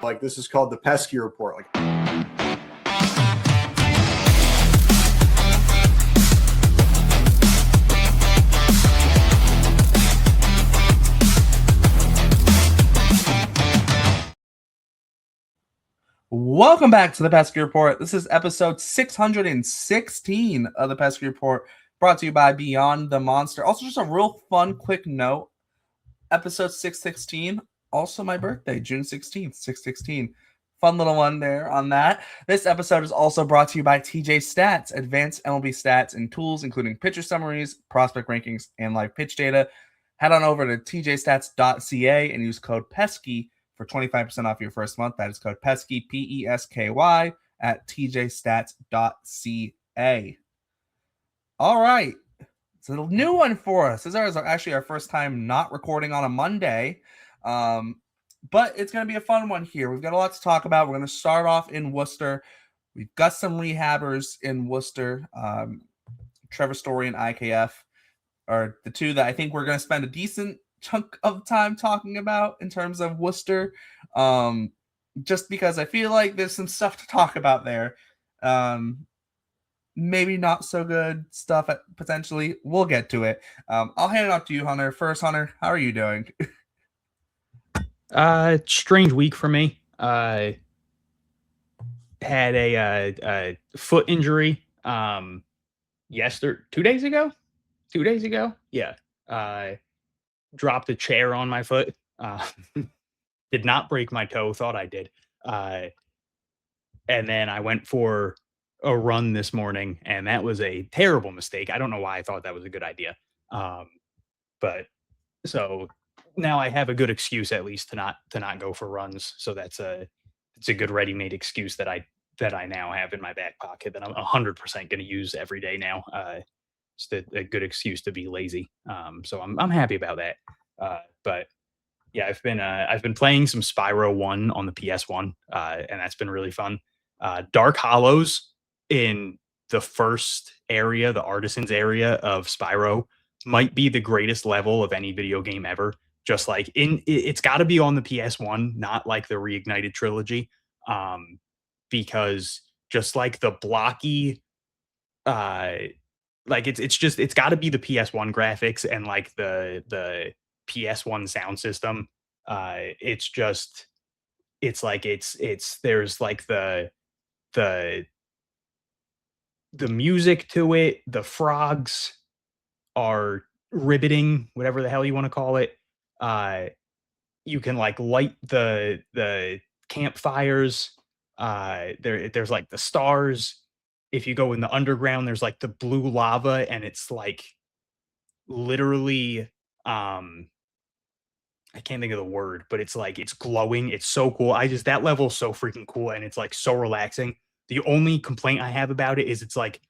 Like, this is called the Pesky Report. Like, welcome back to the Pesky Report. This is episode 616 of the Pesky Report, brought to you by Beyond the Monster. Also, just a real fun, quick note. Episode 616, also my birthday, June 16th, 616. Fun little one there on that. This episode is also brought to you by TJ Stats, advanced MLB stats and tools, including pitcher summaries, prospect rankings, and live pitch data. Head on over to tjstats.ca and use code PESKY for 25% off your first month. That is code PESKY, P-E-S-K-Y, at tjstats.ca. All right. It's a new one for us. This is actually our first time not recording on a Monday, but it's going to be a fun one here. We've got a lot to talk about. We're going to start off in Worcester. We've got some rehabbers in Worcester. Trevor Story and IKF are the two that I think we're going to spend a decent chunk of time talking about in terms of Worcester, just because I feel like there's some stuff to talk about there. Maybe not so good stuff potentially. We'll get to it. I'll hand it off to you, Hunter. First, Hunter, how are you doing? Strange week for me. Had a foot injury yesterday, 2 days ago. Yeah. Dropped a chair on my foot. Did not break my toe. Thought I did. And then I went for a run this morning, and that was a terrible mistake. I don't know why I thought that was a good idea. But so now I have a good excuse at least to not go for runs. So it's a good ready-made excuse that I now have in my back pocket that I'm 100% going to use every day now. Just a good excuse to be lazy. So I'm happy about that. But yeah, I've been playing some Spyro 1 on the PS1, and that's been really fun. Dark Hollows in the first area, the Artisans area of Spyro, might be the greatest level of any video game ever. Just like it's got to be on the PS1, not like the Reignited trilogy, because just like the blocky, like it's got to be the PS1 graphics and like the PS1 sound system. There's like the music to it. The frogs are riveting, whatever the hell you want to call it. You can like light the campfires. There's like the stars. If you go in the underground, there's like the blue lava, and it's like literally I can't think of the word, but it's like it's glowing. It's so cool. That level is so freaking cool, and it's like so relaxing. The only complaint I have about it is it's like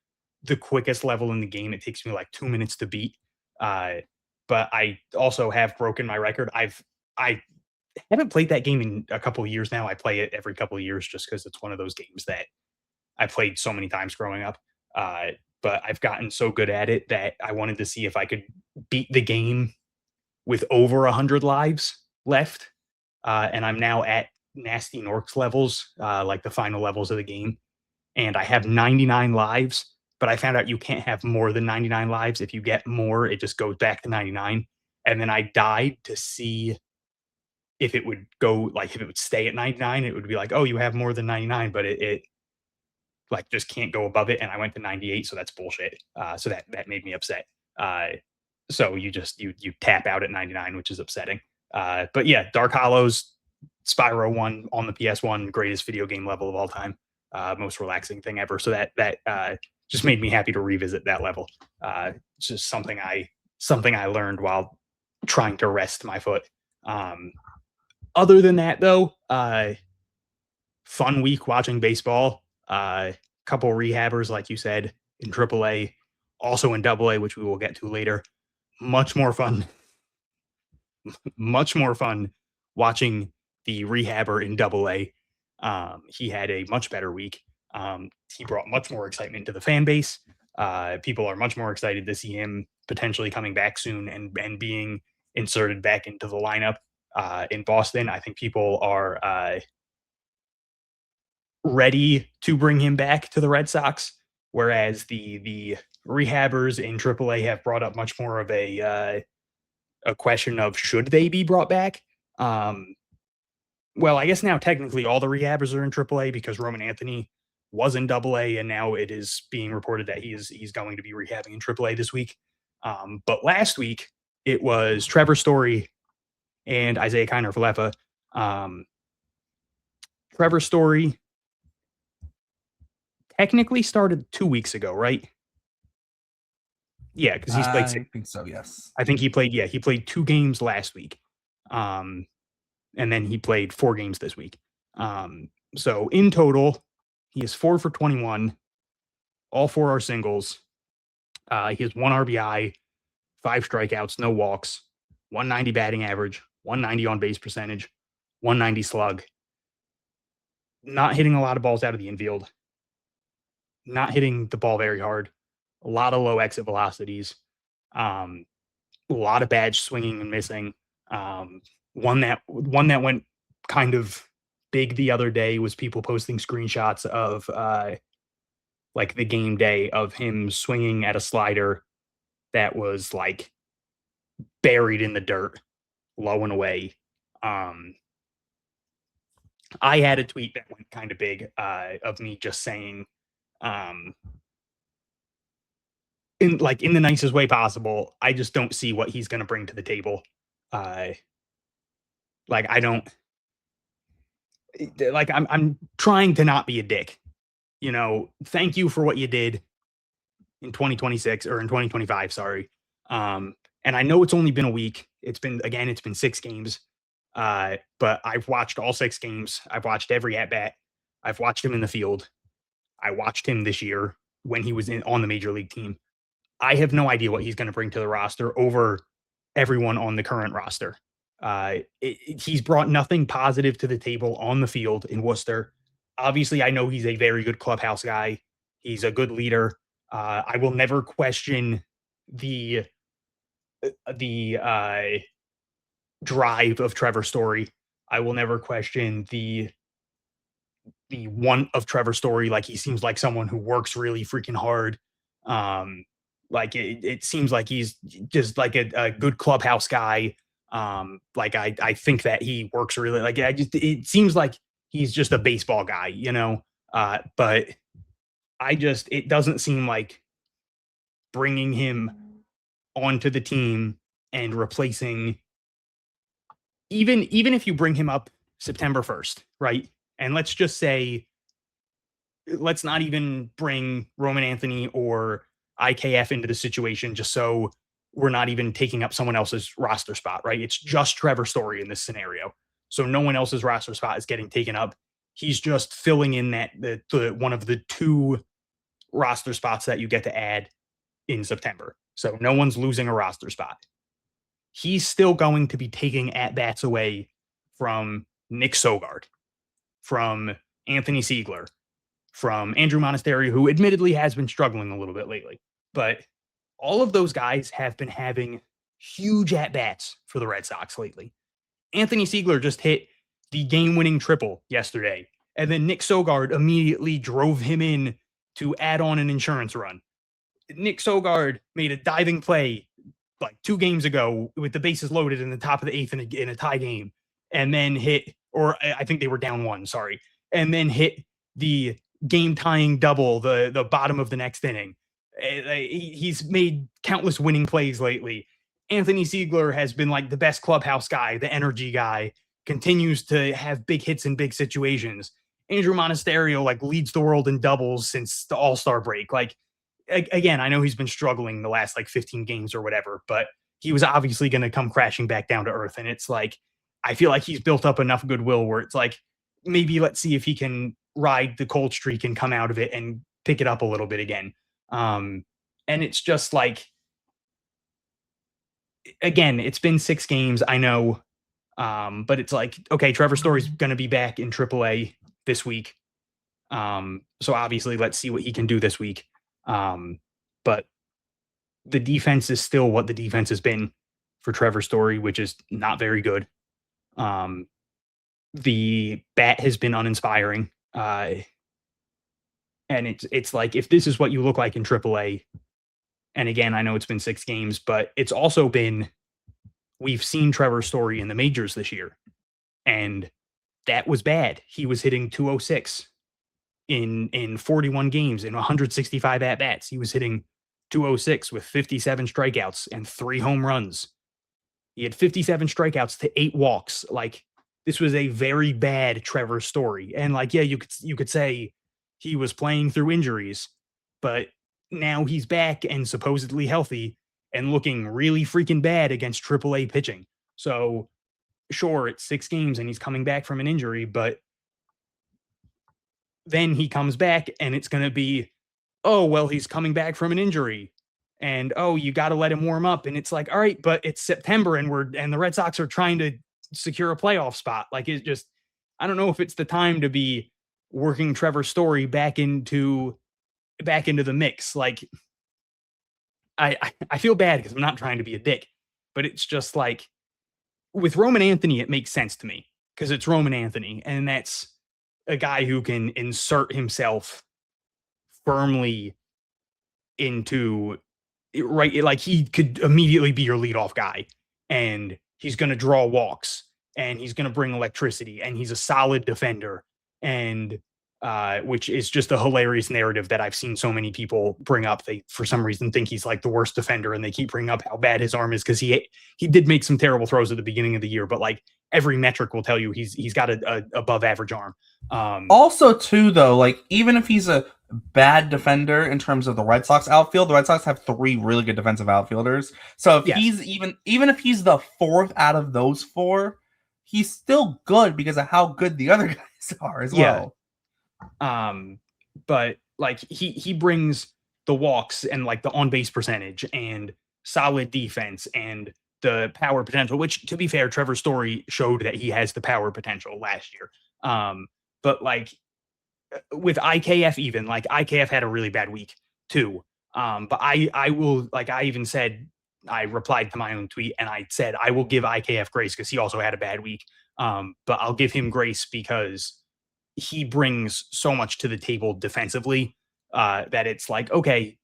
the quickest level in the game. It takes me like 2 minutes to beat. But I also have broken my record. I haven't played that game in a couple of years now. I play it every couple of years just because it's one of those games that I played so many times growing up. But I've gotten so good at it that I wanted to see if I could beat the game with over 100 lives left. And I'm now at Nasty Norks levels, like the final levels of the game. And I have 99 lives, but I found out you can't have more than 99 lives. If you get more, it just goes back to 99. And then I died to see if it would go, like if it would stay at 99, it would be like, oh, you have more than 99, but it like just can't go above it. And I went to 98, so that's bullshit. So that made me upset. So you tap out at 99, which is upsetting. But yeah, Dark Hollows, Spyro 1 on the PS1, greatest video game level of all time. Most relaxing thing ever. So that just made me happy to revisit that level. It's just something I learned while trying to rest my foot. Other than that, though, fun week watching baseball. Couple rehabbers, like you said, in AAA, also in AA, which we will get to later. Much more fun watching the rehabber in AA. He had a much better week. He brought much more excitement to the fan base. People are much more excited to see him potentially coming back soon and being inserted back into the lineup in Boston. I think people are ready to bring him back to the Red Sox, whereas the rehabbers in AAA have brought up much more of a question of should they be brought back. Well, I guess now technically all the rehabbers are in AAA because Roman Anthony was in AA, and now it is being reported that he's going to be rehabbing in AAA this week. But last week it was Trevor Story and Isaiah Kiner-Falefa. Trevor Story technically started 2 weeks ago, right? Yeah, because he's played. I think so. Yes. I think he played. Yeah, he played 2 games last week, and then he played 4 games this week. So in total, he is 4 for 21. All 4 are singles. He has 1 RBI, 5 strikeouts, no walks, 190 batting average, 190 on base percentage, 190 slug. Not hitting a lot of balls out of the infield. Not hitting the ball very hard. A lot of low exit velocities. A lot of badge swinging and missing. One that went kind of big the other day was people posting screenshots of like the game day of him swinging at a slider that was like buried in the dirt, low and away. I had a tweet that went kind of big of me just saying, in the nicest way possible, I just don't see what he's going to bring to the table. I'm trying to not be a dick. You know, thank you for what you did in 2026 or in 2025, sorry. And I know it's only been a week. It's been 6 games. But I've watched all 6 games. I've watched every at-bat. I've watched him in the field. I watched him this year when he was on the major league team. I have no idea what he's going to bring to the roster over everyone on the current roster. He's brought nothing positive to the table on the field in Worcester. Obviously, I know he's a very good clubhouse guy. He's a good leader. I will never question the drive of Trevor Story. I will never question the want of Trevor Story. Like, he seems like someone who works really freaking hard. Like it seems like he's just like a good clubhouse guy. Like I think that he works really, like, it seems like he's just a baseball guy, you know? But it doesn't seem like bringing him onto the team and replacing, even if you bring him up September 1st, right? And let's just say, let's not even bring Roman Anthony or IKF into the situation, just so we're not even taking up someone else's roster spot, right? It's just Trevor Story in this scenario. So no one else's roster spot is getting taken up. He's just filling in the one of the 2 roster spots that you get to add in September. So no one's losing a roster spot. He's still going to be taking at-bats away from Nick Sogard, from Anthony Siegler, from Andrew Monasterio, who admittedly has been struggling a little bit lately. But all of those guys have been having huge at-bats for the Red Sox lately. Anthony Siegler just hit the game-winning triple yesterday, and then Nick Sogard immediately drove him in to add on an insurance run. Nick Sogard made a diving play like 2 games ago with the bases loaded in the top of the 8th in a tie game, and then hit, or I think they were down 1, sorry, and then hit the game-tying double the bottom of the next inning. He's made countless winning plays lately. Anthony Siegler has been like the best clubhouse guy, the energy guy, continues to have big hits in big situations. Andrew Monasterio like leads the world in doubles since the All-Star break. Like, again, I know he's been struggling the last like 15 games or whatever, but he was obviously going to come crashing back down to earth. And it's like, I feel like he's built up enough goodwill where it's like, maybe let's see if he can ride the cold streak and come out of it and pick it up a little bit again. And it's just like, again, it's been 6 games, I know. But it's like, okay, Trevor Story's going to be back in AAA this week. So obviously let's see what he can do this week. But the defense is still what the defense has been for Trevor Story, which is not very good. The bat has been uninspiring. And it's like, if this is what you look like in AAA, and again, I know it's been 6 games, but it's also been, we've seen Trevor Story in the majors this year, and that was bad. He was hitting 206 in 41 games in 165 at bats. He was hitting 206 with 57 strikeouts and 3 home runs. He had 57 strikeouts to 8 walks. Like, this was a very bad Trevor Story. And like, yeah, you could say he was playing through injuries, but now he's back and supposedly healthy and looking really freaking bad against AAA pitching. So sure, it's 6 games and he's coming back from an injury, but then he comes back and it's going to be, oh, well, he's coming back from an injury. And, oh, you got to let him warm up. And it's like, all right, but it's September and the Red Sox are trying to secure a playoff spot. Like, it's just, I don't know if it's the time to be working Trevor Story back into the mix. Like, I feel bad because I'm not trying to be a dick, but it's just like, with Roman Anthony, it makes sense to me because it's Roman Anthony, and that's a guy who can insert himself firmly into, right, like he could immediately be your leadoff guy, and he's going to draw walks, and he's going to bring electricity, and he's a solid defender, and which is just a hilarious narrative that I've seen so many people bring up. They, for some reason, think he's like the worst defender, and they keep bringing up how bad his arm is because he did make some terrible throws at the beginning of the year, but like every metric will tell you he's got a above average arm. Also, too, though, like even if he's a bad defender in terms of the Red Sox outfield, the Red Sox have 3 really good defensive outfielders. So if he's even if he's the 4th out of those 4, he's still good because of how good the other guys are as well. But like he brings the walks and like the on base percentage and solid defense and the power potential, which, to be fair, Trevor Story showed that he has the power potential last year. But like with IKF, even like IKF had a really bad week too. But I will, like, I even said, I replied to my own tweet and I said, I will give IKF grace because he also had a bad week. But I'll give him grace because he brings so much to the table defensively that it's like, okay,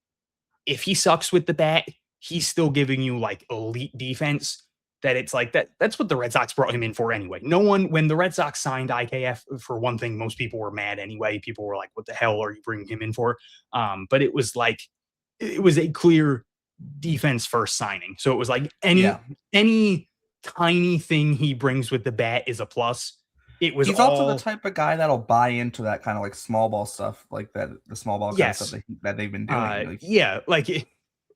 if he sucks with the bat, he's still giving you like elite defense. That it's like that's what the Red Sox brought him in for anyway. No one, when the Red Sox signed IKF, for one thing, most people were mad anyway. People were like, what the hell are you bringing him in for? But it was like, it was a clear defense first signing. So it was like any tiny thing he brings with the bat is a plus. He's also the type of guy that'll buy into that kind of like small ball stuff, like that, the small ball kind of stuff that they've been doing.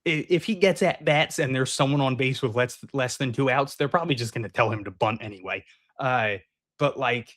If he gets at bats and there's someone on base with less than 2 outs, they're probably just going to tell him to bunt anyway. But like,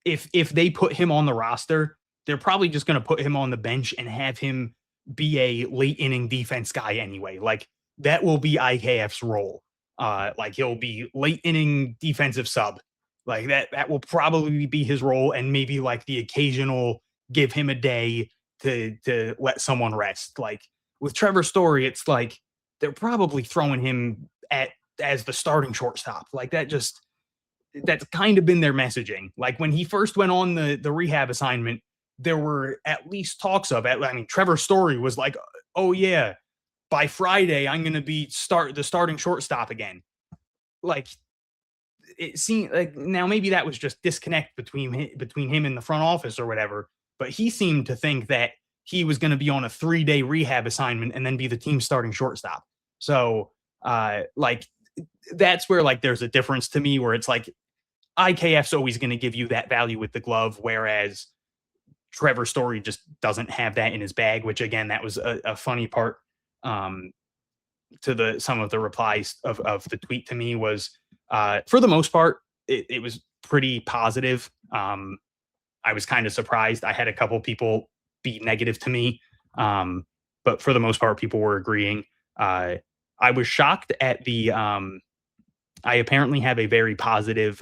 if they put him on the roster, they're probably just going to put him on the bench and have him be a late inning defense guy anyway. Like, that will be IKF's role. Like, he'll be late inning defensive sub. Like that will probably be his role, and maybe like the occasional give him a day to let someone rest. Like with Trevor Story, it's like they're probably throwing him as the starting shortstop. Like that's kind of been their messaging. Like when he first went on the rehab assignment, there were at least talks of it. I mean, Trevor Story was like, oh yeah, by Friday, I'm going to be the starting shortstop again. Like, it seemed like, now maybe that was just disconnect between him and the front office or whatever, but he seemed to think that he was going to be on a 3-day rehab assignment and then be the team's starting shortstop. So, like, that's where, like, there's a difference to me where it's like, IKF's always going to give you that value with the glove, whereas Trevor Story just doesn't have that in his bag, which, again, that was a funny part to some of the replies of the tweet to me was, for the most part, it was pretty positive. I was kind of surprised. I had a couple people be negative to me, but for the most part, people were agreeing. I was shocked at the, I apparently have a very positive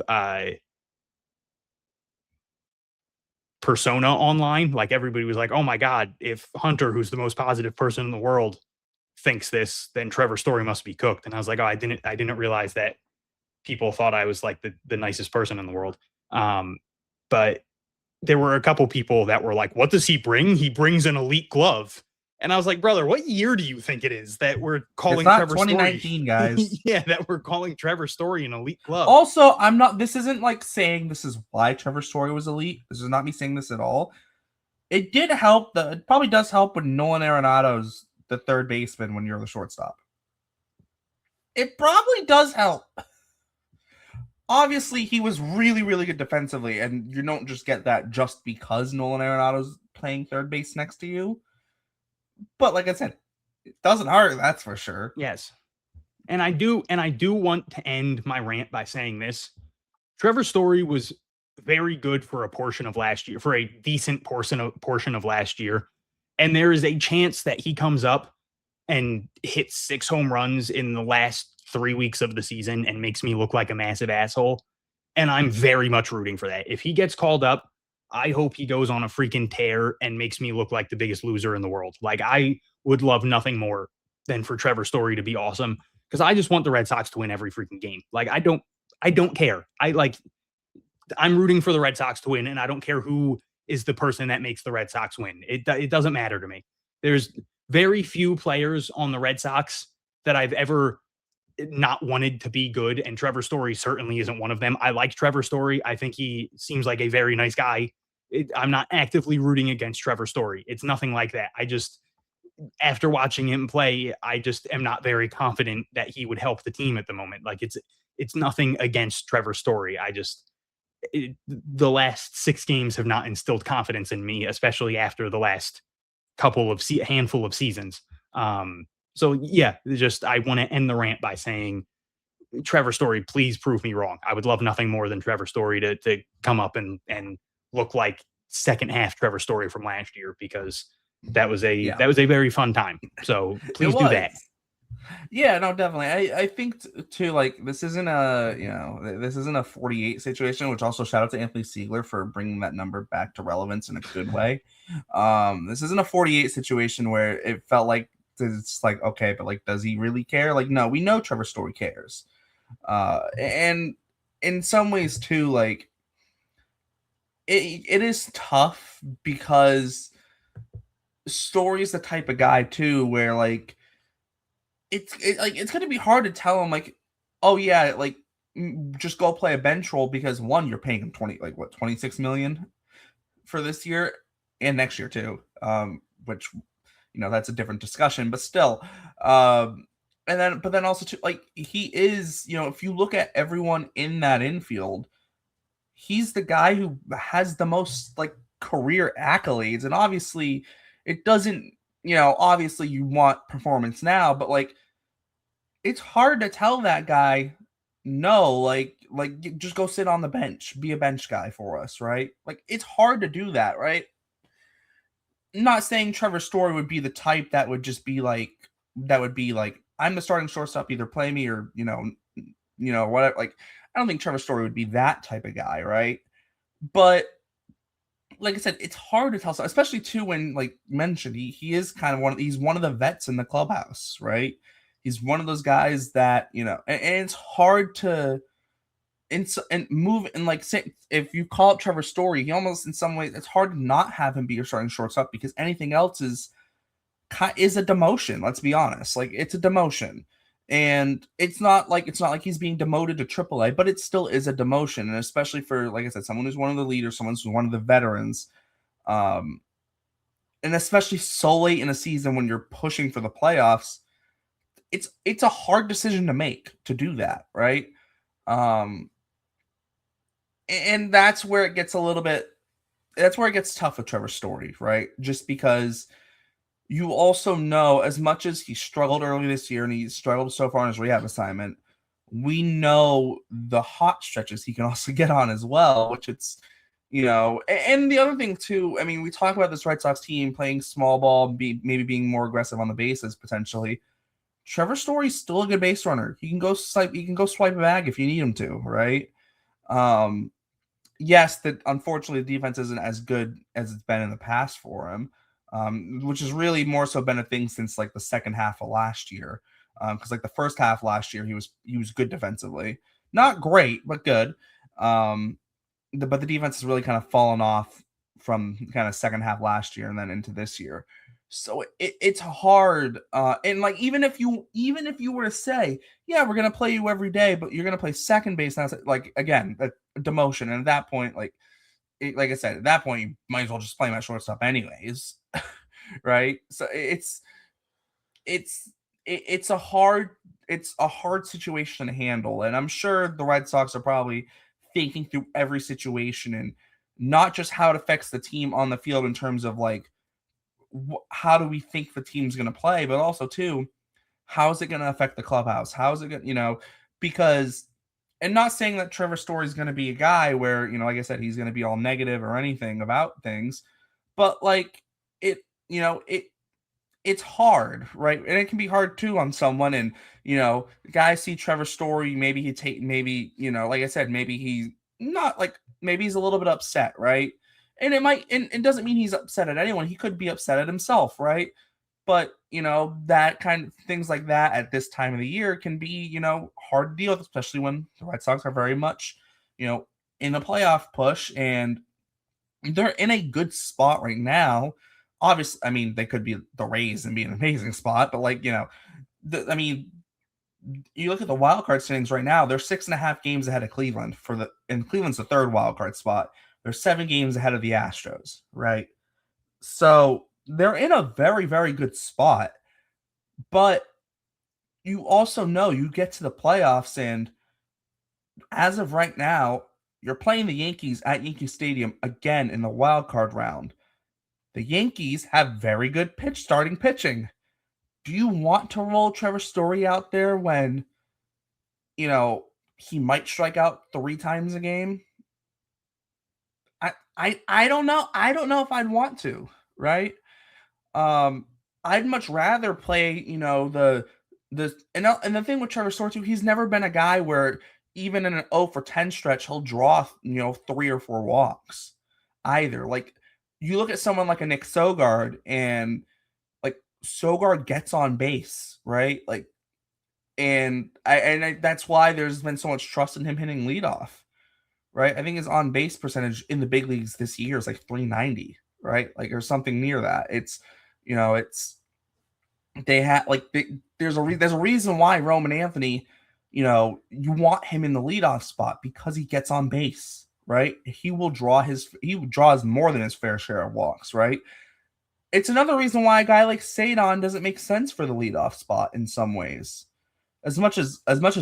persona online. Like, everybody was like, oh my God, if Hunter, who's the most positive person in the world, thinks this, then Trevor Story must be cooked. And I was like, oh, I didn't realize that people thought I was like the nicest person in the world. But there were a couple people that were like, what does he bring? He brings an elite glove. And I was like, brother, what year do you think it is that we're calling It's not Trevor 2019, Story? guys. Yeah, that we're calling Trevor Story an elite glove. Also, I'm not. This isn't like saying this is why Trevor Story was elite. This is not me saying this at all. It did help. It probably does help when Nolan Arenado's the third baseman when you're the shortstop. It probably does help. Obviously, he was really, really good defensively, and you don't just get that just because Nolan Arenado's playing third base next to you. But like I said, it doesn't hurt, that's for sure. Yes. And I do want to end my rant by saying this. Trevor Story was very good for a portion of last year, for a decent portion of last year. And there is a chance that he comes up and hits 6 home runs in the last 3 weeks of the season and makes me look like a massive asshole. And I'm very much rooting for that. If he gets called up, I hope he goes on a freaking tear and makes me look like the biggest loser in the world. Like, I would love nothing more than for Trevor Story to be awesome, because I just want the Red Sox to win every freaking game. Like, I don't care. I'm rooting for the Red Sox to win, and I don't care who is the person that makes the Red Sox win. It doesn't matter to me. There's very few players on the Red Sox that I've ever not wanted to be good, and Trevor Story certainly isn't one of them. I like Trevor Story. I think he seems like a very nice guy. I'm not actively rooting against Trevor Story. It's nothing like that. After watching him play, I just am not very confident that he would help the team at the moment. Like, it's nothing against Trevor Story. The last 6 games have not instilled confidence in me, especially after the last handful of seasons. So yeah, I want to end the rant by saying, Trevor Story, please prove me wrong. I would love nothing more than Trevor Story to come up and look like second half Trevor Story from last year, because that was a very fun time. So please do that. Yeah, no, definitely. I think too, like, this isn't a 48 situation, which also shout out to Anthony Siegler for bringing that number back to relevance in a good way. This isn't a 48 situation where it felt like it's like, okay, but like, does he really care? Like, no, we know Trevor Story cares. And in some ways too, like, it is tough because Story's the type of guy too where, like, it's going to be hard to tell him, like, oh yeah, like, just go play a bench role, because one, you're paying him 26 million for this year and next year too, which, that's a different discussion, but still, but then also too, like, he is, if you look at everyone in that infield, he's the guy who has the most, like, career accolades, and obviously it doesn't, obviously you want performance now, but like, it's hard to tell that guy, no, like just go sit on the bench, be a bench guy for us, right? Like, it's hard to do that, right? I'm not saying Trevor Story would be the type that would just be like, I'm the starting shortstop, either play me or, whatever. Like, I don't think Trevor Story would be that type of guy, right? But like I said, it's hard to tell, especially too when, like you mentioned, he is kind of he's one of the vets in the clubhouse, right? He's one of those guys that, and it's hard to move, and like, say, if you call up Trevor Story, he almost, in some ways, it's hard to not have him be your starting shortstop, because anything else is a demotion. Let's be honest, like, it's a demotion. And it's not like he's being demoted to AAA, but it still is a demotion, and especially for, like I said, someone who's one of the leaders, someone who's one of the veterans, and especially so late in a season when you're pushing for the playoffs, it's a hard decision to make, to do that, right? And that's where it gets tough with Trevor Story, right? Just because you also know, as much as he struggled early this year and he struggled so far on his rehab assignment, we know the hot stretches he can also get on as well, which it's, and the other thing too, I mean, we talk about this Red Sox team playing small ball, maybe being more aggressive on the bases potentially. Trevor Story's still a good base runner. He can go swipe a bag if you need him to, right? Yes, that unfortunately the defense isn't as good as it's been in the past for him. Which has really more so been a thing since, like, the second half of last year. Because like the first half last year, he was good defensively, not great, but good. But the defense has really kind of fallen off from kind of second half last year and then into this year. So it's hard. And like even if you were to say, yeah, we're gonna play you every day, but you're gonna play second base now, like again, a demotion. And at that point, like I said, at that point, you might as well just play him at shortstop anyways, right? So it's a hard situation to handle, and I'm sure the Red Sox are probably thinking through every situation and not just how it affects the team on the field in terms of like how do we think the team's going to play, but also too, how is it going to affect the clubhouse? How is it going to, because, and not saying that Trevor Story is going to be a guy where, like I said, he's going to be all negative or anything about things, but like it's hard, right? And it can be hard too on someone. And, guys see Trevor Story, maybe like I said, maybe he's not like, maybe he's a little bit upset, right? And it doesn't mean he's upset at anyone. He could be upset at himself, right? But, that kind of things like that at this time of the year can be, hard to deal with, especially when the Red Sox are very much, in the playoff push and they're in a good spot right now. Obviously, I mean, they could be the Rays and be an amazing spot, but like, you look at the wild card standings right now, they're 6.5 games ahead of Cleveland and Cleveland's the third wild card spot. They're 7 games ahead of the Astros, right? So they're in a very, very good spot. But you also know you get to the playoffs, and as of right now, you're playing the Yankees at Yankee Stadium again in the wild card round. The Yankees have very good starting pitching. Do you want to roll Trevor Story out there when, he might strike out 3 times a game? I don't know. I don't know if I'd want to, right? I'd much rather play, and the thing with Trevor Story too, he's never been a guy where even in an 0 for 10 stretch, he'll draw, 3 or 4 walks either. Like you look at someone like a Nick Sogard, and like Sogard gets on base, right? Like, and that's why there's been so much trust in him hitting leadoff. Right, I think his on base percentage in the big leagues this year is like 390, right? Like or something near that. It's, they have like there's a reason why Roman Anthony, you want him in the leadoff spot because he gets on base, right? He draws more than his fair share of walks, right? It's another reason why a guy like Cedon doesn't make sense for the leadoff spot in some ways. As much as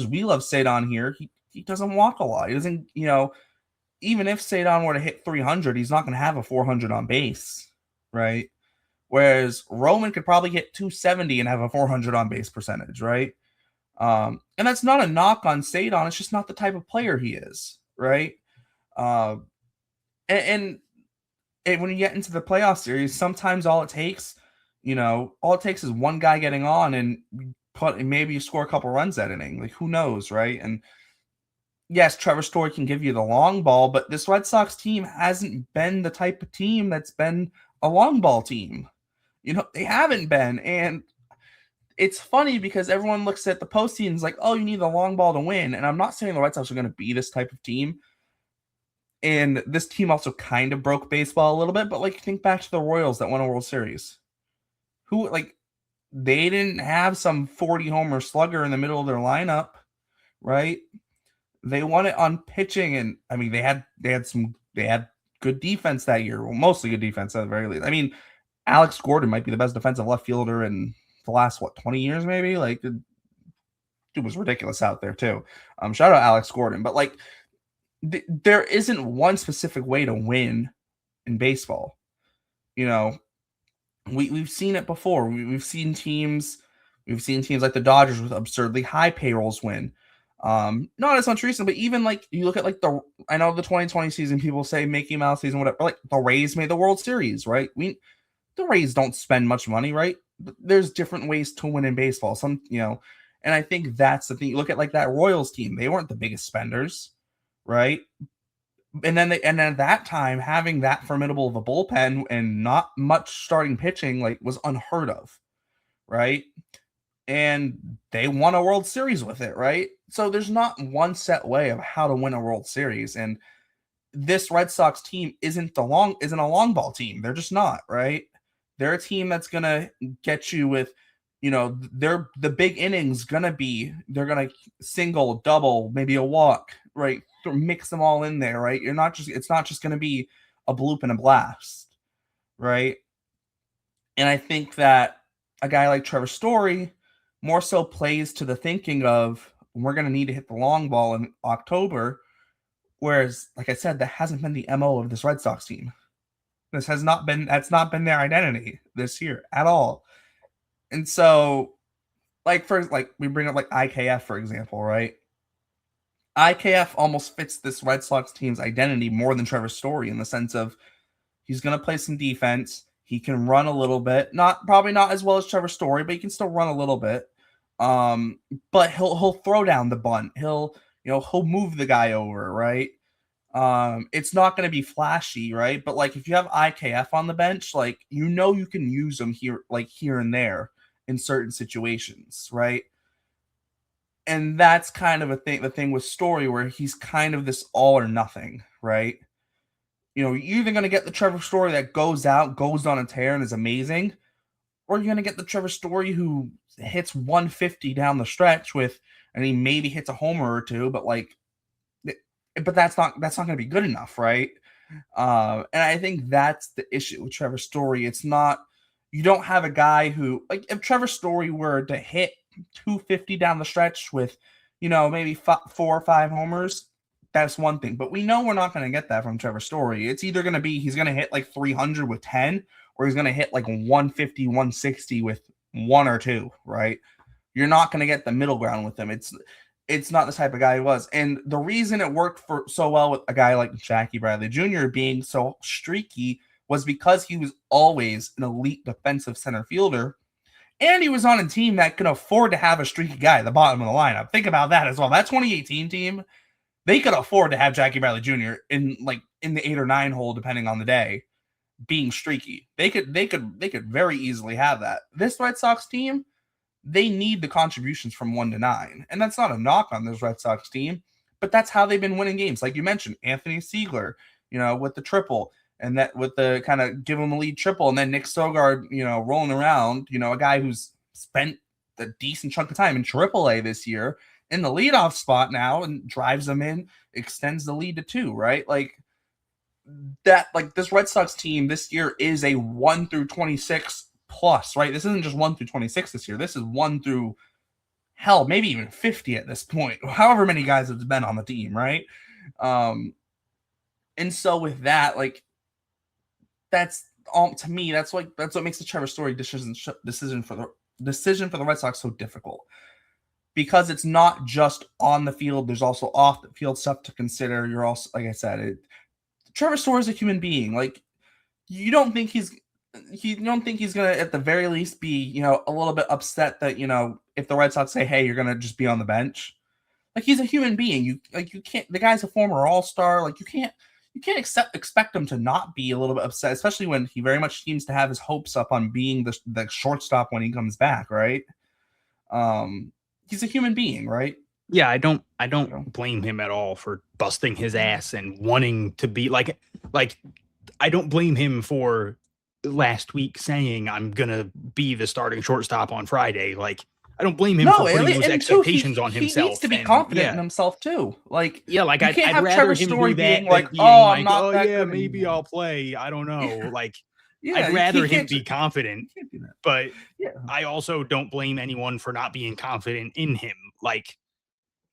we love Cedon here, he doesn't walk a lot. He doesn't, even if Cedon were to hit 300, he's not going to have a 400 on base, right? Whereas Roman could probably hit 270 and have a 400 on base percentage, right? And that's not a knock on Cedon. It's just not the type of player he is, right? And when you get into the playoff series, sometimes all it takes is one guy getting on and maybe you score a couple runs that inning. Like, who knows, right? And yes, Trevor Story can give you the long ball, but this Red Sox team hasn't been the type of team that's been a long ball team. They haven't been. And it's funny because everyone looks at the postseason and is like, oh, you need the long ball to win. And I'm not saying the Red Sox are going to be this type of team. And this team also kind of broke baseball a little bit, but like think back to the Royals that won a World Series. They didn't have some 40 homer slugger in the middle of their lineup, right? They won it on pitching, and I mean they had good defense that year. Well, mostly good defense at the very least. I mean, Alex Gordon might be the best defensive left fielder in the last 20 years, maybe. Like, the dude was ridiculous out there too. Shout out Alex Gordon, but like, there isn't one specific way to win in baseball. We've seen it before. We've seen teams like the Dodgers with absurdly high payrolls win. Not as much recently, but even like you look at like I know the 2020 season, people say Mickey Mouse season, whatever. Like the Rays made the World Series, right? The Rays don't spend much money, right? There's different ways to win in baseball. And I think that's the thing. You look at like that Royals team; they weren't the biggest spenders, right? And then at that time, having that formidable of a bullpen and not much starting pitching like was unheard of, right? And they won a World Series with it, right? So there's not one set way of how to win a World Series. And this Red Sox team isn't a long ball team. They're just not, right? They're a team that's gonna get you with, the big innings gonna be, they're gonna single, double, maybe a walk, right? Mix them all in there, right? It's not just gonna be a bloop and a blast, right? And I think that a guy like Trevor Story more so plays to the thinking of, we're gonna need to hit the long ball in October. Whereas, like I said, that hasn't been the MO of this Red Sox team. That's not been their identity this year at all. And so, we bring up like IKF, for example, right? IKF almost fits this Red Sox team's identity more than Trevor Story, in the sense of, he's going to play some defense. He can run a little bit, probably not as well as Trevor Story, but he can still run a little bit. But he'll throw down the bunt. He'll move the guy over, right? It's not going to be flashy, right? But like, if you have IKF on the bench, like, you can use him here and there in certain situations, right? And that's kind of the thing with Story, where he's kind of this all or nothing, right? You're either going to get the Trevor Story that goes on a tear and is amazing, or you're going to get the Trevor Story who hits 150 down the stretch and he maybe hits a homer or two, but that's not going to be good enough, right? And I think that's the issue with Trevor Story. It's not, you don't have a guy who, like, if Trevor Story were to hit 250 down the stretch with, maybe 4 or 5 homers, that's one thing. But we know we're not going to get that from Trevor Story. It's either going to be, he's going to hit like 300 with 10, or he's going to hit like 150, 160 with 1 or 2, right? You're not going to get the middle ground with him. It's not the type of guy he was. And the reason it worked for so well with a guy like Jackie Bradley Jr. being so streaky was because he was always an elite defensive center fielder. And he was on a team that could afford to have a streaky guy at the bottom of the lineup. Think about that as well. That 2018 team, they could afford to have Jackie Bradley Jr. in the 8 or 9 hole, depending on the day, being streaky. They could very easily have that. This Red Sox team, they need the contributions from 1 to 9. And that's not a knock on this Red Sox team, but that's how they've been winning games. Like you mentioned, Anthony Siegler, with the triple, and that with the kind of give him a lead triple, and then Nick Sogard, rolling around, a guy who's spent a decent chunk of time in AAA this year in the leadoff spot now and drives them in, extends the lead to 2, right? Like that, like this Red Sox team this year is a 1 through 26 plus, right? This isn't just 1 through 26 this year. This is 1 through, hell, maybe even 50 at this point, however many guys have been on the team, right? And so with that, like, that's all to me. That's what makes the Trevor Story decision for the Red Sox so difficult, because it's not just on the field. There's also off the field stuff to consider. You're also, like I said, Trevor Story is a human being. Like, you don't think he's gonna at the very least be a little bit upset that if the Red Sox say, hey, you're gonna just be on the bench. Like, he's a human being. You can't. The guy's a former All-Star. Like, you can't expect him to not be a little bit upset, especially when he very much seems to have his hopes up on being the shortstop when he comes back, right? He's a human being, right? Yeah, I don't blame him at all for busting his ass and wanting to be like I don't blame him for last week saying I'm gonna be the starting shortstop on Friday. Like, I don't blame him for putting those expectations on himself. He needs to be confident in himself too. Like, like I'd rather Trevor him Story do that being like, being oh, like, I'm not oh that yeah, good maybe anymore. I'll play. I don't know. Like, yeah, I'd rather him be confident. But yeah. I also don't blame anyone for not being confident in him. Like,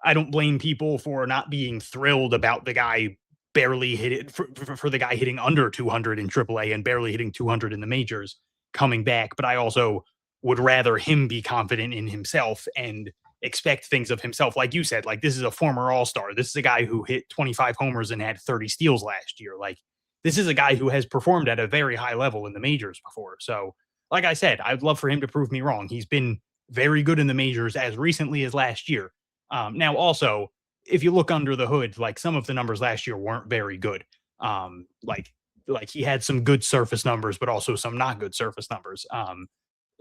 I don't blame people for not being thrilled about the guy barely hit it for the guy hitting under 200 in AAA and barely hitting 200 in the majors coming back. But I also would rather him be confident in himself and expect things of himself. Like you said, like, this is a former All-Star. This is a guy who hit 25 homers and had 30 steals last year. Like, this is a guy who has performed at a very high level in the majors before. So, like I said, I'd love for him to prove me wrong. He's been very good in the majors as recently as last year. Now, also, if you look under the hood, like, some of the numbers last year weren't very good. Like he had some good surface numbers, but also some not good surface numbers.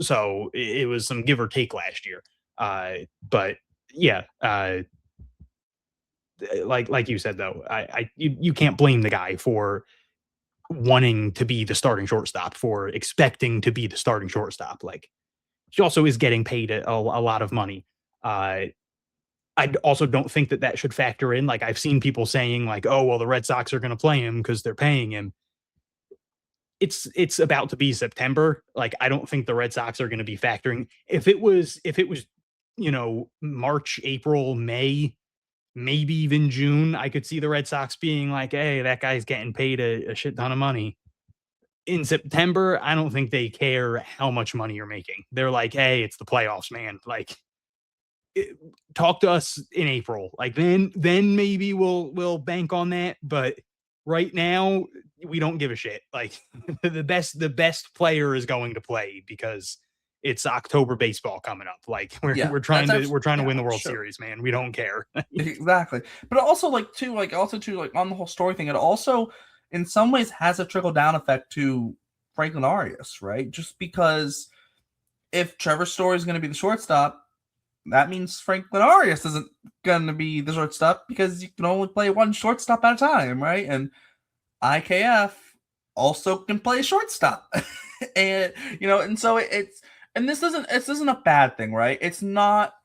So it was some give or take last year. But yeah, like you said though, you can't blame the guy for wanting to be the starting shortstop, for expecting to be the starting shortstop. Like, he also is getting paid a lot of money. I also don't think that should factor in. Like, I've seen people saying like, oh, well, the Red Sox are going to play him because they're paying him. It's about to be September. Like, I don't think the Red Sox are going to be factoring. If it was, March, April, May, maybe even June, I could see the Red Sox being like, hey, that guy's getting paid a shit ton of money. In September, I don't think they care how much money you're making. They're like, hey, it's the playoffs, man. Like, talk to us in April. Like, then maybe we'll bank on that. But right now, we don't give a shit. Like, the best player is going to play because it's October baseball coming up. Like, we're trying to win the World Series, man. We don't care. Exactly. But also like on the whole story thing, it also in some ways has a trickle down effect to Franklin Arias, right? Just because if Trevor Story is going to be the shortstop, that means Franklin Arias isn't going to be the shortstop because you can only play one shortstop at a time, right? And IKF also can play shortstop. And and so this isn't a bad thing, right? It's not,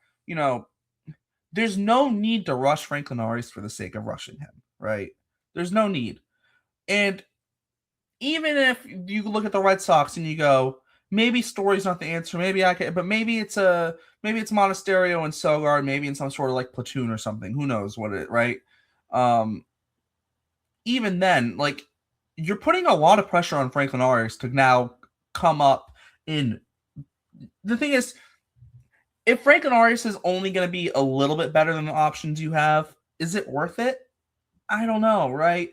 there's no need to rush Franklin Arias for the sake of rushing him, right? There's no need. And even if you look at the Red Sox and you go, maybe Story's not the answer, maybe maybe it's Monasterio and Sogard, maybe in some sort of like platoon or something. Who knows what it, right? Even then, like, you're putting a lot of pressure on Franklin Arias to now come up in. The thing is, if Franklin Arias is only going to be a little bit better than the options you have, is it worth it? I don't know, right?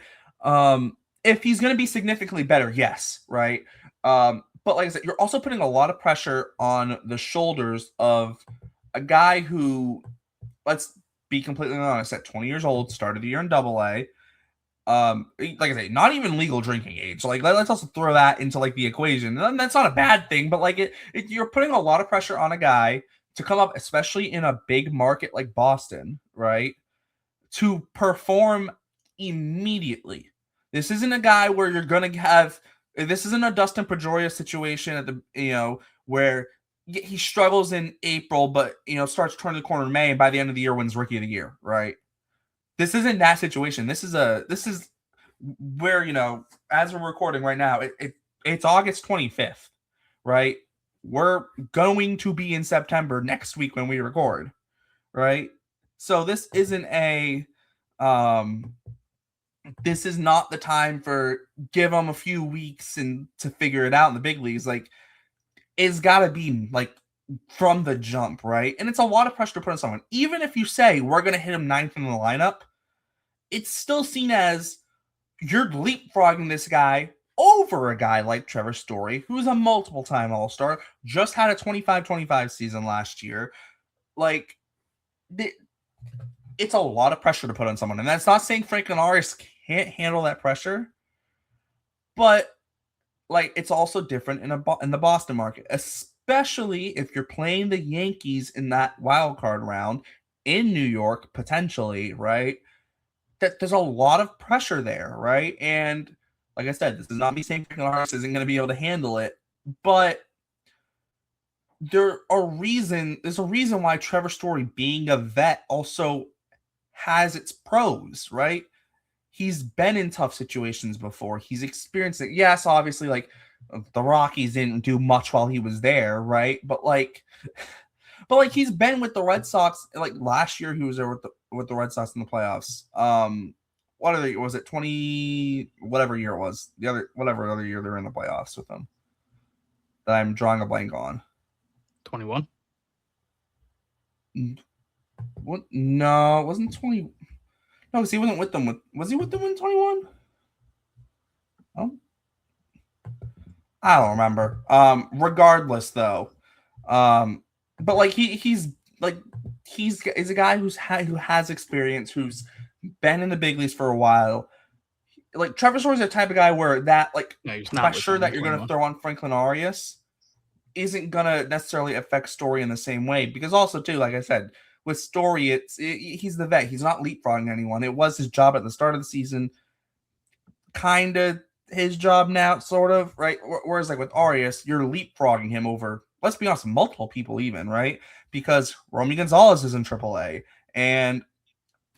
If he's going to be significantly better, yes, right? But like I said, you're also putting a lot of pressure on the shoulders of a guy who, let's be completely honest, at 20 years old, started the year in Double-A. Like I say, not even legal drinking age. Like, let's also throw that into like the equation. And that's not a bad thing, but like you're putting a lot of pressure on a guy to come up, especially in a big market like Boston, right? To perform immediately. This isn't a guy where you're gonna have. This isn't a Dustin Pedroia situation at the where he struggles in April, but starts turning the corner in May, and by the end of the year wins Rookie of the Year, right? This isn't that situation. This is where, as we're recording right now, it's August 25th, right? We're going to be in September next week when we record, right? So this isn't this is not the time for give them a few weeks and to figure it out in the big leagues. Like, it's got to be like from the jump, right? And it's a lot of pressure to put on someone. Even if you say we're going to hit him ninth in the lineup, it's still seen as you're leapfrogging this guy over a guy like Trevor Story, who's a multiple-time All-Star, just had a 25-25 season last year. Like, it's a lot of pressure to put on someone. And that's not saying Franklin Arias can't handle that pressure, but like, it's also different in the Boston market, especially if you're playing the Yankees in that wild card round in New York, potentially, right? That there's a lot of pressure there, right? And like I said, this is not me saying Franklin Arias isn't going to be able to handle it, but there's a reason why Trevor Story, being a vet, also has its pros, right? He's been in tough situations before. He's experienced it. Yes, obviously, like, the Rockies didn't do much while he was there, right? But he's been with the Red Sox. Like, last year, he was there with the Red Sox in the playoffs. Was it 20 whatever year it was? Whatever other year they were in the playoffs with them. That I'm drawing a blank on. 21. What? No, it wasn't 20. No, because he wasn't with them. Was he with them in 21? Oh, I don't remember. Regardless, though, but like he's a guy who has experience, who's been in the big leagues for a while. Like, Trevor Story's the type of guy where that pressure that you're going to throw on Franklin Arias isn't going to necessarily affect Story in the same way, because also too, like I said, With Story, he's the vet. He's not leapfrogging anyone. It was his job at the start of the season, kind of his job now, sort of, right? Whereas like with Arias, you're leapfrogging him over, let's be honest, multiple people even, right? Because Romy Gonzalez is in AAA, and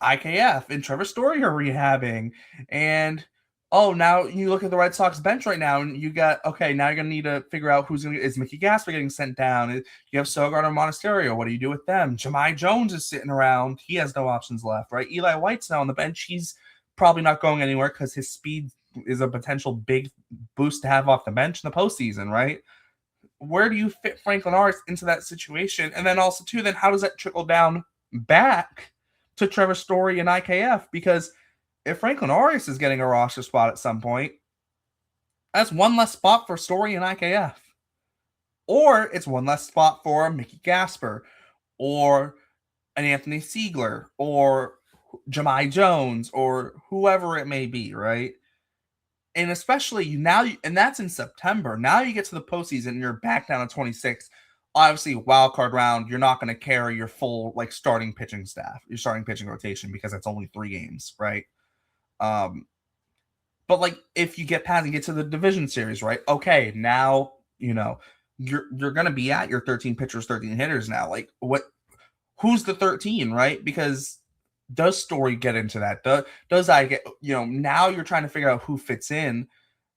IKF and Trevor Story are rehabbing, and now you look at the Red Sox bench right now, and you got, okay, now you're gonna need to figure out is Mickey Gasper getting sent down? You have Sogard or Monasterio. What do you do with them? Jahmai Jones is sitting around. He has no options left, right? Eli White's now on the bench. He's probably not going anywhere because his speed is a potential big boost to have off the bench in the postseason, right? Where do you fit Franklin Arias into that situation? And then also, too, then how does that trickle down back to Trevor Story and IKF? Because if Franklin Arias is getting a roster spot at some point, that's one less spot for Story and IKF. Or it's one less spot for Mickey Gasper or an Anthony Siegler or Jahmai Jones or whoever it may be, right? And especially now, and that's in September. Now you get to the postseason and you're back down to 26. Obviously, wild card round, you're not going to carry your full like starting pitching staff, your starting pitching rotation, because that's only 3 games, right? But like if you get past and get to the division series, right? Okay, now you're going to be at your 13 pitchers, 13 hitters now. Like who's the 13, right? Because does Story get into that? Does I get, now you're trying to figure out who fits in.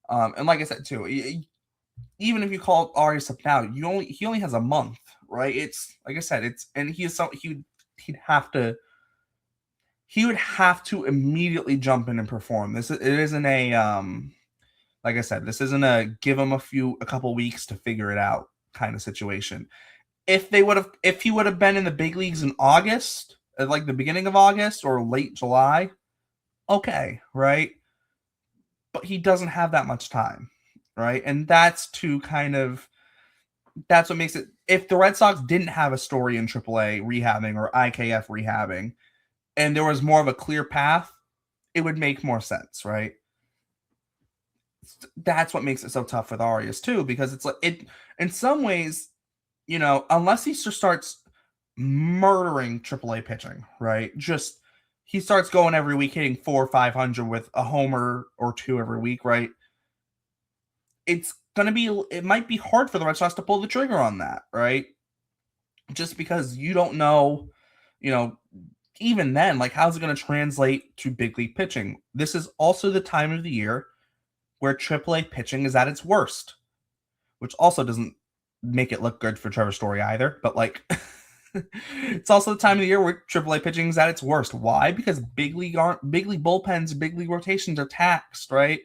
And like I said, too, even if you call Arias up now, he only has a month, right? It's like I said, he would have to immediately jump in and perform. It isn't a, like I said, this isn't a give him a couple weeks to figure it out kind of situation. If he would have been in the big leagues in August, at like the beginning of August or late July, okay, right? But he doesn't have that much time, right? And that's what makes it, if the Red Sox didn't have a Story in AAA rehabbing or IKF rehabbing, and there was more of a clear path, it would make more sense, right? That's what makes it so tough with Arias too, because it's like in some ways, unless he just starts murdering AAA pitching, right? Just he starts going every week, hitting 400 or 500 with a homer or 2 every week, right? It might be hard for the Red Sox to pull the trigger on that, right? Just because you don't know, even then, like, how's it going to translate to big league pitching? This is also the time of the year where AAA pitching is at its worst, which also doesn't make it look good for Trevor Story either. But like, it's also the time of the year where AAA pitching is at its worst. Why? Because big league bullpens, big league rotations are taxed, right?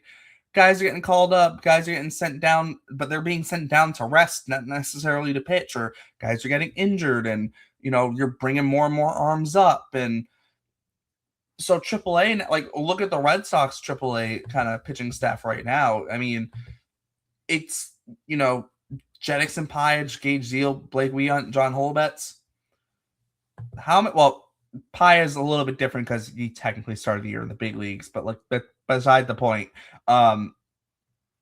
Guys are getting called up, guys are getting sent down, but they're being sent down to rest, not necessarily to pitch, or guys are getting injured, and you're bringing more and more arms up. And so AAA, like, look at the Red Sox AAA kind of pitching staff right now. I mean, it's, Jennings and Page, Gage Zeal, Blake Weont, John Holbetts. Pye is a little bit different because he technically started the year in the big leagues, but like, beside the point. But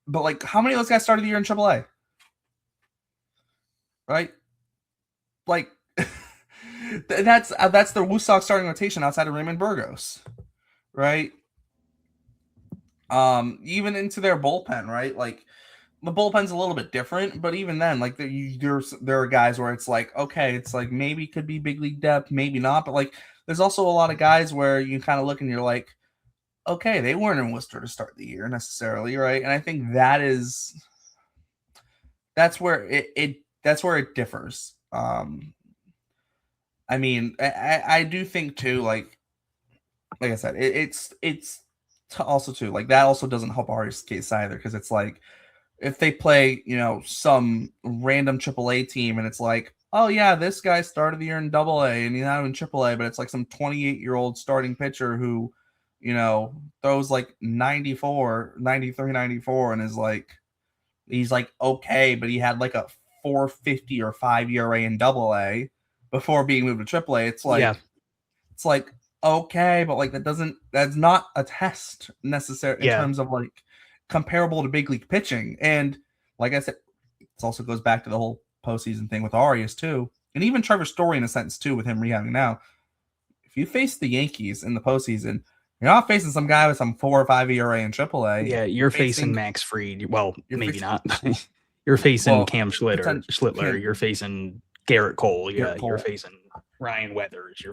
like, how many of those guys started the year in AAA? Right? Like, that's the Woo Sox starting rotation outside of Raymond Burgos, right? Even into their bullpen, right? Like, the bullpen's a little bit different, but even then, like, there are guys where it's like, okay, it's like maybe could be big league depth, maybe not, but like, there's also a lot of guys where you kind of look and you're like, okay, they weren't in Worcester to start the year necessarily, right? And I think that's where it differs. I mean, I do think too, like I said, it's also too, like, that also doesn't help Arias' case either, because it's like, if they play, some random AAA team and it's like, oh yeah, this guy started the year in Double-A and he's now in AAA, but it's like some 28-year-old starting pitcher who, throws like 93, 94 and is like, he's like, okay, but he had like a 4.50 or 5 ERA in Double-A before being moved to AAA. It's like, It's like, okay, but like, that's not a test necessarily in terms of like comparable to big league pitching. And like I said, it also goes back to the whole postseason thing with Arias too. and even Trevor Story in a sense too, with him rehabbing now. If you face the Yankees in the postseason, you're not facing some guy with some 4 or 5 ERA in AAA. Yeah, you're facing Max Fried. Well, maybe not. You're facing Cam Schlittler. You're facing Garrett Cole. Yeah, you're facing Ryan Weathers.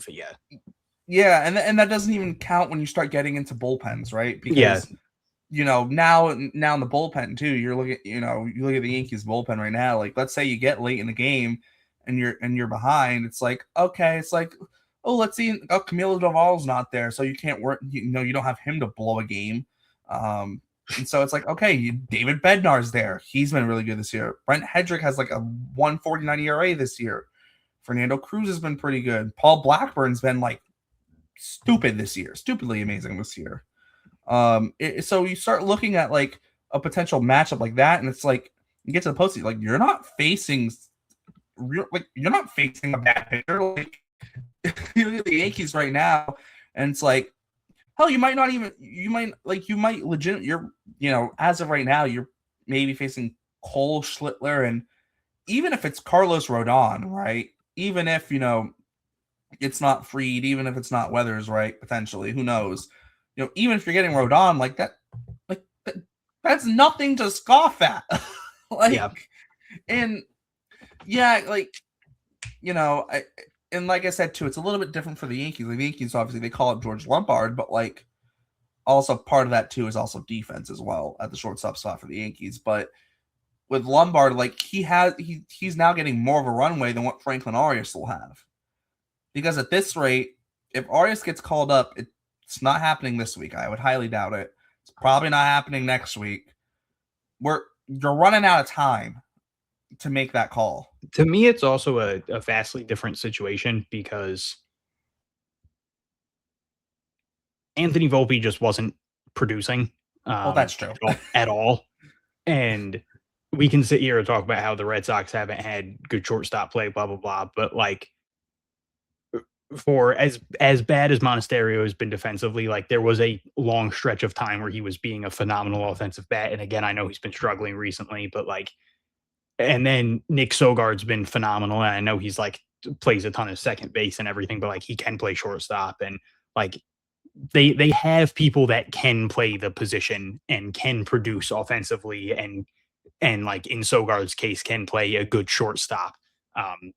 Yeah, and that doesn't even count when you start getting into bullpens, right? Because now in the bullpen too, you look at the Yankees bullpen right now. Like, let's say you get late in the game and you're behind. It's like, okay, it's like, oh, let's see, Camilo Doval's not there, so you can't work. You don't have him to blow a game. And so it's like, okay, David Bednar's there. He's been really good this year. Brent Hedrick has like a 1.49 ERA this year. Fernando Cruz has been pretty good. Paul Blackburn's been like stupidly amazing this year. So you start looking at like a potential matchup like that, and it's like you get to the postseason, like you're not facing a bad pitcher. Like, you look at the Yankees right now, and it's like, hell, you might legit. As of right now, you're maybe facing Cole Schlittler, and even if it's Carlos Rodon, right? Even if it's not Fried, even if it's not Weathers, right? Potentially, who knows? Even if you're getting Rodon like that, that's nothing to scoff at. And like I said too, it's a little bit different for the Yankees. Like, the Yankees, obviously, they call it George Lombard, but like, also part of that too is also defense as well at the shortstop spot for the Yankees. But with Lombard, like, he's now getting more of a runway than what Franklin Arias will have. Because at this rate, if Arias gets called up, it's not happening this week. I would highly doubt it. It's probably not happening next week. You're running out of time to make that call. To me, it's also a vastly different situation because Anthony Volpe just wasn't producing. Well, that's true. At all. And we can sit here and talk about how the Red Sox haven't had good shortstop play, blah, blah, blah. But like, for as bad as Monasterio has been defensively, like, there was a long stretch of time where he was being a phenomenal offensive bat. And again, I know he's been struggling recently, but like, and then Nick Sogard's been phenomenal. And I know he's like plays a ton of second base and everything, but like, he can play shortstop, and like, they have people that can play the position and can produce offensively, and like in Sogard's case can play a good shortstop.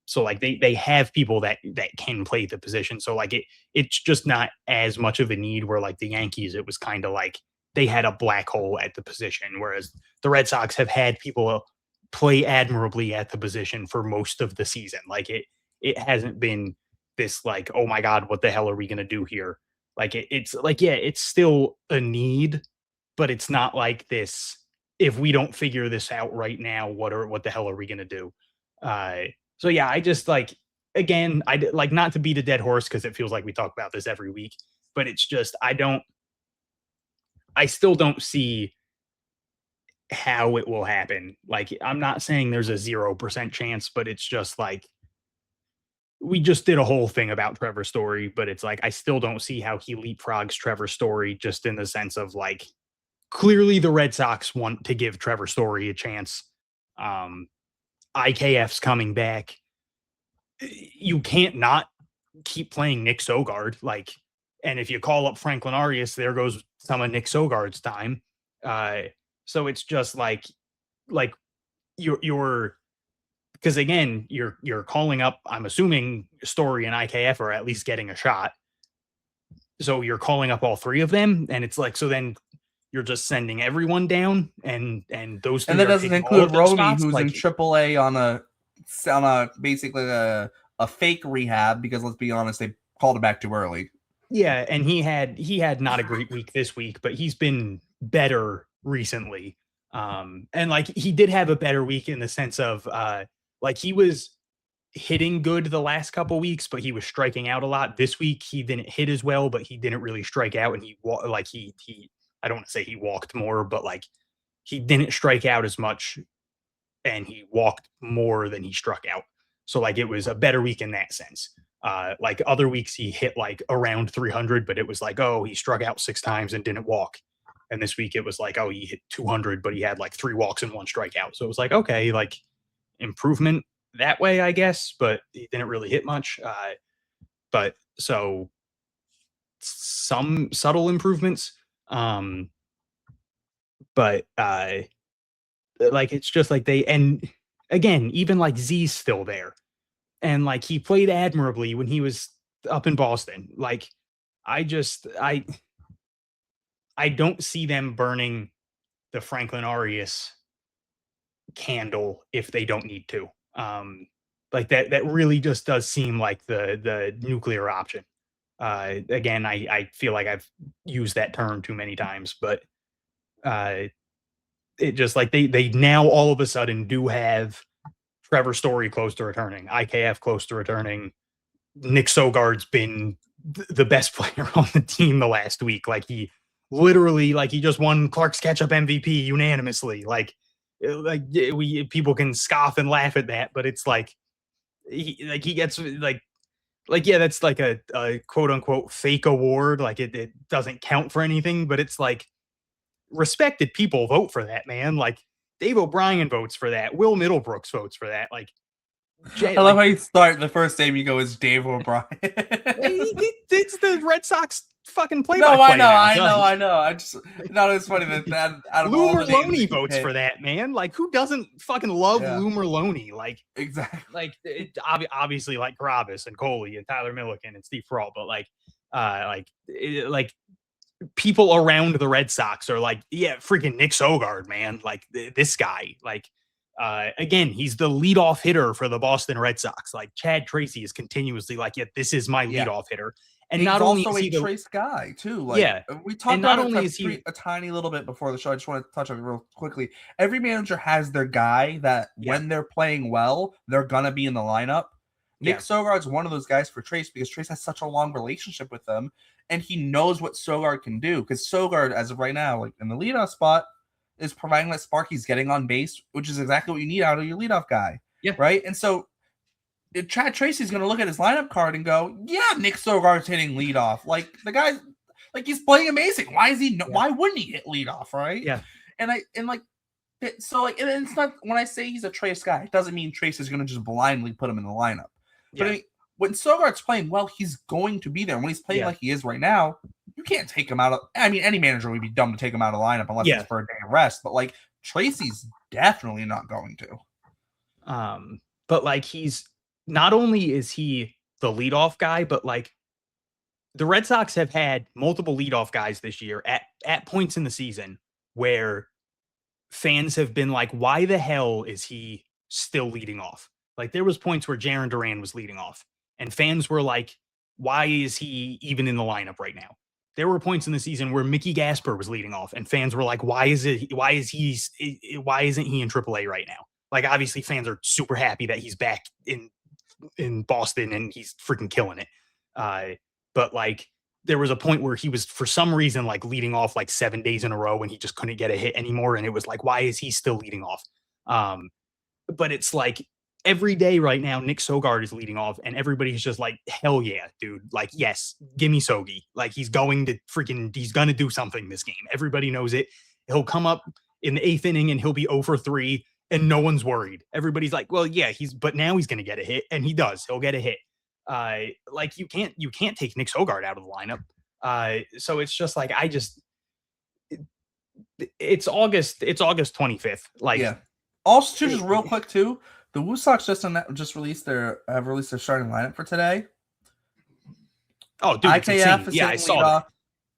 So like they have people that can play the position. So like it's just not as much of a need, where like the Yankees, it was kind of like they had a black hole at the position, whereas the Red Sox have had people play admirably at the position for most of the season. Like it hasn't been this like, oh my God, what the hell are we going to do here? Like it's like, yeah, it's still a need, but it's not like this, if we don't figure this out right now, what the hell are we going to do? So yeah, I just like, again, I like, not to beat a dead horse, because it feels like we talk about this every week, but it's just, I still don't see how it will happen. Like, I'm not saying there's a 0% chance, but it's just like, we just did a whole thing about Trevor Story, but it's like, I still don't see how he leapfrogs Trevor Story, just in the sense of like, clearly the Red Sox want to give Trevor Story a chance. IKF's coming back. You can't not keep playing Nick Sogard. Like, and if you call up Franklin Arias, there goes some of Nick Sogard's time. So it's just like you're because again, you're calling up, I'm assuming Story and IKF are at least getting a shot. So you're calling up all three of them, and it's like, so then you're just sending everyone down, and those three, and that doesn't include Romy, who's like, in AAA on a basically a fake rehab, because let's be honest, they called it back too early. Yeah, and he had not a great week this week, but he's been better recently. And like, he did have a better week in the sense of like, he was hitting good the last couple weeks, but he was striking out a lot. This week he didn't hit as well, but he didn't really strike out, and he I don't want to say he walked more, but like, he didn't strike out as much, and he walked more than he struck out. So like, it was a better week in that sense. Like, other weeks he hit like around 300, but it was like, oh, he struck out 6 times and didn't walk. And this week it was like, oh, he hit 200, but he had like 3 walks and 1 strikeout. So it was like, okay, like, improvement, that way, I guess, but it didn't really hit much. But so some subtle improvements. But like it's just like and again, even like Z's still there. And like he played admirably when he was up in Boston. Like I don't see them burning the Franklin Arias candle if they don't need to. Like that really just does seem like the nuclear option. Again, I feel like I've used that term too many times, but it just like they now all of a sudden do have Trevor Story close to returning, IKF close to returning. Nick Sogard's been the best player on the team the last week. Like he literally, like he just won Clark's catch-up MVP unanimously. Like people can scoff and laugh at that, but it's like he gets like yeah, that's like a quote unquote fake award. Like it doesn't count for anything, but it's like respected people vote for that, man. Like Dave O'Brien votes for that. Will Middlebrooks votes for that. Like I love how you start the first name you go is Dave O'Brien. It's the Red Sox fucking play. No, I know. I just thought it was funny that out of Lou all the names Merlone votes for that, man. Like who doesn't fucking love Lou Merlone? Like exactly. Like obviously like Carabas and Coley and Tyler Milliken and Steve Perrault, but like people around the Red Sox are like, yeah, freaking Nick Sogard, man. Like this guy, like, again, he's the leadoff hitter for the Boston Red Sox. Like Chad Tracy is continuously like, yeah, this is my leadoff hitter. And he's not only also is he a Trace guy too. Like, we talked about it a tiny little bit before the show. I just want to touch on it real quickly. Every manager has their guy that when they're playing well, they're gonna be in the lineup. Nick Sogard's one of those guys for Trace because Trace has such a long relationship with them, and he knows what Sogard can do. Because Sogard, as of right now, like in the leadoff spot, is providing that spark. He's getting on base, which is exactly what you need out of your leadoff guy. Yeah. Right. And so Chad Tracy's going to look at his lineup card and go, yeah, Nick Sogard's hitting leadoff. Like the guy, like he's playing amazing. Why is he? Why wouldn't he hit leadoff? Right. Yeah. And it's not, when I say he's a Trace guy, it doesn't mean Trace is going to just blindly put him in the lineup. But I mean, when Sogard's playing well, he's going to be there. When he's playing like he is right now, you can't take him out of. I mean, any manager would be dumb to take him out of the lineup unless it's for a day of rest. But like Tracy's definitely not going to. But like he's not only is he the leadoff guy, but like the Red Sox have had multiple leadoff guys this year at points in the season where fans have been like, why the hell is he still leading off? Like there was points where Jarren Duran was leading off and fans were like, why is he even in the lineup right now? There were points in the season where Mickey Gasper was leading off and fans were like, why isn't he in AAA right now? Like obviously fans are super happy that he's back in Boston and he's freaking killing it. But like there was a point where he was for some reason like leading off like 7 days in a row and he just couldn't get a hit anymore. And it was like, why is he still leading off? But it's like every day right now, Nick Sogard is leading off and everybody's just like, hell yeah, dude. Like, yes, give me Sogi. Like he's going to do something this game. Everybody knows it. He'll come up in the 8th inning and he'll be 0 for 3 and no one's worried. Everybody's like, well, yeah, but now he's going to get a hit and he does. He'll get a hit. Like you can't take Nick Sogard out of the lineup. So it's just like, it's August 25th. Like, Also, just real quick too, the Woo Sox just released their starting lineup for today. Oh, dude, IKF is I saw that.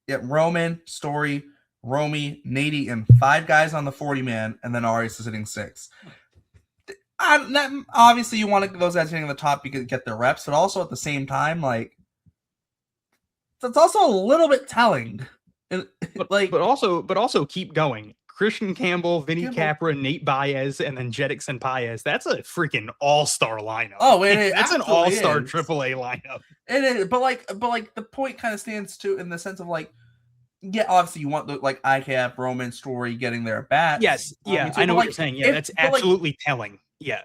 Yeah, Roman, Story, Romy, Nady, and 5 guys on the 40-man, and then Arias is hitting 6. Obviously, you want those guys hitting the top because get their reps, but also at the same time, like that's also a little bit telling. But also keep going. Christian Campbell, Vinny Capra, Nate Baez, and then Jetix and Paez. That's a freaking all-star lineup. Oh, it is. That's an all-star AAA lineup. It is, but the point kind of stands too in the sense of like, yeah, obviously you want the like IKF, Roman, Story getting their bats. Yes, yeah, I know what you're saying. Yeah, that's absolutely telling. Yeah,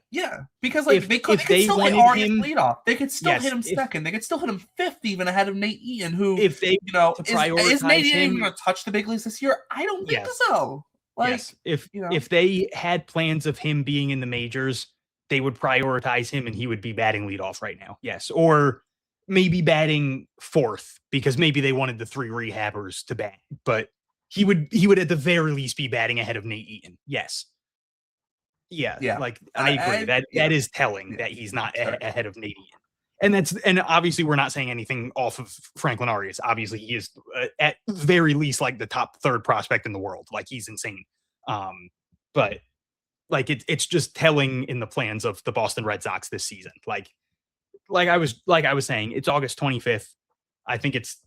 because like they could still hit Arias leadoff. They could still hit him second. They could still hit him 5th, even ahead of Nate Eaton. Who, if they, is Nate Eaton even going to touch the big leagues this year? I don't think so. Like, if they had plans of him being in the majors, they would prioritize him and he would be batting leadoff right now. Yes. Or maybe batting fourth because maybe they wanted the 3 rehabbers to bat, but he would at the very least be batting ahead of Nate Eaton. Yes. Yeah. Yeah. Like I agree. That is telling that he's not ahead of Nate Eaton. And obviously we're not saying anything off of Franklin Arias. Obviously he is at very least like the top 3rd prospect in the world. Like he's insane. But like it's just telling in the plans of the Boston Red Sox this season. Like I was saying, it's August 25th. I think it's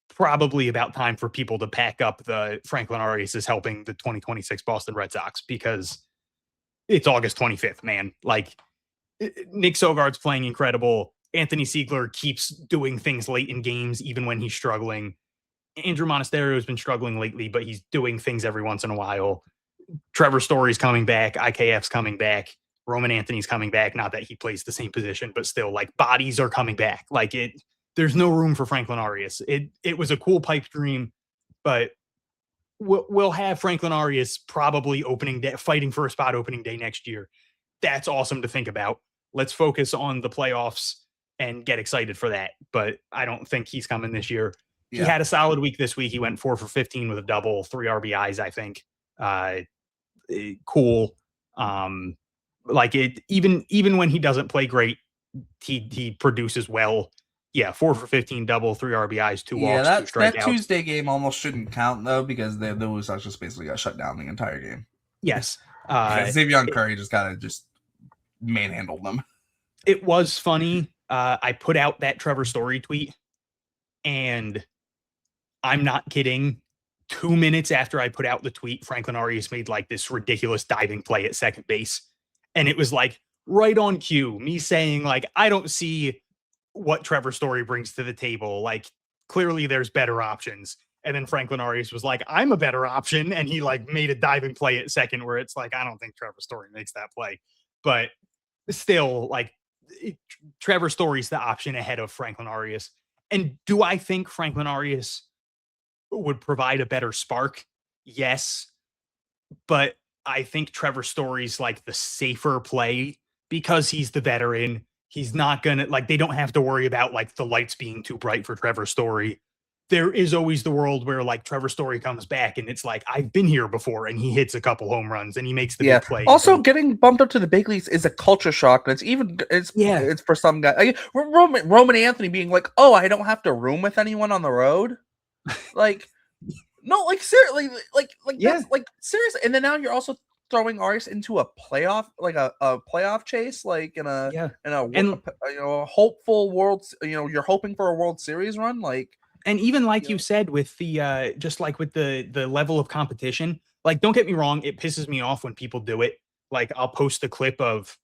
probably about time for people to pack up the Franklin Arias is helping the 2026 Boston Red Sox because it's August 25th, man. Like Nick Sogard's playing incredible. Anthony Siegler keeps doing things late in games, even when he's struggling. Andrew Monasterio has been struggling lately, but he's doing things every once in a while. Trevor Story's coming back. IKF's coming back. Roman Anthony's coming back. Not that he plays the same position, but still, like, bodies are coming back. Like, there's no room for Franklin Arias. It was a cool pipe dream, but we'll have Franklin Arias probably opening day, fighting for a spot opening day next year. That's awesome to think about. Let's focus on the playoffs and get excited for that. But I don't think he's coming this year. Yeah. He had a solid week this week. He went 4 for 15 with a double, 3 RBIs, I think. Cool. Like even when he doesn't play great, he produces well. Yeah, 4 for 15 double, 3 RBIs, 2 walks, 2 strikeouts. That Tuesday game almost shouldn't count though because the Blue Sox just basically got shut down the entire game. Yes. Xavier Curry just gotta manhandle them. It was funny. I put out that Trevor Story tweet, and I'm not kidding. 2 minutes after I put out the tweet, Franklin Arias made like this ridiculous diving play at second base. And it was like right on cue, me saying like, I don't see what Trevor Story brings to the table. Like clearly there's better options. And then Franklin Arias was like, I'm a better option. And he like made a diving play at second where it's like, I don't think Trevor Story makes that play, but still like Trevor Story's the option ahead of Franklin Arias. And do I think Franklin Arias would provide a better spark? Yes. But I think Trevor Story's like the safer play because he's the veteran. He's not gonna like, they don't have to worry about like the lights being too bright for Trevor Story. There is always the world where like Trevor Story comes back and it's like, I've been here before, and he hits a couple home runs and he makes the big play. Also, getting bumped up to the big leagues is a culture shock. And it's for some guy. Like, Roman Anthony being like, oh, I don't have to room with anyone on the road. Like, no, like seriously, that's like seriously. And then now you're also throwing Arias into a playoff, like a playoff chase, like in a hopeful world. You're hoping for a World Series run, like. And even like you said, with the just like with the level of competition, like don't get me wrong, it pisses me off when people do it. Like I'll post a clip of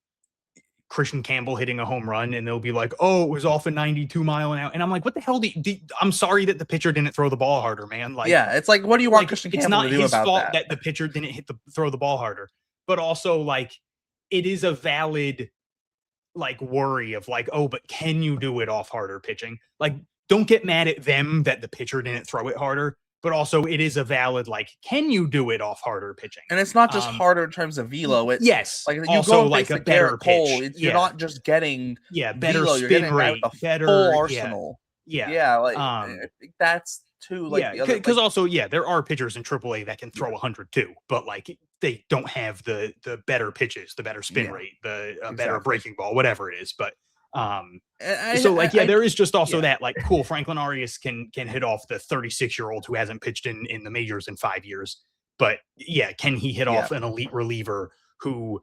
Christian Campbell hitting a home run and they'll be like, oh, it was off a 92 mile an hour. And I'm like, what the hell I'm sorry that the pitcher didn't throw the ball harder, man. Like, yeah, it's like, what do you want Christian Campbell to do about that? It's not his fault that the pitcher didn't throw the ball harder, but also like it is a valid like worry of like, oh, but can you do it off harder pitching? Like, don't get mad at them that the pitcher didn't throw it harder. But also, it is a valid, like, can you do it off harder pitching? And it's not just harder in terms of velo. It's yes, like you also go like a better Cole, pitch. You're not just getting better velo, spin rate, better full arsenal. Like that's too like because also there are pitchers in AAA that can throw 100 too, but like they don't have the better pitches, the better spin rate, the better breaking ball, whatever it is. But there is just also that like cool Franklin Arias can hit off the 36-year-old who hasn't pitched in the majors in 5 years, but can he hit off an elite reliever who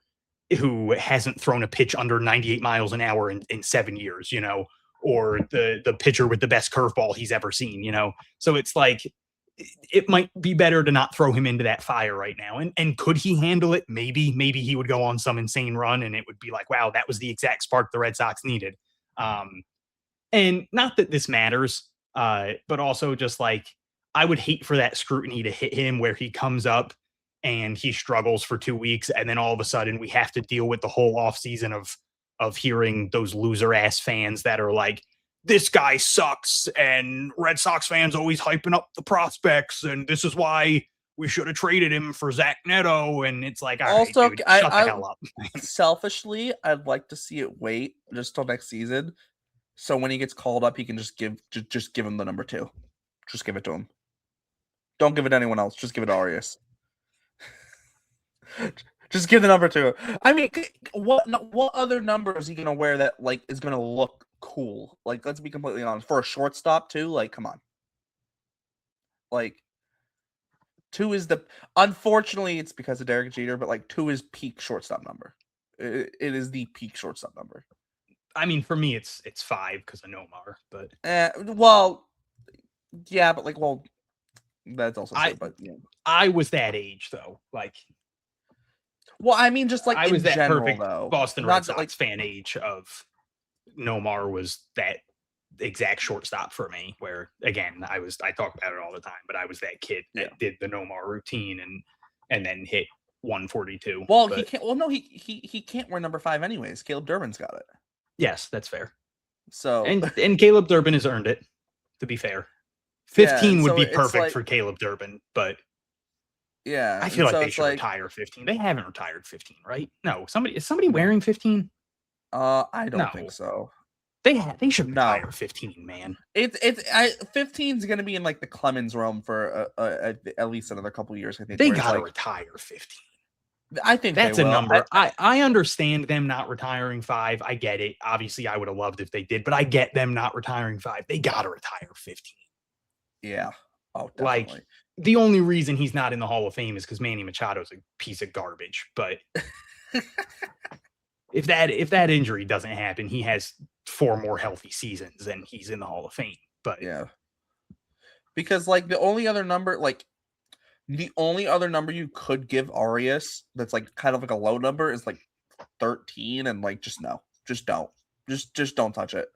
hasn't thrown a pitch under 98 miles an hour in 7 years, or the pitcher with the best curveball he's ever seen, so it's like it might be better to not throw him into that fire right now. And could he handle it? Maybe he would go on some insane run and it would be like, wow, that was the exact spark the Red Sox needed. And not that this matters, but also just like, I would hate for that scrutiny to hit him where he comes up and he struggles for 2 weeks. And then all of a sudden we have to deal with the whole off season of hearing those loser ass fans that are like, this guy sucks, and Red Sox fans always hyping up the prospects, and this is why we should have traded him for Zach Neto, and it's like, all Also, right, dude, shut the hell up. Selfishly, I'd like to see it wait just till next season, so when he gets called up, he can just give him the number 2. Just give it to him. Don't give it to anyone else. Just give it to Arias. Just give the number 2. I mean, what other number is he gonna wear that like is gonna look cool? Like, let's be completely honest. For a shortstop too, like, come on. Like, 2 is unfortunately it's because of Derek Jeter, but like 2 is peak shortstop number. It is the peak shortstop number. I mean, for me, it's 5 because of Nomar, but well, yeah, but like, well, that's also true, but yeah. I was that age though, like. Well, I mean, just like I was that general, perfect though. Boston Red Sox like fan age of Nomar was that exact shortstop for me. Where again, I talk about it all the time, but I was that kid that did the Nomar routine and then hit 142. Well, he can't. Well, no, he can't wear number 5 anyways. Caleb Durbin's got it. Yes, that's fair. So and Caleb Durbin has earned it. To be fair, 15 would be perfect for Caleb Durbin, but. Yeah, I feel like they should retire 15. They haven't retired 15, right? No, is somebody wearing 15? I don't think so. They should retire 15, man. 15 is going to be in like the Clemens realm for at least another couple of years. I think they got to retire 15. I think that's a number. I understand them not retiring 5. I get it. Obviously, I would have loved if they did, but I get them not retiring 5. They got to retire 15. Yeah. Oh, definitely. Like, the only reason he's not in the Hall of Fame is because Manny Machado's a piece of garbage. But if that injury doesn't happen, he has 4 more healthy seasons and he's in the Hall of Fame. But yeah, because like the only other number you could give Arias that's like kind of like a low number is like 13, and like just don't touch it.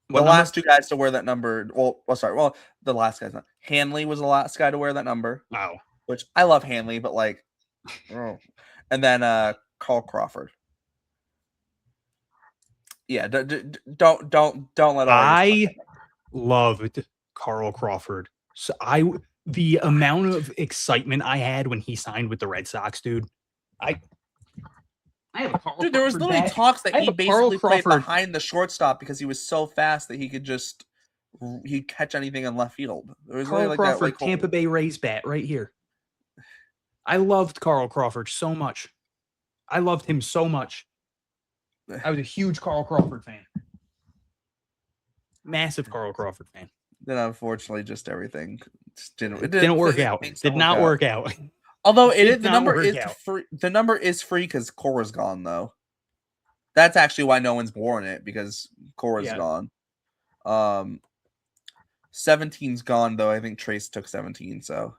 The last 2 guys to wear that number. The last guy's not. Hanley was the last guy to wear that number. Wow. Which I love Hanley, but like, oh. And then Carl Crawford. Yeah, don't let. I loved Carl Crawford. So the amount of excitement I had when he signed with the Red Sox, dude. Dude, there was literally talks that he basically played behind the shortstop because he was so fast that he'd catch anything in left field. There was Carl like Crawford, that, like, Tampa Bay Rays bat right here. I loved Carl Crawford so much. I loved him so much. I was a huge Carl Crawford fan. Massive Carl Crawford fan. Then unfortunately, just everything didn't work out. Did not work out. Although the number is free because Cora's gone though. That's actually why no one's worn it, because Cora's gone. 17's gone though. I think Trace took 17, so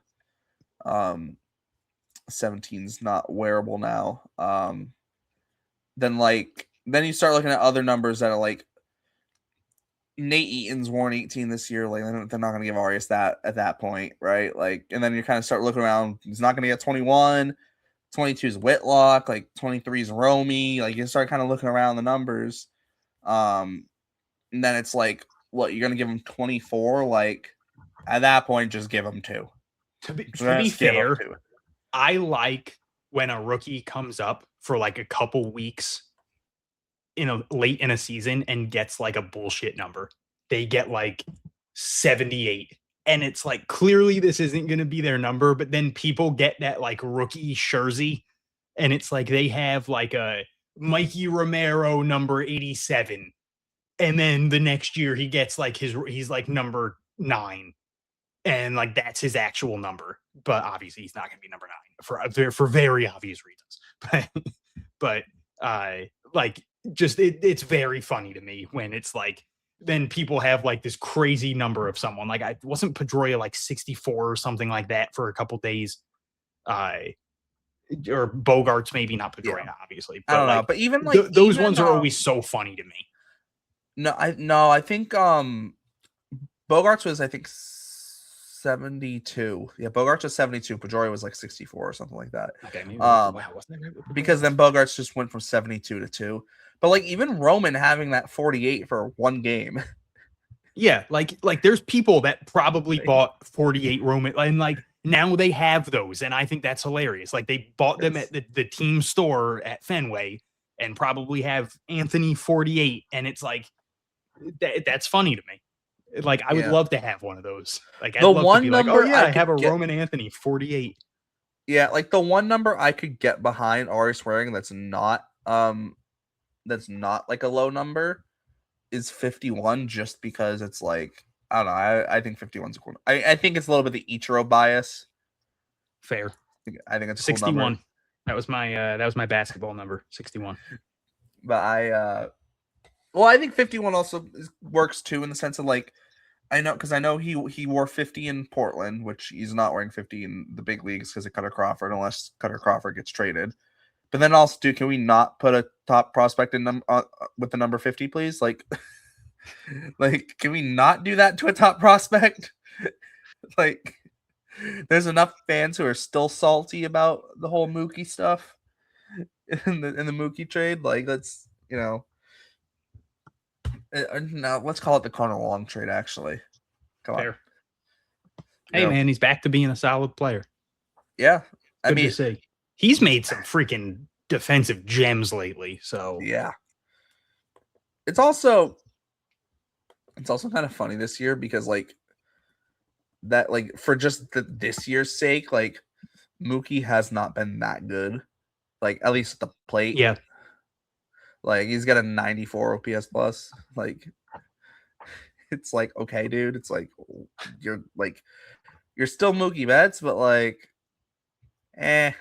17's not wearable now. Then you start looking at other numbers that are like Nate Eaton's worn 18 this year. Like, they're not going to give Arias that at that point, right? Like, and then you kind of start looking around. He's not going to get 21. 22 is Whitlock. Like, 23 is Romy. Like, you start kind of looking around the numbers. And then it's like, what, you're going to give him 24? Like, at that point, just give him 2. To be fair, I like when a rookie comes up for like a couple weeks late in a season and gets like a bullshit number. They get like 78, and it's like, clearly this isn't going to be their number, but then people get that like rookie jersey, and it's like they have like a Mikey Romero number 87, and then the next year he gets like he's like number 9, and like that's his actual number, but obviously he's not going to be number 9 for very obvious reasons. But like, just it's very funny to me when it's like, then people have like this crazy number of someone. Like, I wasn't Pedroia like 64 or something like that for a couple days. Or Bogarts, maybe not Pedroia, obviously. But I don't know. But even like those ones are always so funny to me. I think Bogarts was, I think, 72. Yeah, Bogarts was 72. Pedroia was like 64 or something like that. Okay, maybe, wow, wasn't that right? Because then Bogarts just went from 72 to 2. But like, even Roman having that 48 for one game. Yeah, like there's people that probably bought 48 Roman, and like Now they have those, and I think that's hilarious. Like they bought them at the team store at Fenway, and probably have Anthony 48, and it's like that's funny to me. Like I would love to have one of those. Like I'd The love to one be like, oh number yeah, I I have a could get- Roman Anthony 48. Yeah, like the one number I could get behind Arias wearing that's not like a low number is 51, just because it's like, I don't know. I think 51's a cool. I think it's a little bit the Ichiro bias. Fair. I think it's a cool 61. number. That was my basketball number, 61. But I think 51 also works too, in the sense of like, I know he wore 50 in Portland, which he's not wearing 50 in the big leagues because of Cutter Crawford, unless Cutter Crawford gets traded. But then also, dude, can we not put a top prospect in with the number 50, please? Like, like, can we not do that to a top prospect? Like, there's enough fans who are still salty about the whole Mookie stuff in the Mookie trade. Like, let's no, let's call it the Connor Long trade. Actually, come Fair. on. Hey man, he's back to being a solid player. Yeah, Good to see. He's made some freaking defensive gems lately. So yeah, it's also kind of funny this year because like that, like for just this year's sake, like Mookie has not been that good, like at least at the plate. Yeah, like he's got a 94 OPS plus. Like it's like, okay, dude, it's like you're still Mookie Betts, but like, and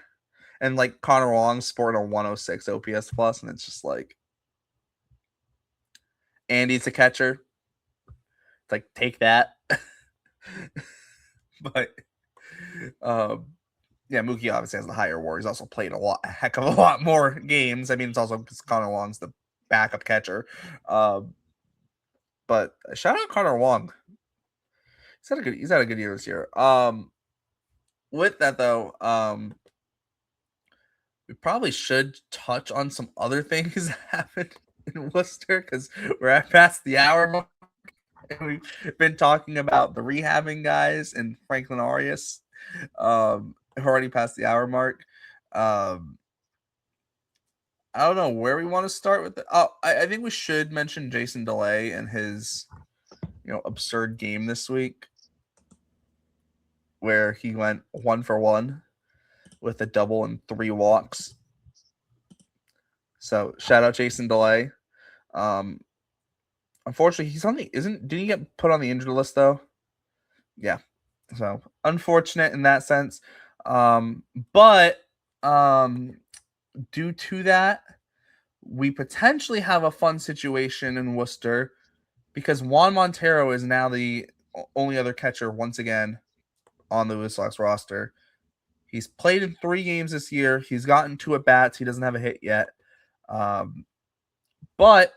like Connor Wong's sporting a 106 OPS plus, and it's just like, Andy's a catcher. It's like, take that. But yeah, Mookie obviously has the higher WAR. He's also played a heck of a lot more games. I mean, it's also because Connor Wong's the backup catcher. But shout out Connor Wong. He's had a good year this year. With that though, we probably should touch on some other things that happened in Worcester, because we're past the hour mark. And we've been talking about the rehabbing guys and Franklin Arias. Already past the hour mark. I don't know where we want to start with it. I think we should mention Jason DeLay and his absurd game this week, where he went 1 for 1 with a double and 3 walks. So shout out Jason DeLay. Unfortunately, did he get put on the injured list though? Yeah. So unfortunate in that sense. But due to that, we potentially have a fun situation in Worcester, because Juan Montero is now the only other catcher once again on the Blue Sox roster. He's played in 3 games this year. He's gotten 2 at bats. He doesn't have a hit yet. But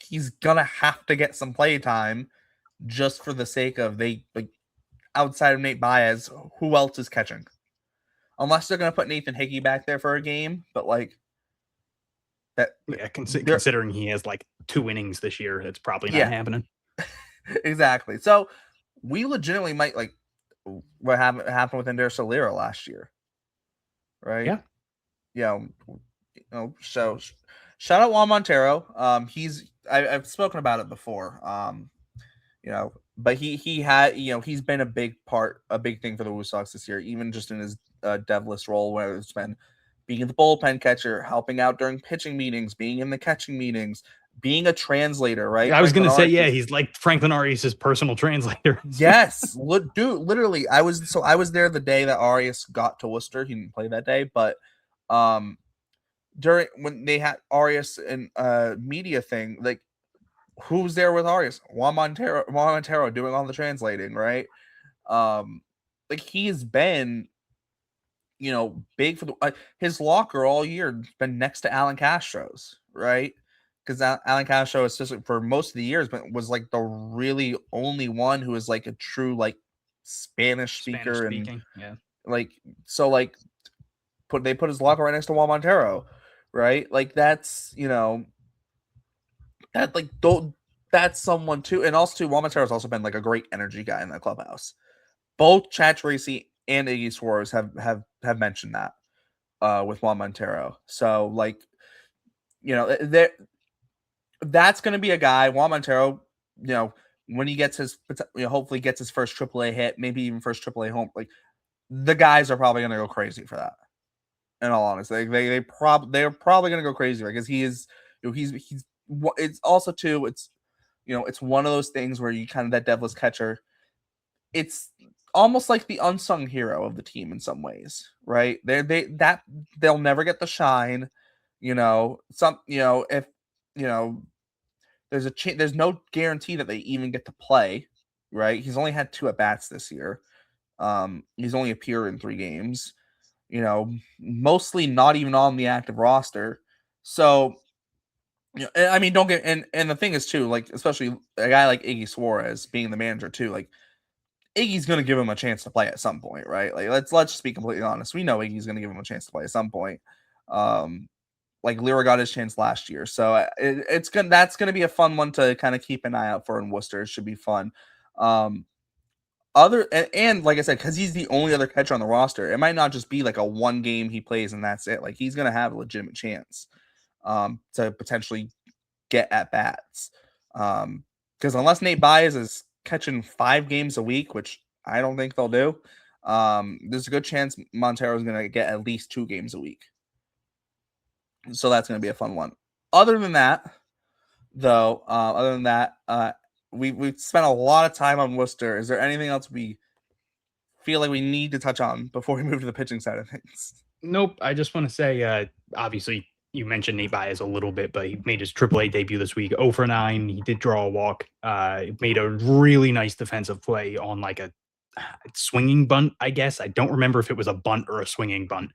he's gonna have to get some play time, just for the sake of outside of Nate Baez, who else is catching? Unless they're gonna put Nathan Hickey back there for a game, but like that. Yeah, considering he has like 2 innings this year, it's probably not happening. Exactly. So we legitimately might like what happened with Ender Solera last year, right? Yeah. Yeah. So shout out Juan Montero. I've spoken about it before. But he had, he's been a big thing for the Blue Sox this year, even just in his devilish role, where it's been being the bullpen catcher, helping out during pitching meetings, being in the catching meetings, being a translator, right? I was going to say, he's like Franklin Arias' personal translator. Yes, dude, literally. I was there the day that Arias got to Worcester. He didn't play that day, but during when they had Arias and media thing, like, who's there with Arias? Juan Montero doing all the translating, right? Like, he's been, big for his locker all year. Been next to Alan Castro's, right? Because Alan Castro, assistant for most of the years, but was like the really only one who is like a true like Spanish speaker, and like, so like they put his locker right next to Juan Montero, right? Like, that's that like that's someone too, and also too, Juan Montero's also been like a great energy guy in the clubhouse. both Chad Tracy and Iggy Suarez have mentioned that with Juan Montero. So like, that's going to be a guy, Juan Montero, when he gets his, hopefully gets his first AAA hit, maybe even first AAA home, like the guys are probably going to go crazy for that. In all honesty, they're probably going to go crazy because he is, it's also too, it's one of those things where you kind of that deathless catcher. It's almost like the unsung hero of the team in some ways, right? They'll never get the shine, if there's no guarantee that they even get to play, right? He's only had 2 at-bats this year. He's only appeared in 3 games, mostly not even on the active roster. So, I mean, don't get, and the thing is too, like, especially a guy like Iggy Suarez being the manager too, like Iggy's going to give him a chance to play at some point, right? Like, let's just be completely honest. We know Iggy's going to give him a chance to play at some point. Like Lyra got his chance last year, so that's gonna be a fun one to kind of keep an eye out for in Worcester. It should be fun. And like I said, because he's the only other catcher on the roster, it might not just be like a 1 game he plays and that's it. Like he's gonna have a legitimate chance to potentially get at bats. Because unless Nate Baez is catching 5 games a week, which I don't think they'll do, there's a good chance Montero is gonna get at least 2 games a week. So that's going to be a fun one. Other than that, though, we've spent a lot of time on Worcester. Is there anything else we feel like we need to touch on before we move to the pitching side of things? Nope. I just want to say, obviously, you mentioned Nate Baez a little bit, but he made his AAA debut this week. 0 for 9. He did draw a walk. Made a really nice defensive play on like a swinging bunt, I guess. I don't remember if it was a bunt or a swinging bunt.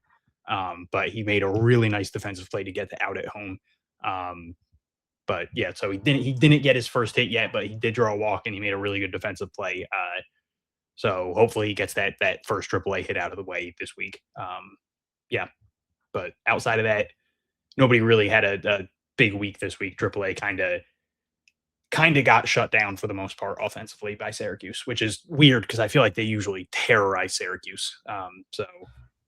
But he made a really nice defensive play to get the out at home. But yeah, so he didn't get his first hit yet, but he did draw a walk and he made a really good defensive play. So hopefully he gets that first AAA hit out of the way this week. Yeah, but outside of that, nobody really had a big week this week. AAA kind of got shut down for the most part offensively by Syracuse, which is weird because I feel like they usually terrorize Syracuse. So.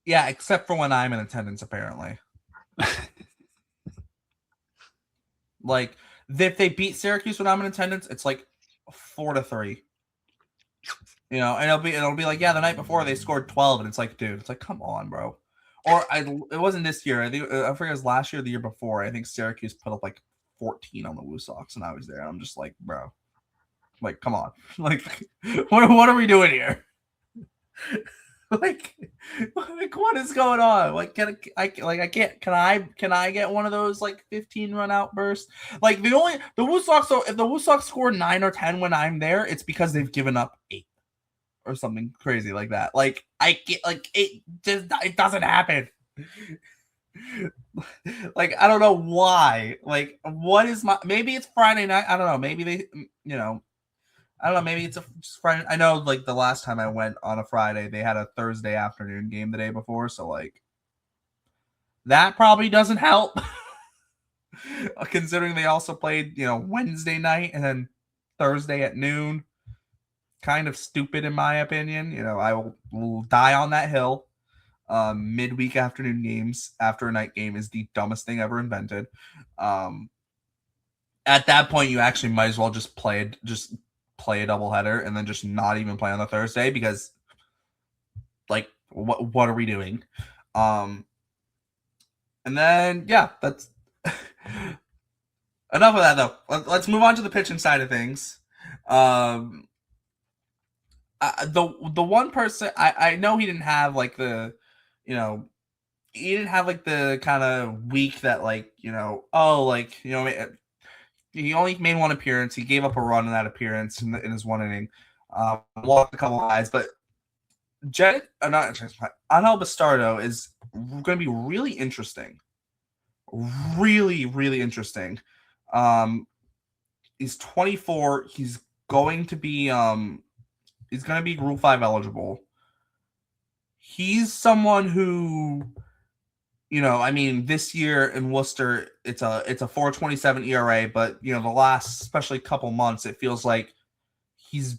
Yeah, except for when I'm in attendance, apparently. Like, if they beat Syracuse when I'm in attendance, it's like 4-3. And it'll be like, yeah, the night before they scored 12, and it's like, dude, it's like, come on, bro. Or it wasn't this year. I forget it was last year or the year before. I think Syracuse put up like 14 on the Woo Sox, and I was there. And I'm just like, bro, like, come on, like, what are we doing here? Like what is going on? Like, can I get one of those like 15 run outbursts? Like the Woo Sox. So if the Woo Sox score 9 or 10 when I'm there, it's because they've given up 8 or something crazy like that. Like I get like it doesn't happen. Like I don't know why. Like what is maybe it's Friday night. I don't know. Maybe they I don't know. Maybe it's a Friday. I know, like the last time I went on a Friday, they had a Thursday afternoon game the day before, so like that probably doesn't help. Considering they also played, Wednesday night and then Thursday at noon. Kind of stupid in my opinion. I will die on that hill. Midweek afternoon games after a night game is the dumbest thing ever invented. At that point, you actually might as well just play a doubleheader and then just not even play on the Thursday because, like, what are we doing? And then that's enough of that though. Let's move on to the pitching side of things. The one person I know he didn't have like the, he didn't have like the kind of week that he only made 1 appearance. He gave up a run in that appearance in his 1 inning. Walked a couple guys, but Angel Bastardo is going to be really interesting. Really, really interesting. He's 24. He's going to be Rule 5 eligible. He's someone who, this year in Worcester, it's a 4.27 ERA, but the last especially couple months, it feels like he's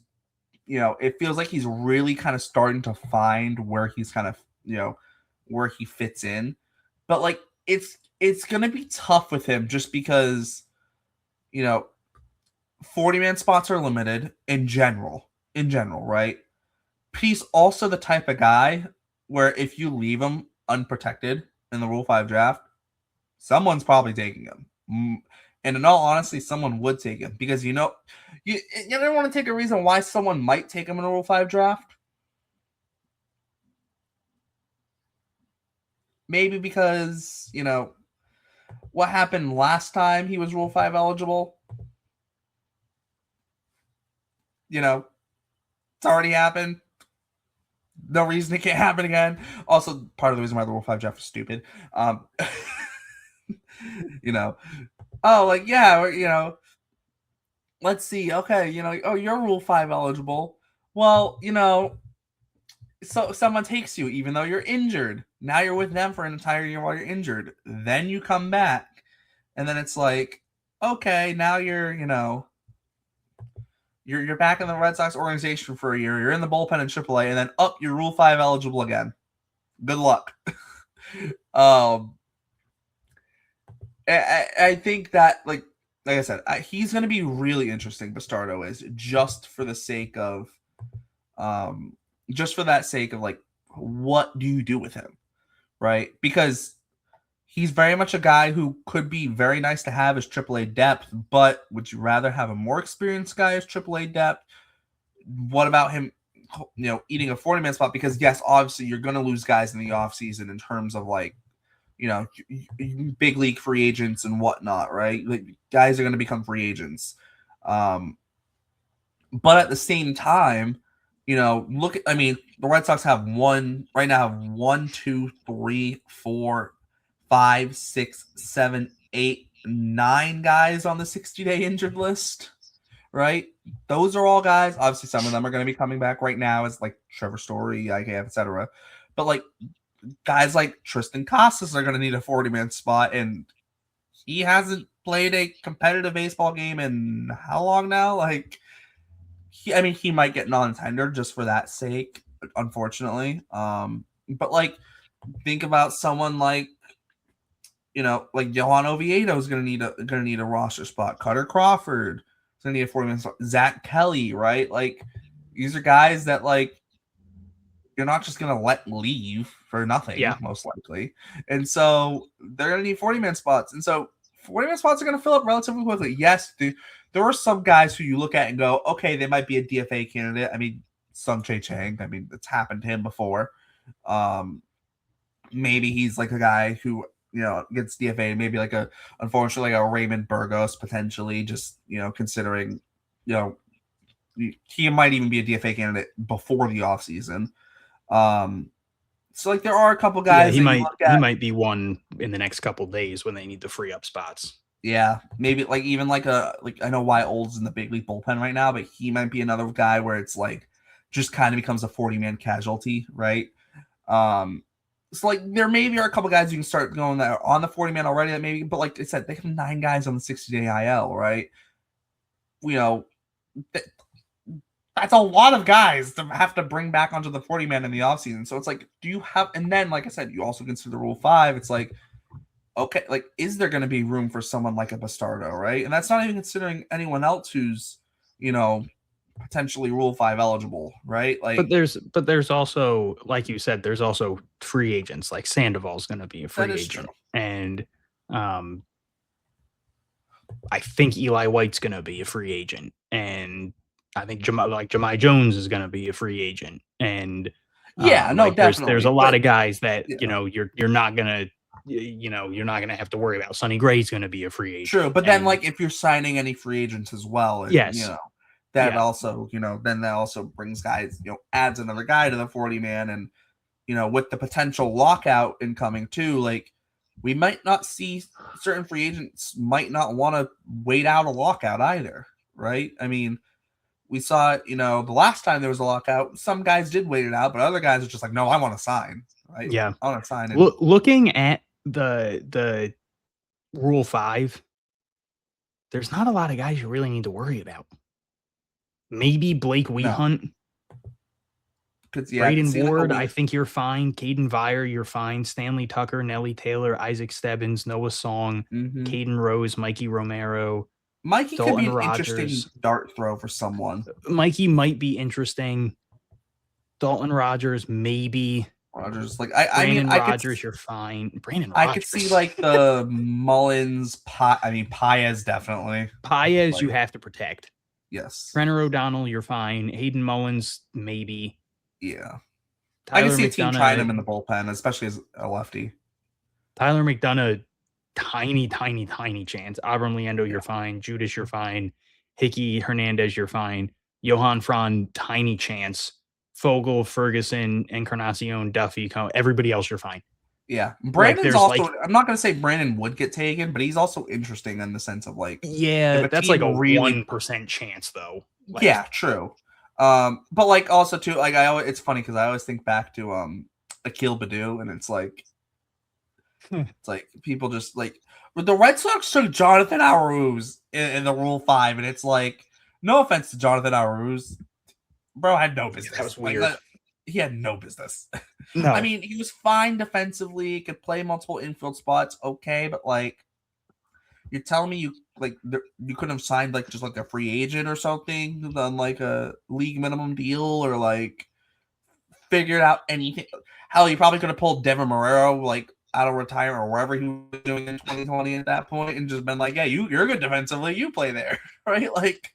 it feels like he's really kind of starting to find where he's kind of, where he fits in. But like it's gonna be tough with him just because, 40-man spots are limited in general, right? But he's also the type of guy where if you leave him unprotected in the Rule 5 draft, someone's probably taking him. And in all honesty, someone would take him because you don't want to take a reason why someone might take him in a Rule 5 draft. Maybe because, what happened last time he was Rule 5 eligible. It's already happened. No reason it can't happen again. Also, part of the reason why the Rule 5 draft was stupid. Let's see. Okay, you're Rule 5 eligible. Well, so someone takes you even though you're injured. Now you're with them for an entire year while you're injured. Then you come back. And then it's like, okay, now you're back in the Red Sox organization for a year. You're in the bullpen in AAA, and then you're Rule 5 eligible again. Good luck. I think that, like I said, he's going to be really interesting. Bastardo is just for the sake of, like, what do you do with him, right? Because he's very much a guy who could be very nice to have as AAA depth, but would you rather have a more experienced guy as AAA depth? What about him, eating a 40-man spot? Because yes, obviously you're going to lose guys in the offseason in terms of like, big league free agents and whatnot, right? Like guys are going to become free agents. But at the same time, the Red Sox have right now 1, 2, 3, 4, 5, 6, 7, 8, 9 guys on the 60-day injured list, right? Those are all guys. Obviously, some of them are going to be coming back right now, as like Trevor Story, IKF, etc. But like guys like Tristan Casas are going to need a 40-man spot, and he hasn't played a competitive baseball game in how long now? Like, he might get non-tender just for that sake, unfortunately. But like, think about someone like, like Johan Oviedo is going to need a roster spot. Cutter Crawford is going to need a 40-man spot. Zach Kelly, right? Like, these are guys that like you're not just going to let leave for nothing, most likely. And so they're going to need 40-man spots. And so 40-man spots are going to fill up relatively quickly. Yes, there are some guys who you look at and go, okay, they might be a DFA candidate. I mean, Sung Chae Chang. I mean, it's happened to him before. Maybe he's like a guy who, gets DFA. Maybe like unfortunately, like a Raymond Burgos potentially, just, considering, he might even be a DFA candidate before the offseason. So like there are a couple guys he might be one in the next couple days when they need to free up spots. Yeah, maybe like even like I know why Old's in the big league bullpen right now, but he might be another guy where it's like just kind of becomes a 40-man casualty, right? So like there maybe are a couple guys you can start going that are on the 40-man already that maybe, but like I said, they have 9 guys on the 60-day IL, right? That's a lot of guys to have to bring back onto the 40-man in the offseason. So it's like, do you have, and then like I said, you also consider the Rule 5. It's like, okay, like, is there going to be room for someone like a Bastardo, right? And that's not even considering anyone else who's, potentially Rule 5 eligible, right? Like, but there's also, like you said, there's also free agents. Like Sandoval's going to be a free agent, and I think Eli White's going to be a free agent, and I think Jahmai Jones is going to be a free agent, and definitely. There's a lot of guys that you're not gonna. You're not going to have to worry about. Sonny Gray's going to be a free agent. True, but then like if you're signing any free agents as well, also, then that also brings guys, adds another guy to the 40-man, and with the potential lockout incoming too, like we might not see certain free agents might not want to wait out a lockout either, right? I mean, we saw it, the last time there was a lockout, some guys did wait it out, but other guys are just like, no, I want to sign, right? Yeah, I want to sign. Looking at the Rule 5, there's not a lot of guys you really need to worry about. Maybe Blake Wehunt. Braden Ward, I think you're fine. Caden Vire, you're fine. Stanley Tucker, Nelly Taylor, Isaac Stebbins, Noah Song, Caden Rose, Mikey Romero. Mikey Dalton could be an Rogers. interesting dart throw for someone. Mikey might be interesting. Dalton Rogers, maybe. Rogers, like Brandon I Rogers, you're fine. Brandon Rogers. I could see like the Mullins, Paez definitely. Paez, you have to protect. Yes. Brenner O'Donnell, you're fine. Hayden Mullins, maybe. Yeah. Tyler I can see McDonough, a team trying him in the bullpen, especially as a lefty. Tyler McDonough, tiny chance. Abram Leando, you're fine. Judas, you're fine. Hickey Hernandez, you're fine. Johan Fran, tiny chance. Fogel, Ferguson, Encarnacion, Duffy, everybody else, you're fine. Yeah. Brandon's I'm not going to say Brandon would get taken, but he's also interesting in the sense of like. Yeah, that's like a 1% chance though. Like, yeah, true. But like also too, like it's funny because I always think back to Akil Baddoo, and it's like people just like with the Red Sox took Jonathan Arauz in the Rule 5, and it's like no offense to Jonathan Arauz, bro had no business. That was weird. Like, he had no business. No, I mean he was fine defensively, could play multiple infield spots, okay, but like you're telling me you couldn't have signed like just like a free agent or something on like a league minimum deal or like figured out anything. Hell, you probably could have pulled Devin Marrero like out of retirement or wherever he was doing in 2020 at that point and just been like, yeah, you're good defensively, you play there, right? Like,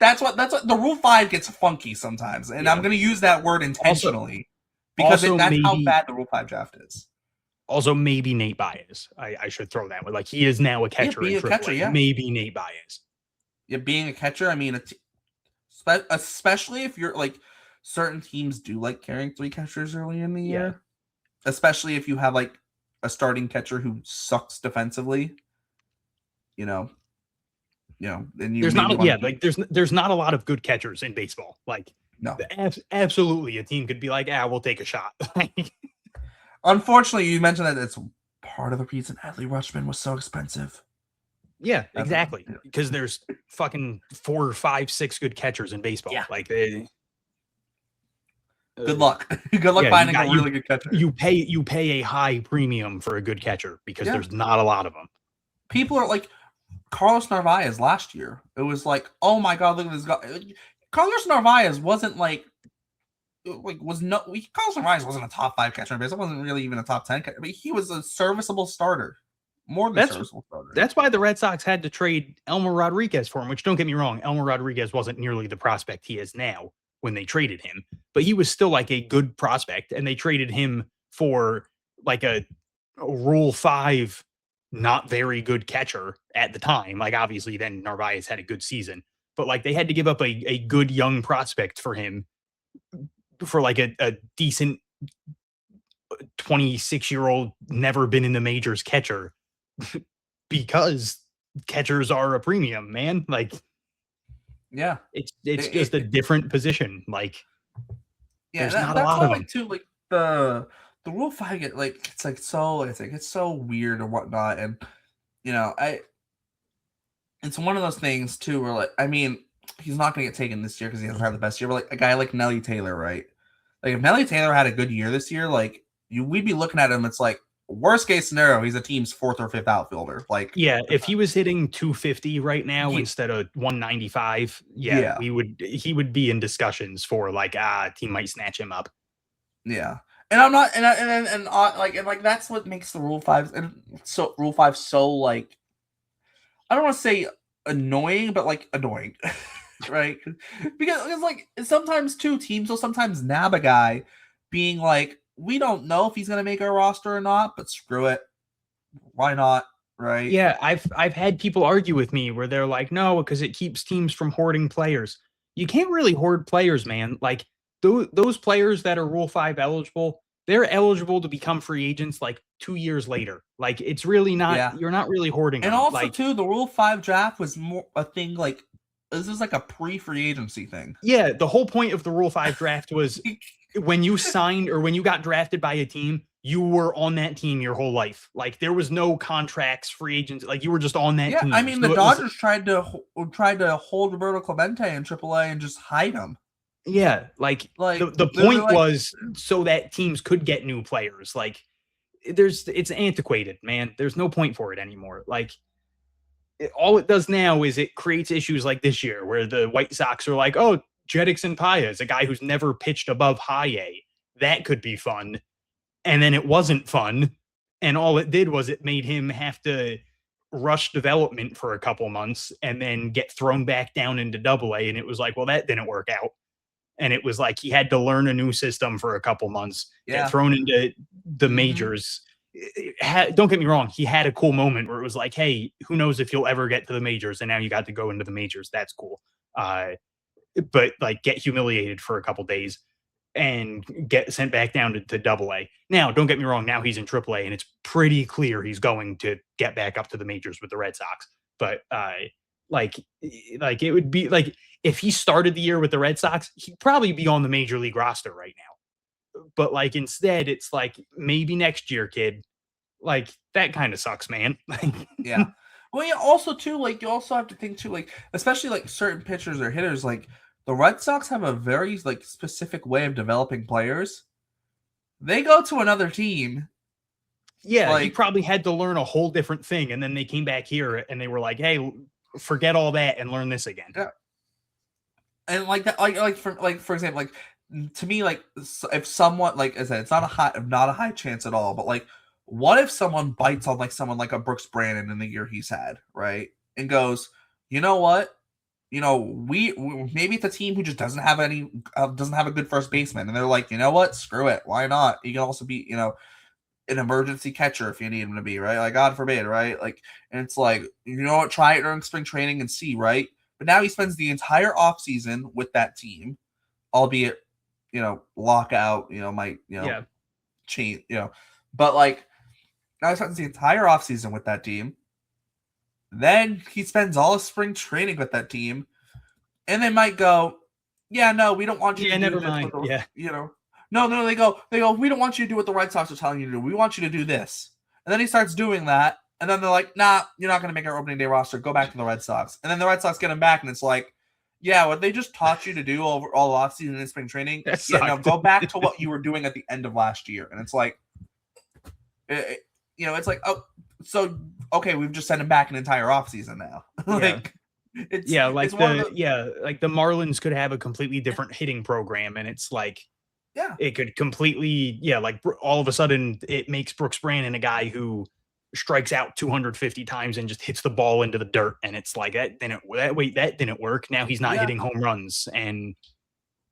that's what the Rule 5 gets funky sometimes, and I'm going to use that word intentionally because that's how bad the Rule 5 draft is. Also, maybe Nate Baez. I should throw that one. Like he is now a catcher. Yeah, Maybe Nate Baez. Yeah, being a catcher. I mean, especially if you're like certain teams do like carrying 3 catchers early in the year. Especially if you have like a starting catcher who sucks defensively. And there's not a lot of good catchers in baseball. Like no, absolutely, a team could be like, we'll take a shot. Unfortunately, you mentioned that it's part of the reason Adley Rutschman was so expensive. Yeah, exactly. Because there's fucking 4, 5, 6 good catchers in baseball. Yeah. Like, good luck. Good luck finding a really good catcher. You pay a high premium for a good catcher because there's not a lot of them. People are like Carlos Narvaez last year. It was like, oh my god, look at this guy. Carlos Narvaez wasn't Carlos Narvaez wasn't a top 5 catcher in baseball. Wasn't really even a top 10 catcher. But he was a serviceable starter. More than serviceable starter. That's why the Red Sox had to trade Elmer Rodriguez for him, which don't get me wrong, Elmer Rodriguez wasn't nearly the prospect he is now when they traded him, but he was still like a good prospect, and they traded him for like a Rule 5 not very good catcher at the time. Like obviously then Narvaez had a good season, but like they had to give up a good young prospect for him for like a decent 26-year-old never been in the majors catcher because catchers are a premium, man. Like it's just a different position. Like there's not a lot of them too. Like the Rule 5 get like it's so weird and whatnot, and it's one of those things too where like I mean he's not going to get taken this year because he hasn't had the best year, but like a guy like Nelly Taylor, right? Like if Nelly Taylor had a good year this year, like we'd be looking at him. It's like worst case scenario, he's a team's 4th or 5th outfielder. Like if he was hitting 250 right now instead of 195, he would be in discussions for like team might snatch him up. Yeah. And I'm not, and that's what makes the Rule 5 so like, I don't want to say annoying, but like annoying, right? Because like sometimes too, teams will sometimes nab a guy, being like, we don't know if he's gonna make our roster or not, but screw it, why not, right? Yeah, I've had people argue with me where they're like, no, because it keeps teams from hoarding players. You can't really hoard players, man. Like those players that are Rule 5 eligible, they're eligible to become free agents like 2 years later. Like it's really not, you're not really hoarding and them. Also like, too, the Rule 5 draft was more a thing like this is like a pre-free agency thing. Yeah, the whole point of the Rule 5 draft was when you signed or when you got drafted by a team, you were on that team your whole life. Like there was no contracts, free agents. Like you were just on that team. I mean, So the Dodgers tried to hold Roberto Clemente in AAA and just hide him. Yeah, like the point was so that teams could get new players. Like it's antiquated, man. There's no point for it anymore. Like all it does now is it creates issues like this year where the White Sox are like, oh, Jedrickson Paez, a guy who's never pitched above high A. That could be fun. And then it wasn't fun. And all it did was it made him have to rush development for a couple months and then get thrown back down into Double-A. And it was like, well, that didn't work out. And it was like he had to learn a new system for a couple months, get thrown into the majors. Don't get me wrong. He had a cool moment where it was like, hey, who knows if you'll ever get to the majors. And now you got to go into the majors. That's cool. But like get humiliated for a couple days and get sent back down to Double-A. Now, don't get me wrong. Now he's in AAA and it's pretty clear he's going to get back up to the majors with the Red Sox. But like it would be like if he started the year with the Red Sox, he'd probably be on the major league roster right now. But like instead, it's like maybe next year, kid. Like that kind of sucks, man. Yeah. Well, yeah. Also, too, like you also have to think too, like especially like certain pitchers or hitters, like the Red Sox have a very like specific way of developing players. They go to another team. Yeah, like, he probably had to learn a whole different thing, and then they came back here and they were like, "Hey, forget all that and learn this again." Yeah. And like that, for example, like to me, like if someone, like I said, it's not a high chance at all, but like, what if someone bites on like someone like a Brooks Brandon in the year he's had, right, and goes, you know what? You know, we maybe it's a team who just doesn't have a good first baseman, and they're like, you know what? Screw it. Why not? You can also be, an emergency catcher if you need him to be, right? Like, God forbid, right? Like, and it's like, you know what? Try it during spring training and see, right? But now he spends the entire offseason with that team, albeit, lockout, change, but like now he spends the entire offseason with that team. Then he spends all of spring training with that team, and they might go, yeah, no, we don't want you to do never this. mind. No, they go, we don't want you to do what the Red Sox are telling you to do. We want you to do this. And then he starts doing that, and then they're like, nah, you're not going to make our opening day roster. Go back to the Red Sox. And then the Red Sox get him back, and it's like, yeah, what they just taught you to do all offseason in spring training, now go back to what you were doing at the end of last year. And it's like, it's like, oh, so okay, we've just sent him back an entire offseason now. Like the Marlins could have a completely different hitting program, and it's like, it could completely, like all of a sudden it makes Brooks Brandon a guy who strikes out 250 times and just hits the ball into the dirt, and it's like that didn't work. Now he's not hitting home runs, and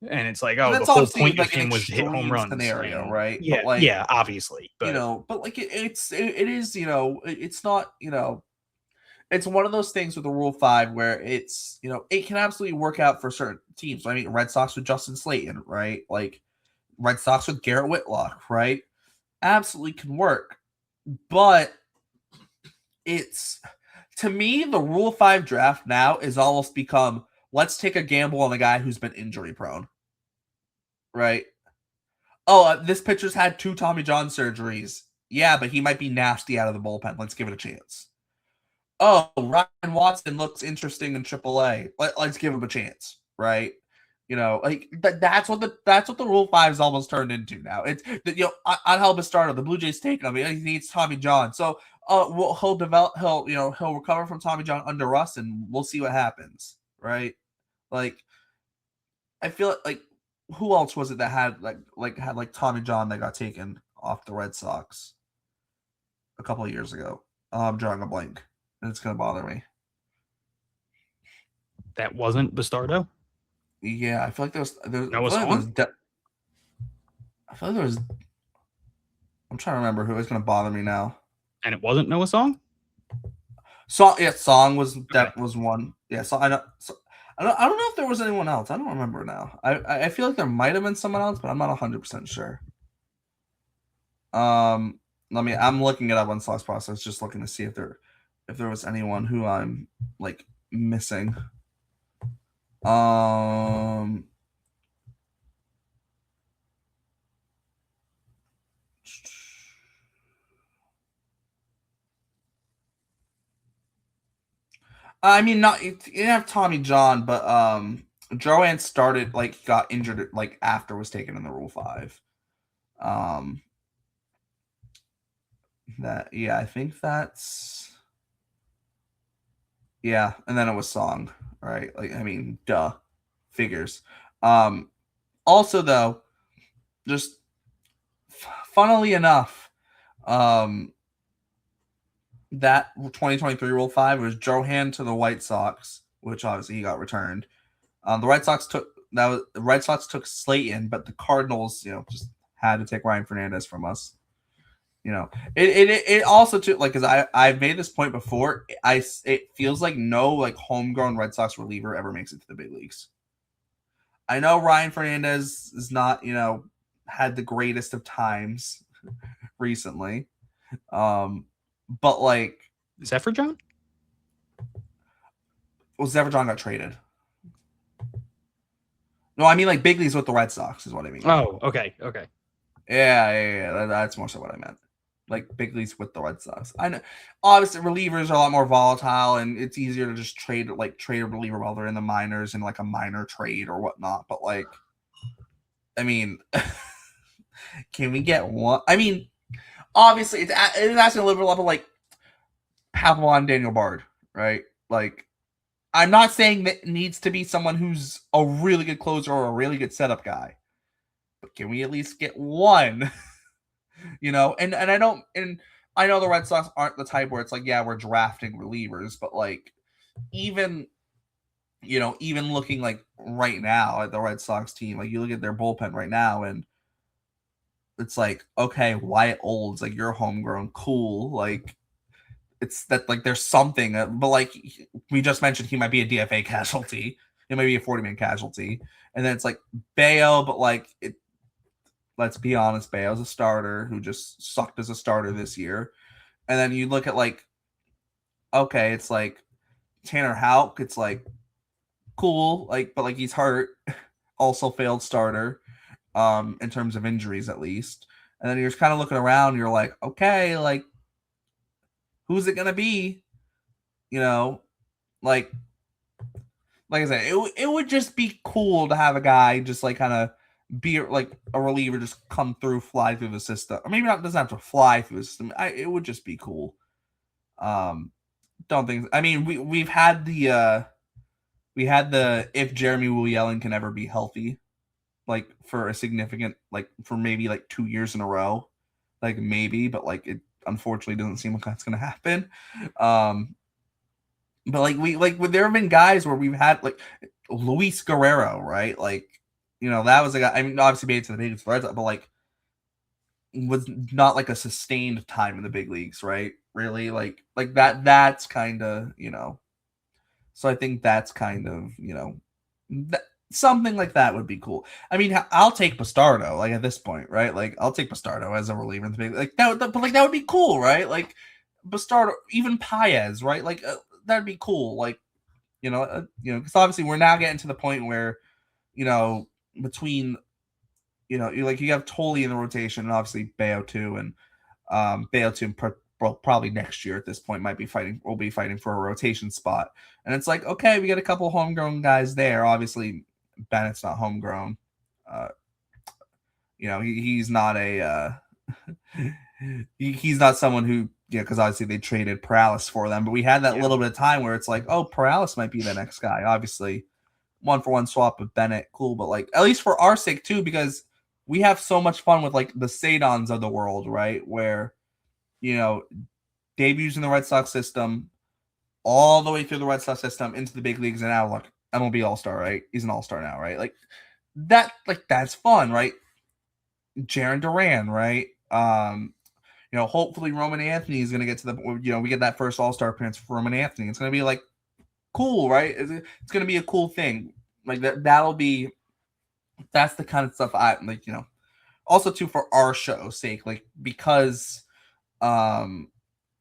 it's like, oh, the whole point of him was to hit home runs scenario, right? Yeah, but like, obviously, but but like it is, it's not, it's one of those things with the Rule 5 where it's, it can absolutely work out for certain teams. I mean, Red Sox with Justin Slayton, right? Like Red Sox with Garrett Whitlock, right? Absolutely can work. But it's, to me, the Rule 5 draft now is almost become, let's take a gamble on a guy who's been injury prone. Right? Oh, this pitcher's had 2 Tommy John surgeries. Yeah, but he might be nasty out of the bullpen. Let's give it a chance. Oh, Ryan Watson looks interesting in AAA. Let's give him a chance, right? Like that's what the Rule 5 is almost turned into now. It's Angel Bastardo, the Blue Jays take him. He needs Tommy John, so he'll recover from Tommy John under Russ, and we'll see what happens, right? Like, I feel like who else was it that had like Tommy John that got taken off the Red Sox a couple of years ago? I'm drawing a blank, and it's gonna bother me. That wasn't Bastardo? Yeah, I feel like there's Noah Song? I feel like there was. I'm trying to remember who is going to bother me now. And it wasn't Noah Song? Song was that was one. Yeah, so I don't know if there was anyone else. I don't remember now. I feel like there might have been someone else, but I'm not 100% sure. I'm looking it up on Slots Process, just looking to see if there was anyone who I'm like missing. I mean, not you didn't have Tommy John, but Joanne started like got injured like after was taken in the Rule 5. That I think that's and then it was Song, right? Like I mean, duh, figures. Also though, just funnily enough, that 2023 Rule 5 was Johan to the White Sox, which obviously he got returned. The Red Sox took Slayton, but the Cardinals, just had to take Ryan Fernandez from us. It also too, like, because I've made this point before. It feels like no like homegrown Red Sox reliever ever makes it to the big leagues. I know Ryan Fernandez is not, had the greatest of times recently. But like Zephyr John? Well, Zephyr John got traded. No, I mean like big leagues with the Red Sox is what I mean. Oh, okay. Yeah. That's more so what I meant. Like big leagues with the Red Sox. I know. Obviously, relievers are a lot more volatile, and it's easier to just trade a reliever while they're in the minors in like a minor trade or whatnot. But like, I mean, can we get one? I mean, obviously, it's asking a little bit level like Pavlon Daniel Bard, right? Like, I'm not saying that it needs to be someone who's a really good closer or a really good setup guy, but can we at least get one? And I don't, and I know the Red Sox aren't the type where it's like, we're drafting relievers, but like, even looking like right now at the Red Sox team, like you look at their bullpen right now, and it's like, okay, Wyatt Olds, like you're homegrown, cool, like. It's that like there's something, but like we just mentioned, he might be a DFA casualty. It might be a 40-man casualty, and then it's like Bayo, but like it. Let's be honest, Bayo's a starter who just sucked as a starter this year, and then you look at like, okay, it's like Tanner Houck. It's like cool, like but like he's hurt, also failed starter, in terms of injuries at least, and then you're just kind of looking around. And you're like, okay, like. Who's it gonna be? Like I said, it would just be cool to have a guy just like kind of be like a reliever, just come through, fly through the system. Or maybe not doesn't have to fly through the system. It would just be cool. Don't think. I mean, we had the if Jeremy Williellen can ever be healthy, like for a significant for maybe like 2 years in a row, like maybe, but like it. Unfortunately, doesn't seem like that's going to happen. But like there have been guys where we've had like Luis Guerrero, right? Like, that was a guy. I mean, obviously made it to the big leagues, but like was not like a sustained time in the big leagues, right? Really, like that. That's kind of So I think that's kind of something like that would be cool. I mean, I'll take Bastardo, like at this point, right? Like I'll take Bastardo as a reliever in the big, like that. But like that would be cool, right? Like Bastardo, even Paez, right? Like that'd be cool. Like because obviously we're now getting to the point where between you have Tolley in the rotation, and obviously Bayo too, and Bayo too. Probably next year at this point will be fighting for a rotation spot, and it's like, okay, we got a couple homegrown guys there. Obviously Bennett's not homegrown. He's not a he's not someone who because obviously they traded Paralis for them, but we had that little bit of time where it's like, oh, Paralis might be the next guy. Obviously 1-for-1 swap with Bennett, cool, but like at least for our sake too, because we have so much fun with like the Sadons of the world, right? Where debuts in the Red Sox system, all the way through the Red Sox system into the big leagues, and now look, MLB All-Star, right? He's an All-Star now, right? Like that, that's fun, right? Jarren Duran, right? Hopefully Roman Anthony is gonna get to the we get that first All-Star appearance for Roman Anthony. It's gonna be like cool, right? It's gonna be a cool thing. Like that'll be that's the kind of stuff I like, also too for our show's sake, like because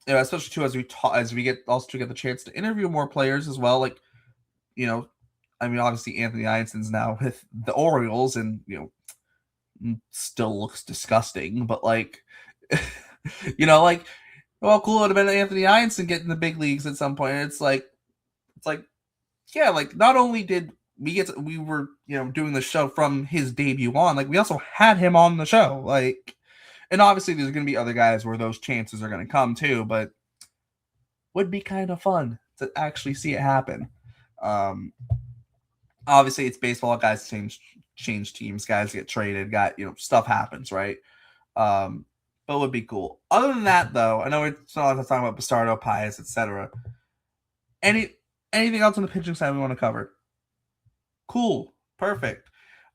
especially too as we get the chance to interview more players as well. Like, I mean, obviously Anthony Ionson's now with the Orioles, and still looks disgusting. But like, like, well, cool. It would have been Anthony Ionson getting the big leagues at some point. And it's like, it's like, yeah, like not only did we were, you know, doing the show from his debut on, like we also had him on the show, like, and obviously there's going to be other guys where those chances are going to come too, but would be kind of fun to actually see it happen. Obviously it's baseball, guys change teams, guys get traded, stuff happens, right? But it would be cool. Other than that, though, I know we're not talking about Bastardo, Pius, etc. Anything else on the pitching side we want to cover? Cool, perfect.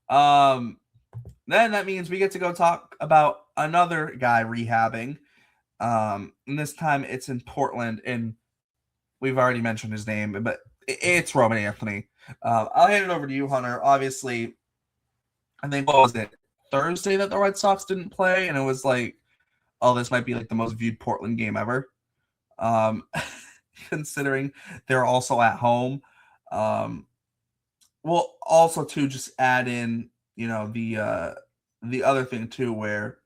Then that means we get to go talk about another guy rehabbing. And this time it's in Portland, and we've already mentioned his name, but it's Roman Anthony. I'll hand it over to you, Hunter. Obviously, I think, what was it, Thursday that the Red Sox didn't play, and it was like, oh, this might be like the most viewed Portland game ever. Considering they're also at home. Well, also to just add in, the other thing too, where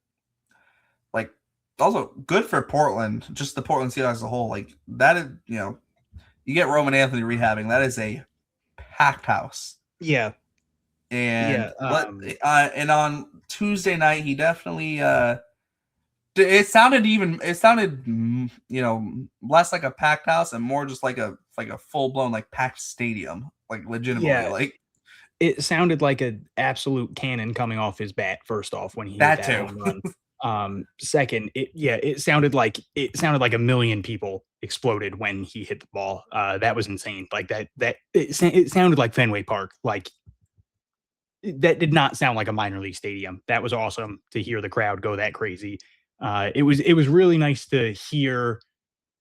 like also good for Portland, just the Portland Steelers as a whole. Like that is, you get Roman Anthony rehabbing, that is a packed house. Yeah. And and on Tuesday night, he definitely it sounded less like a packed house and more just like a full blown like packed stadium, like legitimately. Yeah. Like it sounded like an absolute cannon coming off his bat. First off, when he hit that home run. Second, it sounded like a million people exploded when he hit the ball. That was insane. Like it sounded like Fenway Park. Like that did not sound like a minor league stadium. That was awesome to hear the crowd go that crazy. It was really nice to hear.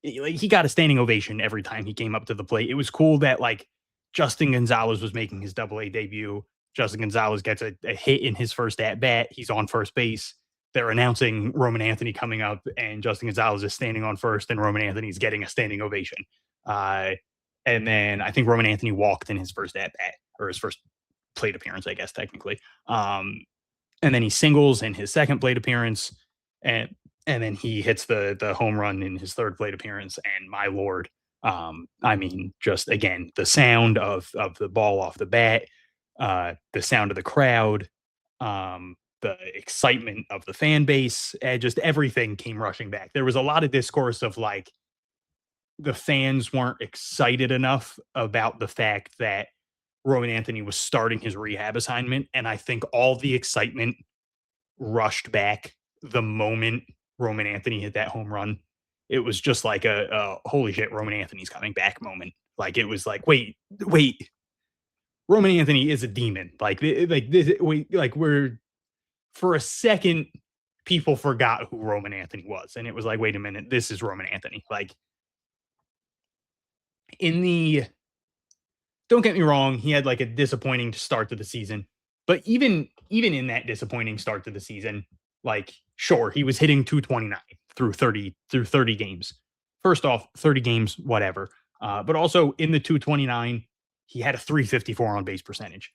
Like, he got a standing ovation every time he came up to the plate. It was cool that like Justin Gonzales was making his Double-A debut. Justin Gonzales gets a hit in his first at bat. He's on first base. They're announcing Roman Anthony coming up, and Justin Gonzales is standing on first, and Roman Anthony's getting a standing ovation. And then I think Roman Anthony walked in his first at bat, or his first plate appearance, I guess technically. And then he singles in his second plate appearance, and then he hits the home run in his third plate appearance. And my Lord, I mean, just again, the sound of the ball off the bat, the sound of the crowd, the excitement of the fan base, just everything came rushing back. There was a lot of discourse of like the fans weren't excited enough about the fact that Roman Anthony was starting his rehab assignment. And I think all the excitement rushed back the moment Roman Anthony hit that home run. It was just like a holy shit, Roman Anthony's coming back moment. Like it was like, wait, Roman Anthony is a demon. We're for a second, people forgot who Roman Anthony was, and it was like, wait a minute, this is Roman Anthony. Like don't get me wrong, he had like a disappointing start to the season, but even in that disappointing start to the season, like sure, he was hitting 229 through 30 games. First off, 30 games, whatever. But also in the 229, he had a 354 on base percentage.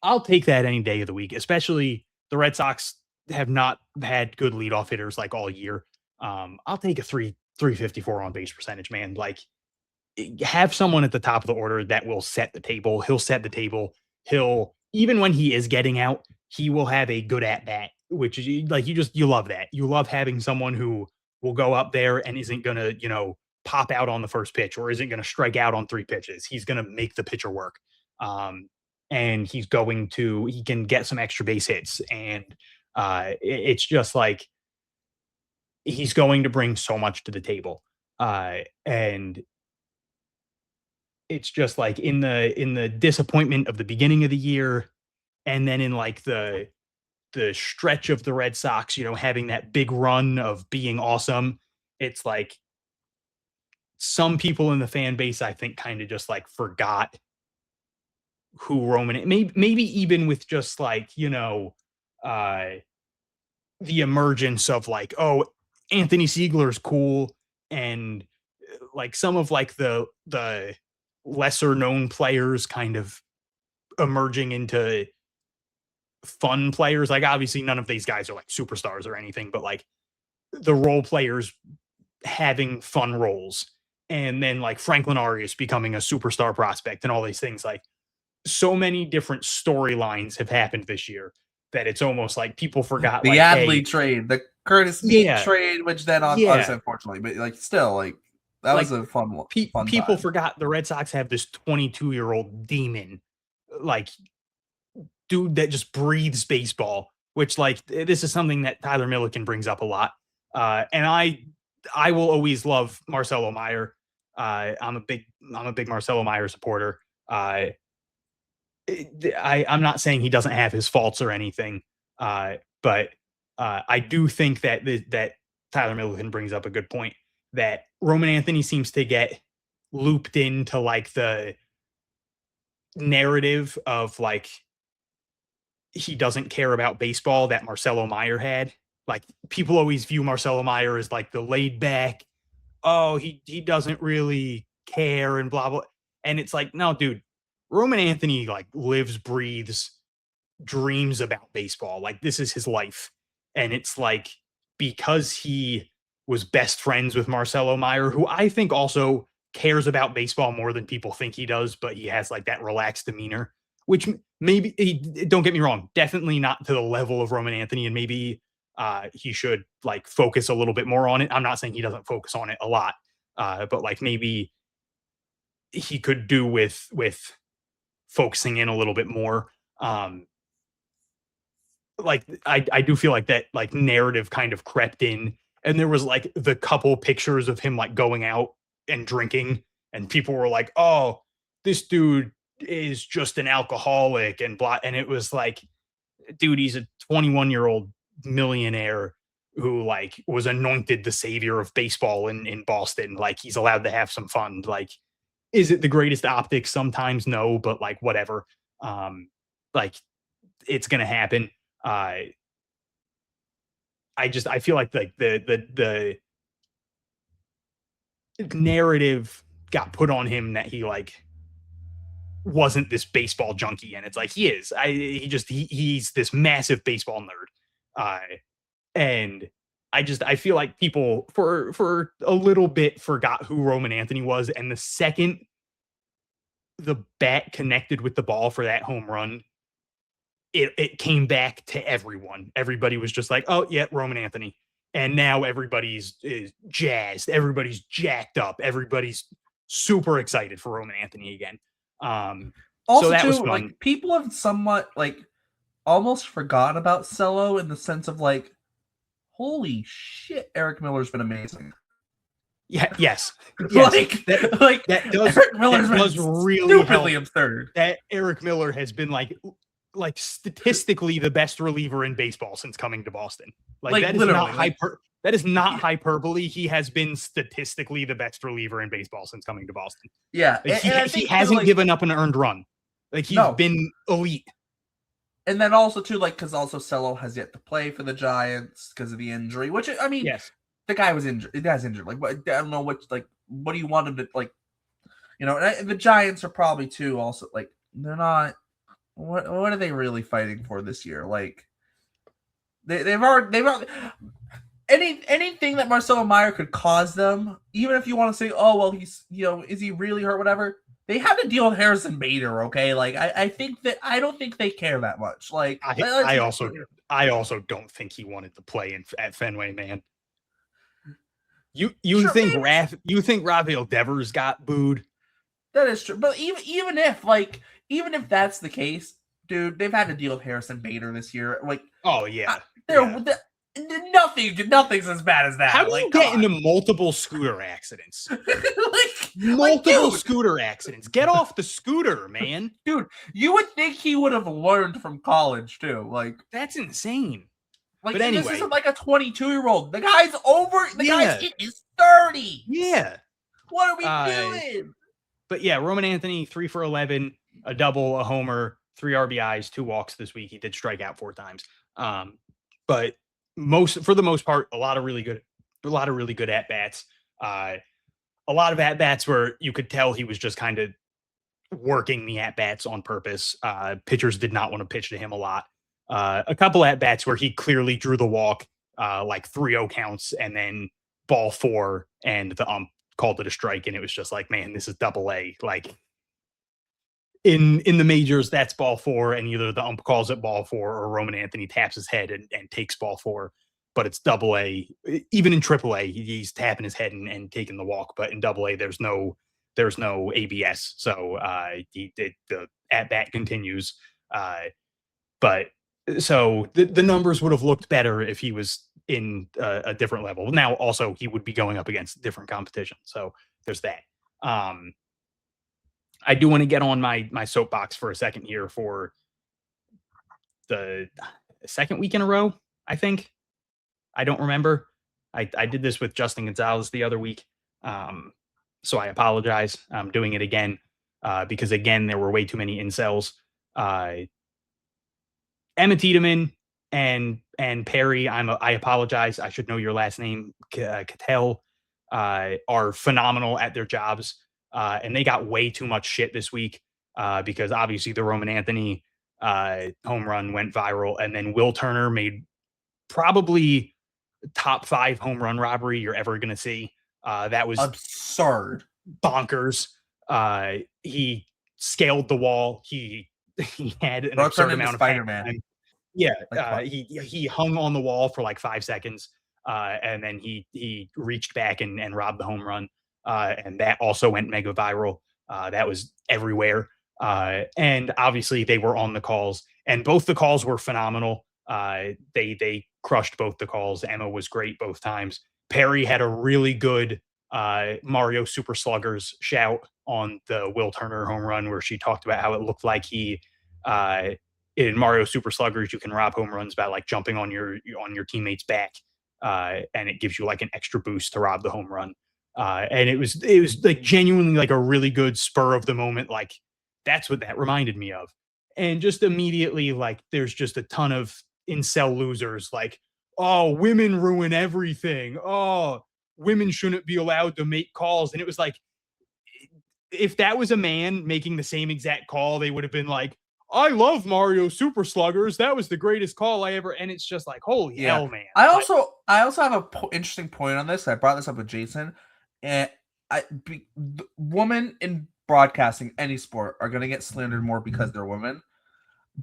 I'll take that any day of the week, especially the Red Sox have not had good leadoff hitters like all year. I'll take a 354 on base percentage, man. Like have someone at the top of the order that will set the table. He'll set the table. He'll, even when he is getting out, he will have a good at bat, which is like, you love that. You love having someone who will go up there and isn't going to, pop out on the first pitch or isn't going to strike out on 3 pitches. He's going to make the pitcher work. And he can get some extra base hits. And it's just like, he's going to bring so much to the table. And it's just like in the disappointment of the beginning of the year, and then in like the stretch of the Red Sox, having that big run of being awesome, it's like some people in the fan base, I think, kind of just like forgot who Roman, maybe even with just like, the emergence of like, oh, Anthony Siegler's cool, and like some of like the lesser known players kind of emerging into fun players. Like obviously none of these guys are like superstars or anything, but like the role players having fun roles. and then like Franklin Arias becoming a superstar prospect and all these things. Like, so many different storylines have happened this year that it's almost like people forgot. The like, Adley hey, trade, the Curtis Mead Yeah. trade, which then Yeah. obviously, unfortunately, but like still, like that Like, was a fun one. people time. forgot the Red Sox have this 22-year-old demon, like dude that just breathes baseball, which like this is something that Tyler Milliken brings up a lot. And I will always love Marcelo Meyer. I'm a big Marcelo Meyer supporter. I'm not saying he doesn't have his faults or anything, but I do think that that Tyler Milliken brings up a good point, that Roman Anthony seems to get looped into like the narrative of like he doesn't care about baseball that Marcelo Meyer had. Like, people always view Marcelo Meyer as like the laid back, oh, he doesn't really care and blah blah. And it's like, no, dude, Roman Anthony like lives, breathes, dreams about baseball. Like, this is his life. And it's like, because he was best friends with Marcelo Meyer, who I think also cares about baseball more than people think he does, but he has like that relaxed demeanor, which maybe, don't get me wrong, definitely not to the level of Roman Anthony, and maybe he should like focus a little bit more on it. I'm not saying he doesn't focus on it a lot, but like maybe he could do with focusing in a little bit more. Like, I do feel like that like narrative kind of crept in, and there was like the couple pictures of him like going out and drinking, and people were like, oh, this dude is just an alcoholic and blah. And it was like, dude, he's a 21-year-old millionaire who like was anointed the savior of baseball in Boston. Like, he's allowed to have some fun. Like, is it the greatest optics? Sometimes no, but like whatever. Like, it's gonna happen. I feel like the narrative got put on him that he like wasn't this baseball junkie, and it's like he is. He's this massive baseball nerd. And I feel like people for a little bit forgot who Roman Anthony was, and the second the bat connected with the ball for that home run, it came back to everyone. Everybody was just like, oh yeah, Roman Anthony. And now everybody's is jazzed. Everybody's jacked up. Everybody's super excited for Roman Anthony again. Also, so that too, was fun. like people have somewhat like almost forgot about Cello in the sense of like, holy shit, Eric Miller's been amazing. Yeah, yes. Like that does, Eric Miller's that does been really stupidly help. absurd. That Eric Miller has been like statistically the best reliever in baseball since coming to Boston. Like that is not that is not hyperbole. He has been statistically the best reliever in baseball since coming to Boston. Yeah, like, and he hasn't given up an earned run. Like, he's been elite. And then also too, like, because also Cello has yet to play for the Giants because of the injury. Which, I mean, yes, the guy was injured. The guy's injured. Like, I don't know what do you want him to like? You know, and the Giants are probably too. Also, like, they're not. What are they really fighting for this year? Like, they've already anything that Marcelo Meyer could cause them. Even if you want to say, oh well, he's is he really hurt? Whatever. They have to deal with Harrison Bader. Okay, like I don't think they care that much. Like, I also don't think he wanted to play at Fenway, man. You think Rafael Devers got booed? That is true. But even if that's the case, dude, they've had to deal with Harrison Bader this year. Like, oh yeah, nothing's as bad as that. How do you get into multiple scooter accidents? Scooter accidents. Get off the scooter, man. Dude, you would think he would have learned from college too. Like, that's insane. Like, but anyway, this isn't like a 22-year-old. The guy's over. The guy's in his 30s. Yeah. What are we doing? But yeah, Roman Anthony, 3 for 11, a double, a homer, 3 RBIs, 2 walks this week. He did strike out 4 times. But for the most part, a lot of really good at bats. A lot of at bats where you could tell he was just kind of working the at bats on purpose. Pitchers did not want to pitch to him a lot. A couple at bats where he clearly drew the walk, like 3-0 counts, and then ball 4, and the ump called it a strike, and it was just like, man, this is Double-A. Like in the majors, that's ball 4, and either the ump calls it ball 4 or Roman Anthony taps his head and takes ball 4. But it's Double-A. Even in Triple-A, he's tapping his head and taking the walk. But in Double-A, there's no ABS, so the at bat continues. But so the numbers would have looked better if he was in a different level. Now, also, he would be going up against different competition. So there's that. I do want to get on my soapbox for a second here for the second week in a row, I think. I don't remember. I did this with Justin Gonzales the other week. So I apologize. I'm doing it again because, again, there were way too many incels. Emma Tiedemann and Perry, I apologize. I should know your last name. Cattell are phenomenal at their jobs. And they got way too much shit this week because obviously the Roman Anthony home run went viral. And then Will Turner made probably top 5 home run robbery you're ever going to see. That was absurd, bonkers. He scaled the wall. He had an absurd amount of Spider-Man. Yeah, he hung on the wall for like 5 seconds, and then he reached back and robbed the home run, and that also went mega viral. That was everywhere, and obviously they were on the calls, and both the calls were phenomenal. They crushed both the calls. Emma was great both times. Perry had a really good Mario Super Sluggers shout on the Will Turner home run, where she talked about how it looked like he in Mario Super Sluggers, you can rob home runs by like jumping on your teammate's back, and it gives you like an extra boost to rob the home run. And it was like genuinely like a really good spur of the moment. Like that's what that reminded me of. And just immediately, like there's just a ton of incel losers like, oh, women ruin everything. Oh, women shouldn't be allowed to make calls. And it was like, if that was a man making the same exact call, they would have been like, I love Mario Super Sluggers. That was the greatest call I ever. And it's just like, holy hell, man. I also have a interesting point on this. I brought this up with Jason, and women in broadcasting any sport are going to get slandered more because they're women.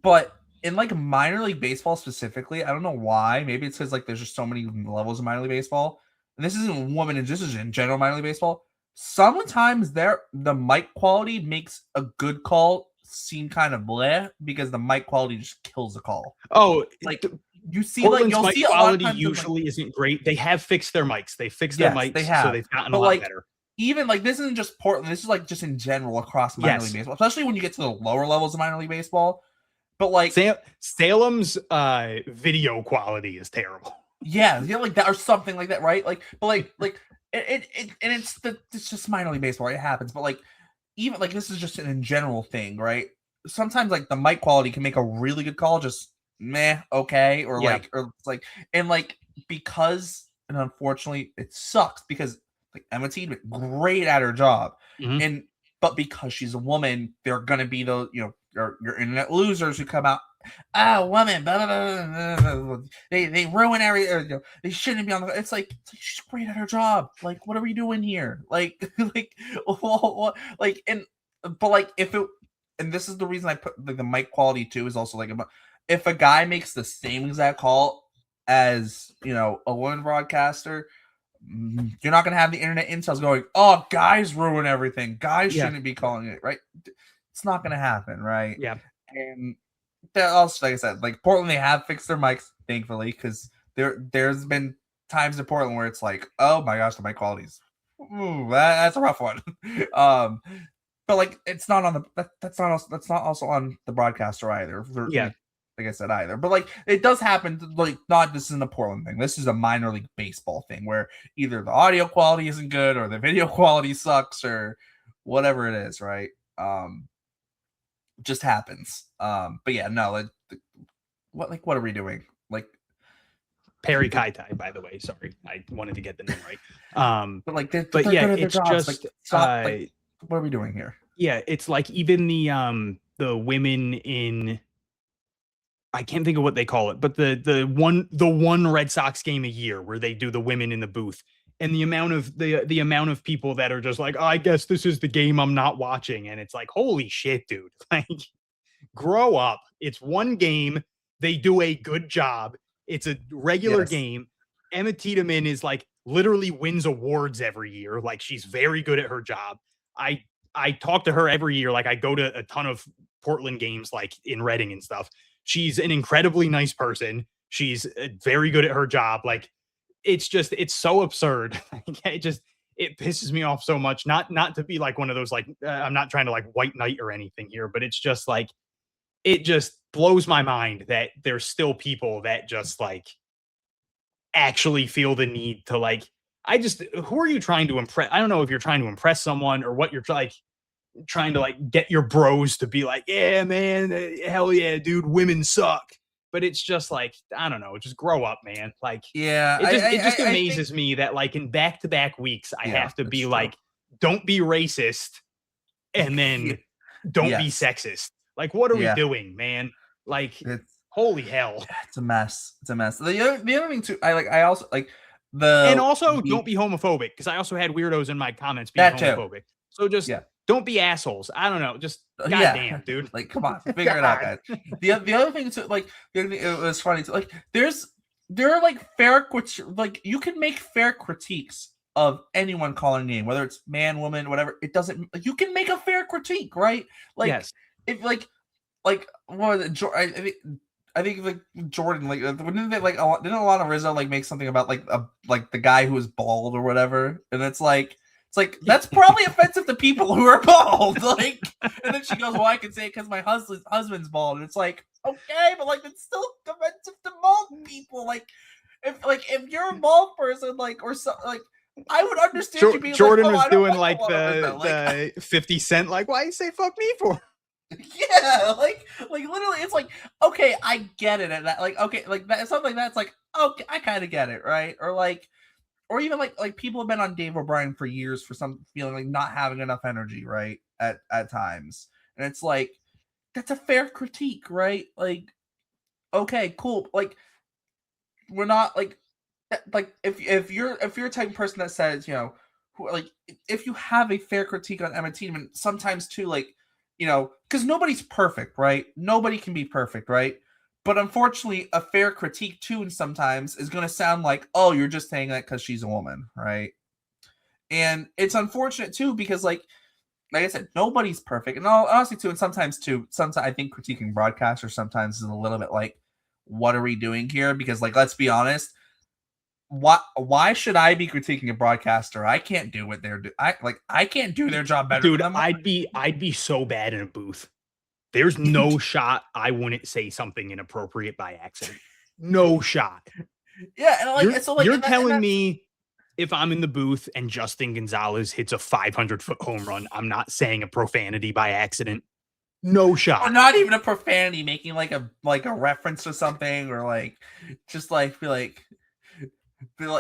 But in like minor league baseball specifically, I don't know why. Maybe it's because like there's just so many levels of minor league baseball, and this isn't women, and this is in general minor league baseball. Sometimes the mic quality makes a good call seem kind of bleh because the mic quality just kills the call. Oh, like you see, Portland's like you'll mic see quality usually isn't great. They have fixed their mics. They fixed their mics, so they've gotten a lot better. Even like this isn't just Portland. This is like just in general across minor league baseball, especially when you get to the lower levels of minor league baseball. But like Salem's video quality is terrible. Yeah, like that or something like that, right? Like, but like it's just minor league baseball. Right? It happens, but like even like this is just an in general thing, right? Sometimes like the mic quality can make a really good call just meh, okay, or because and unfortunately it sucks because like Emma Tiedemann, great at her job, but because she's a woman, they're gonna be those your internet losers who come out. Women, blah, blah, blah, blah, blah. They ruin everything. They shouldn't be on the. It's like she's great at her job. Like, what are we doing here? Like, if it, and this is the reason I put like the mic quality too is also like if a guy makes the same exact call as a woman broadcaster, you're not gonna have the internet incels going, oh, guys ruin everything. Guys shouldn't be calling it, right? It's not gonna happen, right? Yeah, and. Also, like I said, like Portland, they have fixed their mics, thankfully, because there's been times in Portland where it's like, oh my gosh, the mic quality's that's a rough one. But like it's not on the that's not also on the broadcaster either. Like I said either. But like it does happen. Like this isn't a Portland thing. This is a minor league baseball thing where either the audio quality isn't good or the video quality sucks or whatever it is, right? Just happens. But yeah, no, what are we doing? Like Perry Kaitai, by the way. Sorry, I wanted to get the name right. But like, it's just what are we doing here? Yeah, it's like even the women in, I can't think of what they call it, but the one Red Sox game a year where they do the women in the booth. and the amount of people that are just like, oh, I guess this is the game I'm not watching, and it's like, holy shit, dude, like, grow up. It's one game. They do a good job. It's a regular Yes. game. Emma Tiedemann is like literally wins awards every year. Like, she's very good at her job. I talk to her every year. Like, I go to a ton of Portland games, like in Reading and stuff. She's an incredibly nice person. She's very good at her job. Like, it's so absurd. It pisses me off so much. Not to be like one of those, like, I'm not trying to like white knight or anything here, but it's just like, it just blows my mind that there's still people that just like actually feel the need to like, who are you trying to impress? I don't know if you're trying to impress someone or what you're like trying to like get your bros to be like, yeah, man, hell yeah, dude, women suck. But it's just like, I don't know, just grow up, man. Like, Yeah, it just amazes me that like in back-to-back weeks, I have to be like, don't be racist and then don't be sexist. Like, what are we doing, man? Like, holy hell. It's a mess. It's a mess. The other thing too, I also like and also don't be homophobic, because I also had weirdos in my comments being homophobic. So just don't be assholes. I don't know. Just goddamn, dude. Like, come on, figure it out, guys. The other thing too, like, it was funny too, like, there are like like, you can make fair critiques of anyone calling a name, whether it's man, woman, whatever. It doesn't. You can make a fair critique, right? Like, if like what was it? I think like Jordan, like, didn't they like didn't a lot of Rizzo like make something about like the guy who was bald or whatever, and it's like that's probably offensive to people who are bald, like, and then she goes, well, I can say it because my husband's bald, and it's like, okay, but like, it's still offensive to bald people. Like, if you're a bald person, like, or so, like, I would understand you being Jordan like, was doing like the 50 Cent, like, why you say fuck me for? Yeah, like literally, it's like, okay, I get it, and that, like, okay, like that, something like that's like, okay, I kind of get it, right? Or even like people have been on Dave O'Brien for years for some feeling like not having enough energy, right? At times, and it's like, that's a fair critique, right? Like, okay, cool, like, we're not like if you're a type of person that says, you know, like, if you have a fair critique on Emma Tiedemann, sometimes too, like, you know, because nobody's perfect, right? Nobody can be perfect, right? But unfortunately, a fair critique too, and sometimes is going to sound like, oh, you're just saying that because she's a woman, right? And it's unfortunate too, because like I said, nobody's perfect, and honestly too, and sometimes I think critiquing broadcasters sometimes is a little bit like, what are we doing here? Because, like, let's be honest, why should I be critiquing a broadcaster? I can't do what they're doing. I can't do their job better. Dude, I'd be so bad in a booth. There's no shot I wouldn't say something inappropriate by accident. No shot. Yeah, and like, you're telling me if I'm in the booth and Justin Gonzales hits a 500-foot home run, I'm not saying a profanity by accident. No shot. Or not even a profanity, making like a reference to something, or like just like be like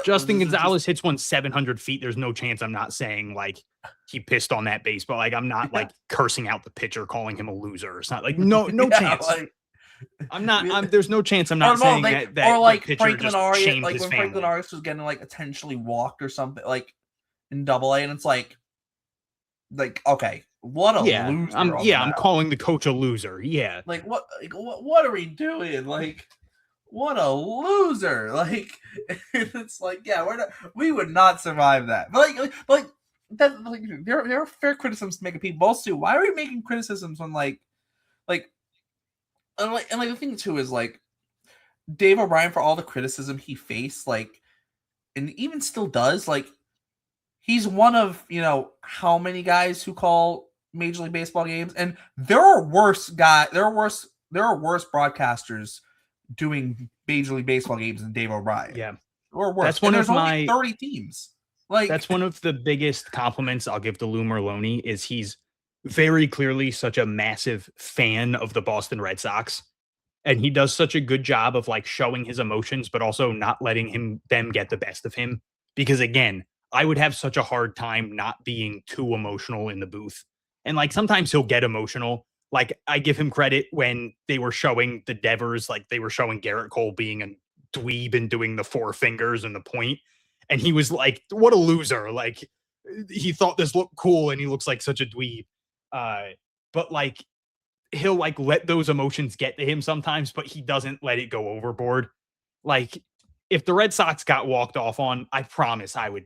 Justin Gonzales hits one 700 feet. There's no chance I'm not saying like he pissed on that baseball. Like, I'm not like cursing out the pitcher, calling him a loser. It's not like no chance. Like, there's no chance I'm not saying that. Or like Franklin Arias, like when Franklin Arias was getting like intentionally walked or something, like in Double-A, and it's like okay, what a loser. I'm calling the coach a loser. Yeah. Like, what are we doing? Like, what a loser. Like, it's like, yeah, we would not survive that. But like that, like, there are fair criticisms to make of people too. Why are we making criticisms when like the thing too is like Dave O'Brien, for all the criticism he faced, like, and even still does, like, he's one of, you know, how many guys who call Major League Baseball games, and there are worse broadcasters doing Major League Baseball games than Dave O'Brien. Yeah, or worse. That's one of my 30 teams. Like, that's one of the biggest compliments I'll give to Lou Merloni, is he's very clearly such a massive fan of the Boston Red Sox, and he does such a good job of like showing his emotions, but also not letting them get the best of him. Because again, I would have such a hard time not being too emotional in the booth. And like, sometimes he'll get emotional. Like, I give him credit when they were showing the Devers, like they were showing Garrett Cole being a dweeb and doing the four fingers and the point. and he was like, what a loser. Like, he thought this looked cool and he looks like such a dweeb. But like, he'll like let those emotions get to him sometimes, but he doesn't let it go overboard. Like, if the Red Sox got walked off on, I promise I would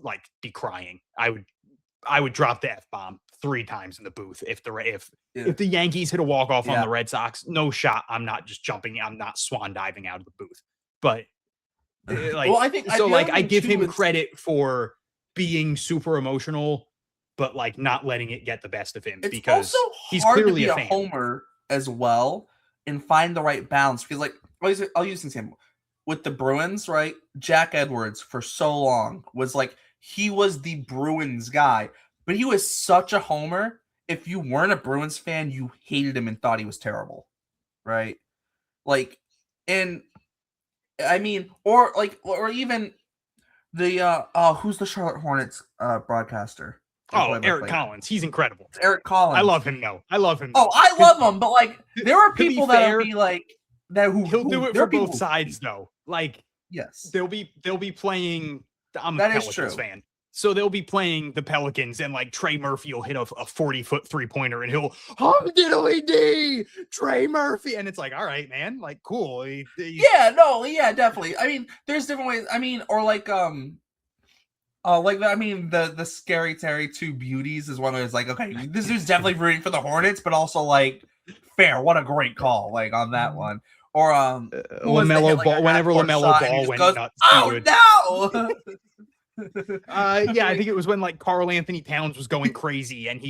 like be crying. I would drop the F-bomb 3 times in the booth if the Yankees hit a walk-off on the Red Sox. No shot. I'm not just jumping. I'm not swan diving out of the booth. But like, well, I give him credit for being super emotional, but like not letting it get the best of him, because also he's clearly to be a homer as well and find the right balance. Because like, I'll use an example with the Bruins, right? Jack Edwards for so long was like, he was the Bruins guy, but he was such a homer. If you weren't a Bruins fan, you hated him and thought he was terrible, right? Like, and I mean, or even the who's the Charlotte Hornets broadcaster? Eric Collins. He's incredible. It's Eric Collins. I love him. I love him. Oh, I love him. But like, there are people that will be like that. He'll do it for both sides, though. Like, yes, they'll be playing. I'm a Pelicans fan, so they'll be playing the Pelicans, and like Trey Murphy will hit a 40-foot 3-pointer, and he'll diddly dee Trey Murphy, and it's like, all right, man, like, cool. Definitely. I mean, there's different ways. I mean, or like the Scary Terry 2 Beauties is one of those, like, okay, this dude's definitely rooting for the Hornets, but also like, fair. What a great call, like, on that one. Or LaMelo Ball. Whenever LaMelo Ball went nuts, oh no. I think it was when like Karl Anthony Towns was going crazy, and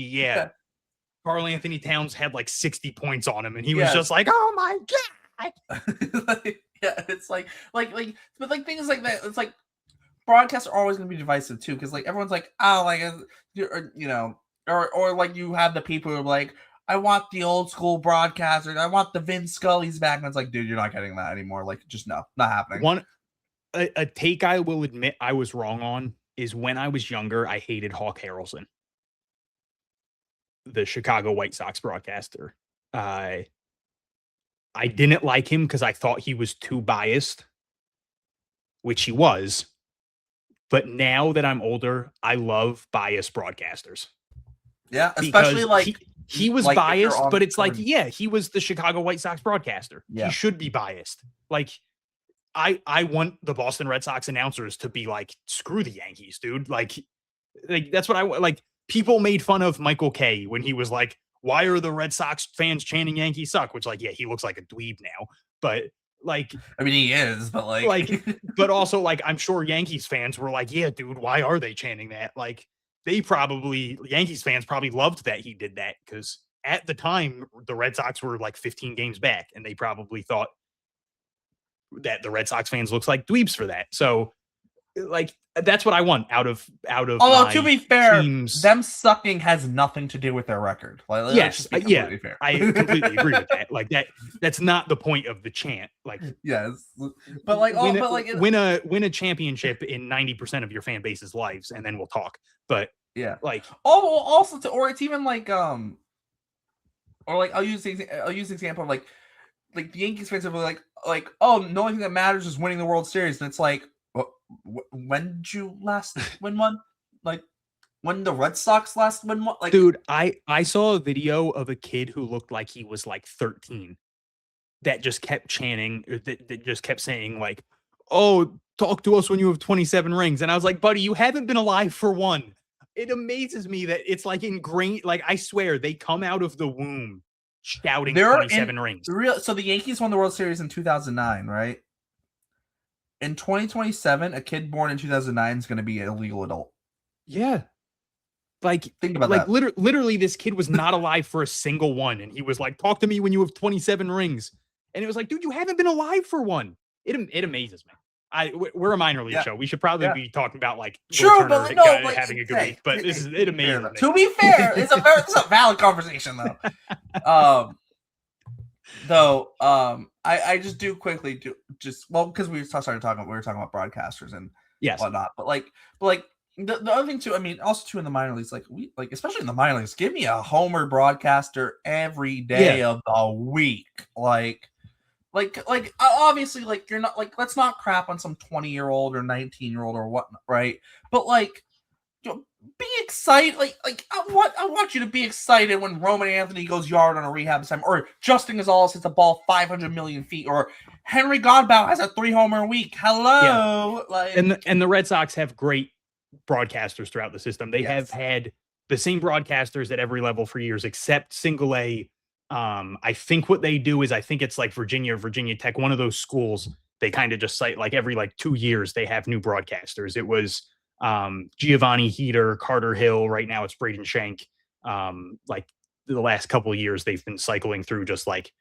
Karl Anthony Towns had like 60 points on him, and he was just like, oh my god. It's like, but like things like that. It's like, broadcasts are always going to be divisive too, because like everyone's like, oh, like, or like you have the people who are like, I want the old school broadcaster. I want the Vin Scully's back. And it's like, dude, you're not getting that anymore. Like, just no, not happening. A take I will admit I was wrong on is when I was younger, I hated Hawk Harrelson, the Chicago White Sox broadcaster. I didn't like him because I thought he was too biased, which he was. But now that I'm older, I love biased broadcasters. Yeah, especially like he was like biased, but it's like, he was the Chicago White Sox broadcaster. Yeah. He should be biased. Like, I want the Boston Red Sox announcers to be like, screw the Yankees, dude. Like that's what I want. Like, people made fun of Michael Kay when he was like, why are the Red Sox fans chanting Yankees suck? Which, like, yeah, he looks like a dweeb now, but like, I mean, he is, but like, but also, like, I'm sure Yankees fans were like, yeah, dude, why are they chanting that? Like, Yankees fans probably loved that he did that, because at the time the Red Sox were like 15 games back, and they probably thought that the Red Sox fans looks like dweebs for that. So like, that's what I want out of. Although, to be fair, them sucking has nothing to do with their record. Like, yes, fair. I completely agree with that. Like, that's not the point of the chant. Like, yes, but like, win a championship in 90% of your fan base's lives, and then we'll talk. But yeah, like, or it's even like or like, I'll use the example of like the Yankees fans are like, oh, the only thing that matters is winning the World Series, and it's like, when did you last win one? Like, when the Red Sox last win one? Like, dude, I saw a video of a kid who looked like he was like 13 that just kept chanting, that just kept saying like, oh, talk to us when you have 27 rings. And I was like, buddy, you haven't been alive for one. It amazes me that it's like ingrained. Like, I swear they come out of the womb shouting 27 rings. So the Yankees won the World Series in 2009, right? In 2027, a kid born in 2009 is going to be an illegal adult. Yeah. Like, think about that. Literally, this kid was not alive for a single one. And he was like, talk to me when you have 27 rings. And it was like, dude, you haven't been alive for one. It amazes me. We're a minor league show. We should probably be talking about like True, but no, having a good week. But it amazes me. To be fair, it's a valid conversation though. I just do quickly because we were talking about broadcasters and whatnot, but the other thing too, I mean, also too in the minor leagues, like especially in the minor leagues, give me a homer broadcaster every day of the week, like Like obviously, like you're not like let's not crap on some 20-year-old or 19-year-old or whatnot, right? But like, be excited. Like I want you to be excited when Roman Anthony goes yard on a rehab assignment, or Justin Gonzales hits a ball 500 million feet, or Henry Godbout has a 3-homer week. Hello, like and the Red Sox have great broadcasters throughout the system. They have had the same broadcasters at every level for years, except single A. I think what they do is I think it's like Virginia Tech, one of those schools. They kind of just cite like every 2 years they have new broadcasters. It was Giovanni Heater, Carter Hill. Right now it's Braden Shank. Like the last couple of years they've been cycling through just like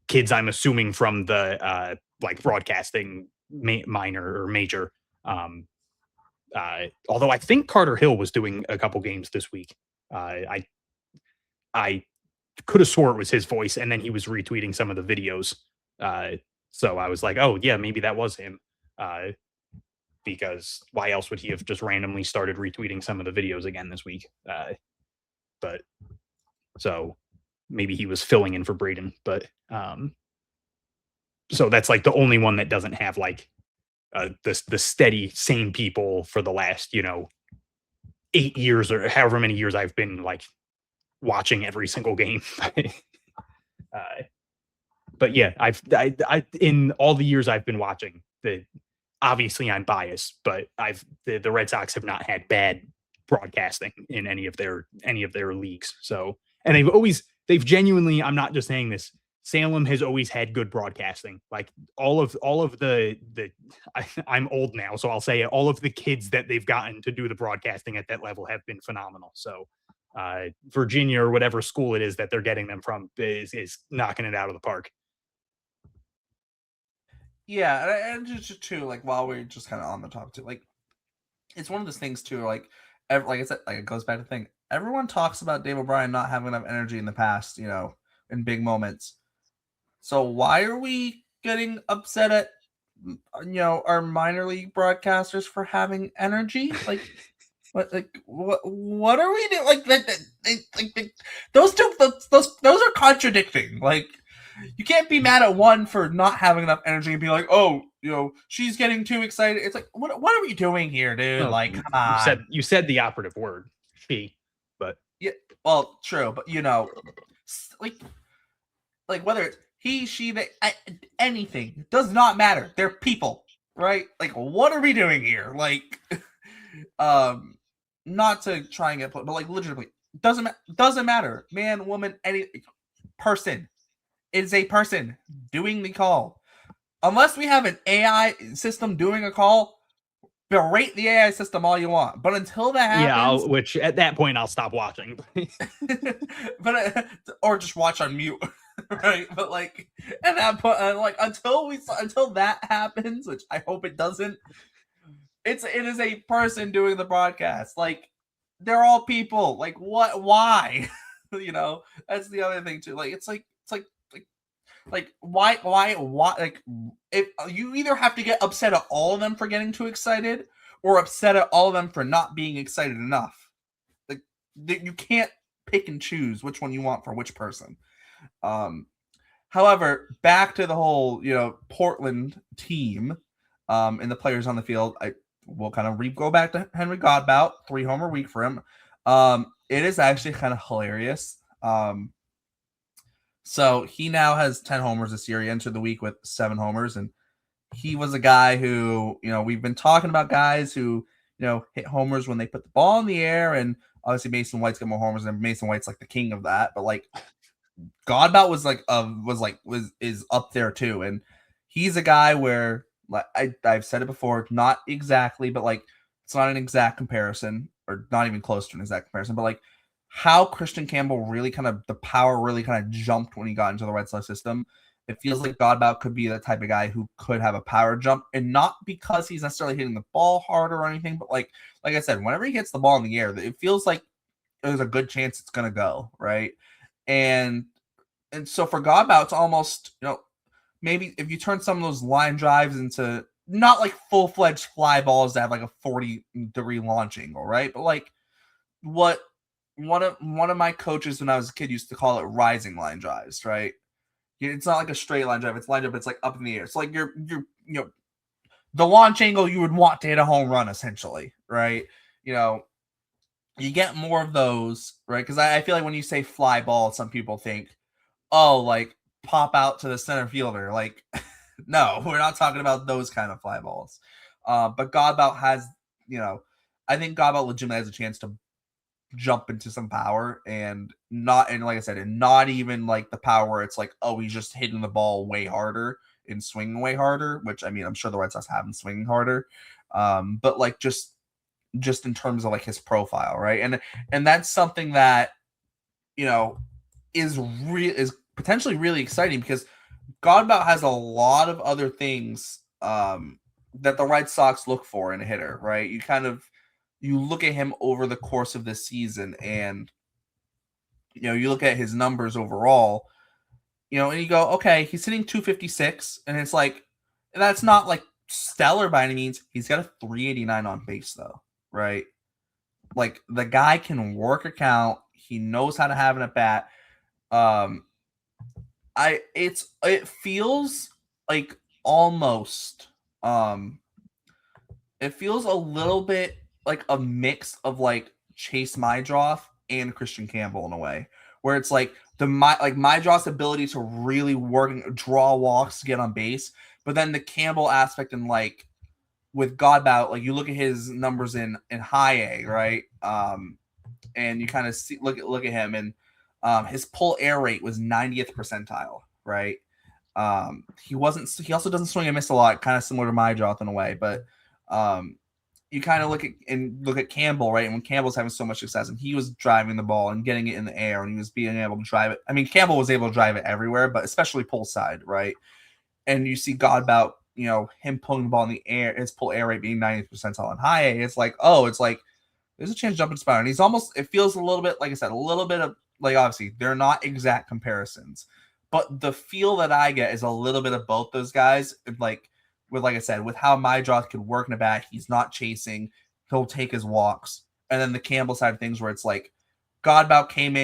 kids, I'm assuming from the like broadcasting minor or major. Although I think Carter Hill was doing a couple games this week. I could have swore it was his voice, and then he was retweeting some of the videos. So I was like, oh yeah, maybe that was him. Because why else would he have just randomly started retweeting some of the videos again this week? But so maybe he was filling in for Braden. But so that's like the only one that doesn't have like the steady same people for the last 8 years or however many years I've been like watching every single game. But yeah, I in all the years I've been watching, obviously I'm biased, but the Red Sox have not had bad broadcasting in any of their leagues. So, and they've genuinely, I'm not just saying this, Salem has always had good broadcasting. Like all of the I'm old now, so I'll say it, all of the kids that they've gotten to do the broadcasting at that level have been phenomenal. So Virginia or whatever school it is that they're getting them from is knocking it out of the park. Yeah, and just too, like while we're just kind of on the topic too, like it's one of those things too, like I said, like it goes back to the thing. Everyone talks about Dave O'Brien not having enough energy in the past, in big moments. So why are we getting upset at our minor league broadcasters for having energy? Like what are we doing? Like those two those are contradicting. Like you can't be mad at one for not having enough energy and be like, oh, she's getting too excited. It's like, what are we doing here, dude? Well, like, come on. You said the operative word, she, but yeah, well, true, but like whether it's he, she, they, anything does not matter. They're people, right? Like, what are we doing here? Like, not to try and get, but like, legitimately, doesn't matter. Man, woman, any person. It is a person doing the call. Unless we have an AI system doing a call, berate the AI system all you want. But until that happens, which at that point I'll stop watching. but or just watch on mute, right? But like at that point, like until that happens, which I hope it doesn't. It is a person doing the broadcast. Like they're all people. Like what? Why? That's the other thing too. Like it's like why like if you either have to get upset at all of them for getting too excited or upset at all of them for not being excited enough. Like you can't pick and choose which one you want for which person. However, back to the whole Portland team and the players on the field, I will kind of go back to Henry Godbout, 3-homer week for him. It is actually kind of hilarious. So he now has 10 homers this year. He entered the week with 7 homers, and he was a guy who, we've been talking about guys who, hit homers when they put the ball in the air, and obviously Mason White's got more homers, and Mason White's like the king of that. But like Godbout is up there too, and he's a guy where like I've said it before, not exactly, but like it's not an exact comparison, or not even close to an exact comparison, but like how Christian Campbell really the power really kind of jumped when he got into the Red Sox system. It feels like Godbout could be the type of guy who could have a power jump, and not because he's necessarily hitting the ball harder or anything, but like I said, whenever he hits the ball in the air, it feels like there's a good chance it's going to go, right? And so for Godbout, it's almost, maybe if you turn some of those line drives into not like full-fledged fly balls that have like a 40-degree launch angle, right? But like what one of my coaches when I was a kid used to call it rising line drives, right? It's not like a straight line drive. It's line drive. It's like up in the air. It's like you're the launch angle you would want to hit a home run, essentially, right? You get more of those, right? Because I feel like when you say fly ball, some people think, oh, like pop out to the center fielder. Like, no, we're not talking about those kind of fly balls. But Godbout has, I think Godbout legitimately has a chance to jump into some power and like I said, and not even like the power where it's like, oh, he's just hitting the ball way harder and swinging way harder, which I mean, I'm sure the Red Sox have him swinging harder. But like just in terms of like his profile, right? And that's something that, is potentially really exciting because Godbout has a lot of other things that the Red Sox look for in a hitter, right? You look at him over the course of this season and, you look at his numbers overall, and you go, okay, he's hitting 256. And it's like, that's not like stellar by any means. He's got a 389 on base though, right? Like the guy can work a count. He knows how to have an at bat. It feels like almost, it feels a little bit like a mix of like Chase Mydroth and Christian Campbell in a way, where it's like Mydroth's ability to really work and draw walks to get on base, but then the Campbell aspect and like with Godbout, like you look at his numbers in high A, right? And you kind of look at him and his pull air rate was 90th percentile, right? He also doesn't swing and miss a lot, kind of similar to Mydroth in a way, but you kind of look at Campbell, right? And when Campbell's having so much success and he was driving the ball and getting it in the air and he was being able to drive it. I mean, Campbell was able to drive it everywhere, but especially pull side, right? And you see Godbout, him pulling the ball in the air, his pull air rate being 90th percentile and high A. It's like there's a chance to jump into Spyro. And he's almost, it feels a little bit, like I said, a little bit of like, obviously they're not exact comparisons, but the feel that I get is a little bit of both those guys. Like I said, with how Mydroth can work in the back, he's not chasing, he'll take his walks. And then the Campbell side of things where it's like Godbout came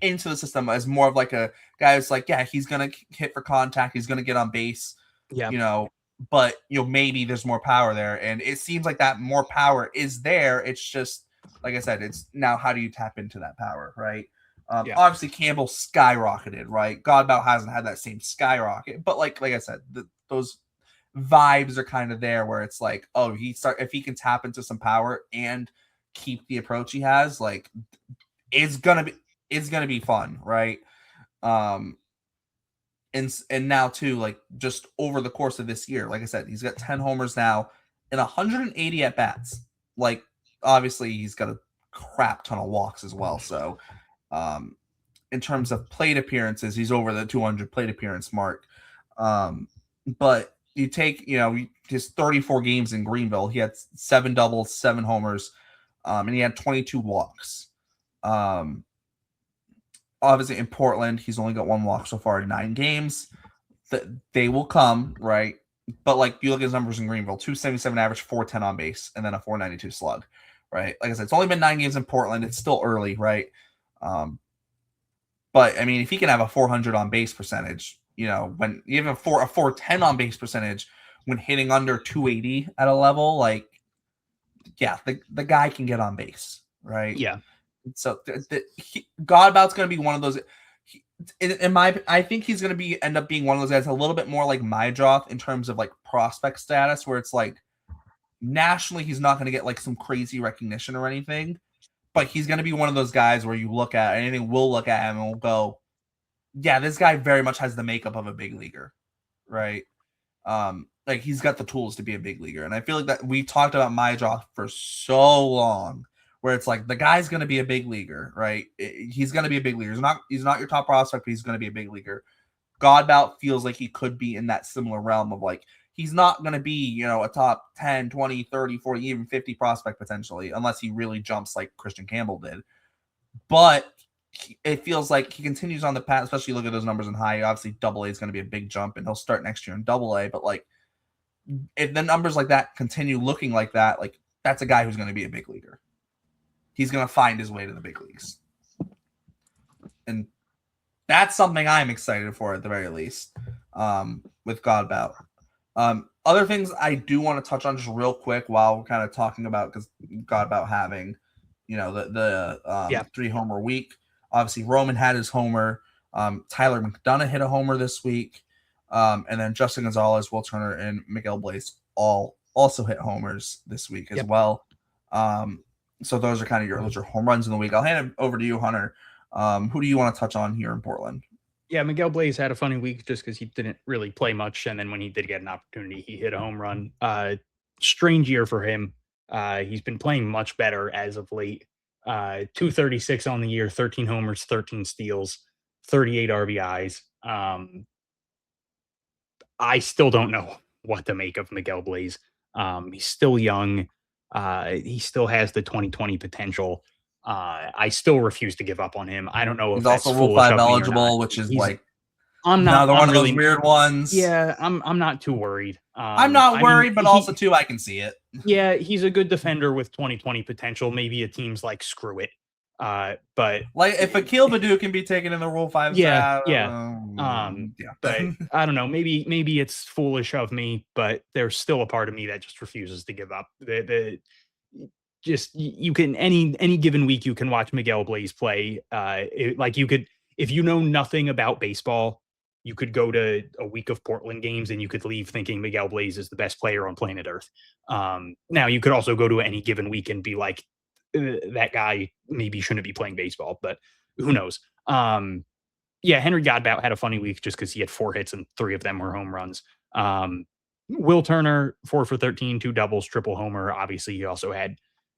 into the system as more of like a guy who's like, yeah, he's going to hit for contact, he's going to get on base, but maybe there's more power there. And it seems like that more power is there. It's just, like I said, it's now how do you tap into that power, right? Obviously Campbell skyrocketed, right? Godbout hasn't had that same skyrocket, but like I said, those vibes are kind of there where it's like, oh, if he can tap into some power and keep the approach he has, like it's gonna be fun, right? And now too, like just over the course of this year, like I said, he's got 10 homers now and 180 at bats. Like obviously he's got a crap ton of walks as well. So in terms of plate appearances, he's over the 200 plate appearance mark. But you take, his 34 games in Greenville, he had 7 doubles, 7 homers, and he had 22 walks. Obviously in Portland, he's only got 1 walk so far in 9 games. They will come, right? But like you look at his numbers in Greenville, 277 average, 410 on base, and then a 492 slug, right? Like I said, it's only been 9 games in Portland. It's still early, right? But I mean, if he can have a 400 on base percentage, when even a 410 on base percentage when hitting under 280 at a level, like, yeah, the guy can get on base, right? Yeah. So Godbout's going to be one of those. I think he's going to end up being one of those guys a little bit more like Mydroth in terms of like prospect status, where it's like nationally he's not going to get like some crazy recognition or anything, but he's going to be one of those guys where you look at anything, we'll look at him and we'll go, yeah, this guy very much has the makeup of a big leaguer, right? Like he's got the tools to be a big leaguer, and I feel like that we talked about Mydroth for so long. Where it's like the guy's going to be a big leaguer, right? He's going to be a big leaguer. He's not your top prospect, but he's going to be a big leaguer. Godbout feels like he could be in that similar realm of like, he's not going to be, a top 10, 20, 30, 40, even 50 prospect potentially, unless he really jumps like Christian Campbell did. But it feels like he continues on the path, especially look at those numbers in high. Obviously, Double-A is going to be a big jump, and he'll start next year in Double-A. But like, if the numbers like that continue looking like that, like that's a guy who's going to be a big leaguer. He's going to find his way to the big leagues. And That's something I'm excited for at the very least. With Godbout. Other things I do want to touch on just real quick while we're kind of talking about, because Godbout having, the 3 homer week. Obviously, Roman had his homer. Tyler McDonough hit a homer this week. And then Justin Gonzales, Will Turner, and Miguel Blaze all also hit homers this week as well. So those are kind of those are home runs in the week. I'll hand it over to you, Hunter. Who do you want to touch on here in Portland? Yeah, Miguel Blaze had a funny week just because he didn't really play much, and then when he did get an opportunity, he hit a home run. Strange year for him. He's been playing much better as of late. 236 on the year, 13 homers, 13 steals, 38 RBIs. I still don't know what to make of Miguel Blaze. He's still young. He still has the 2020 potential. I still refuse to give up on him. I don't know if he's that's also Rule 5 eligible, which is I'm not another one of really, those weird ones. Yeah, I'm not too worried. I'm not worried, but also too I can see it. Yeah, he's a good defender with 2020 potential. Maybe a team's like, screw it. But like if Akil Baddoo can be taken in the Rule 5, but I don't know. Maybe it's foolish of me, but there's still a part of me that just refuses to give up. You can any given week you can watch Miguel Blaze play. You could, if you know nothing about baseball, you could go to a week of Portland games and you could leave thinking Miguel Blaze is the best player on planet Earth. Now you could also go to any given week and be like, that guy maybe shouldn't be playing baseball, but who knows? Henry Godbout had a funny week just because he had 4 hits and 3 of them were home runs. Will Turner, 4 for 13, 2 doubles, triple homer. Obviously, he also had,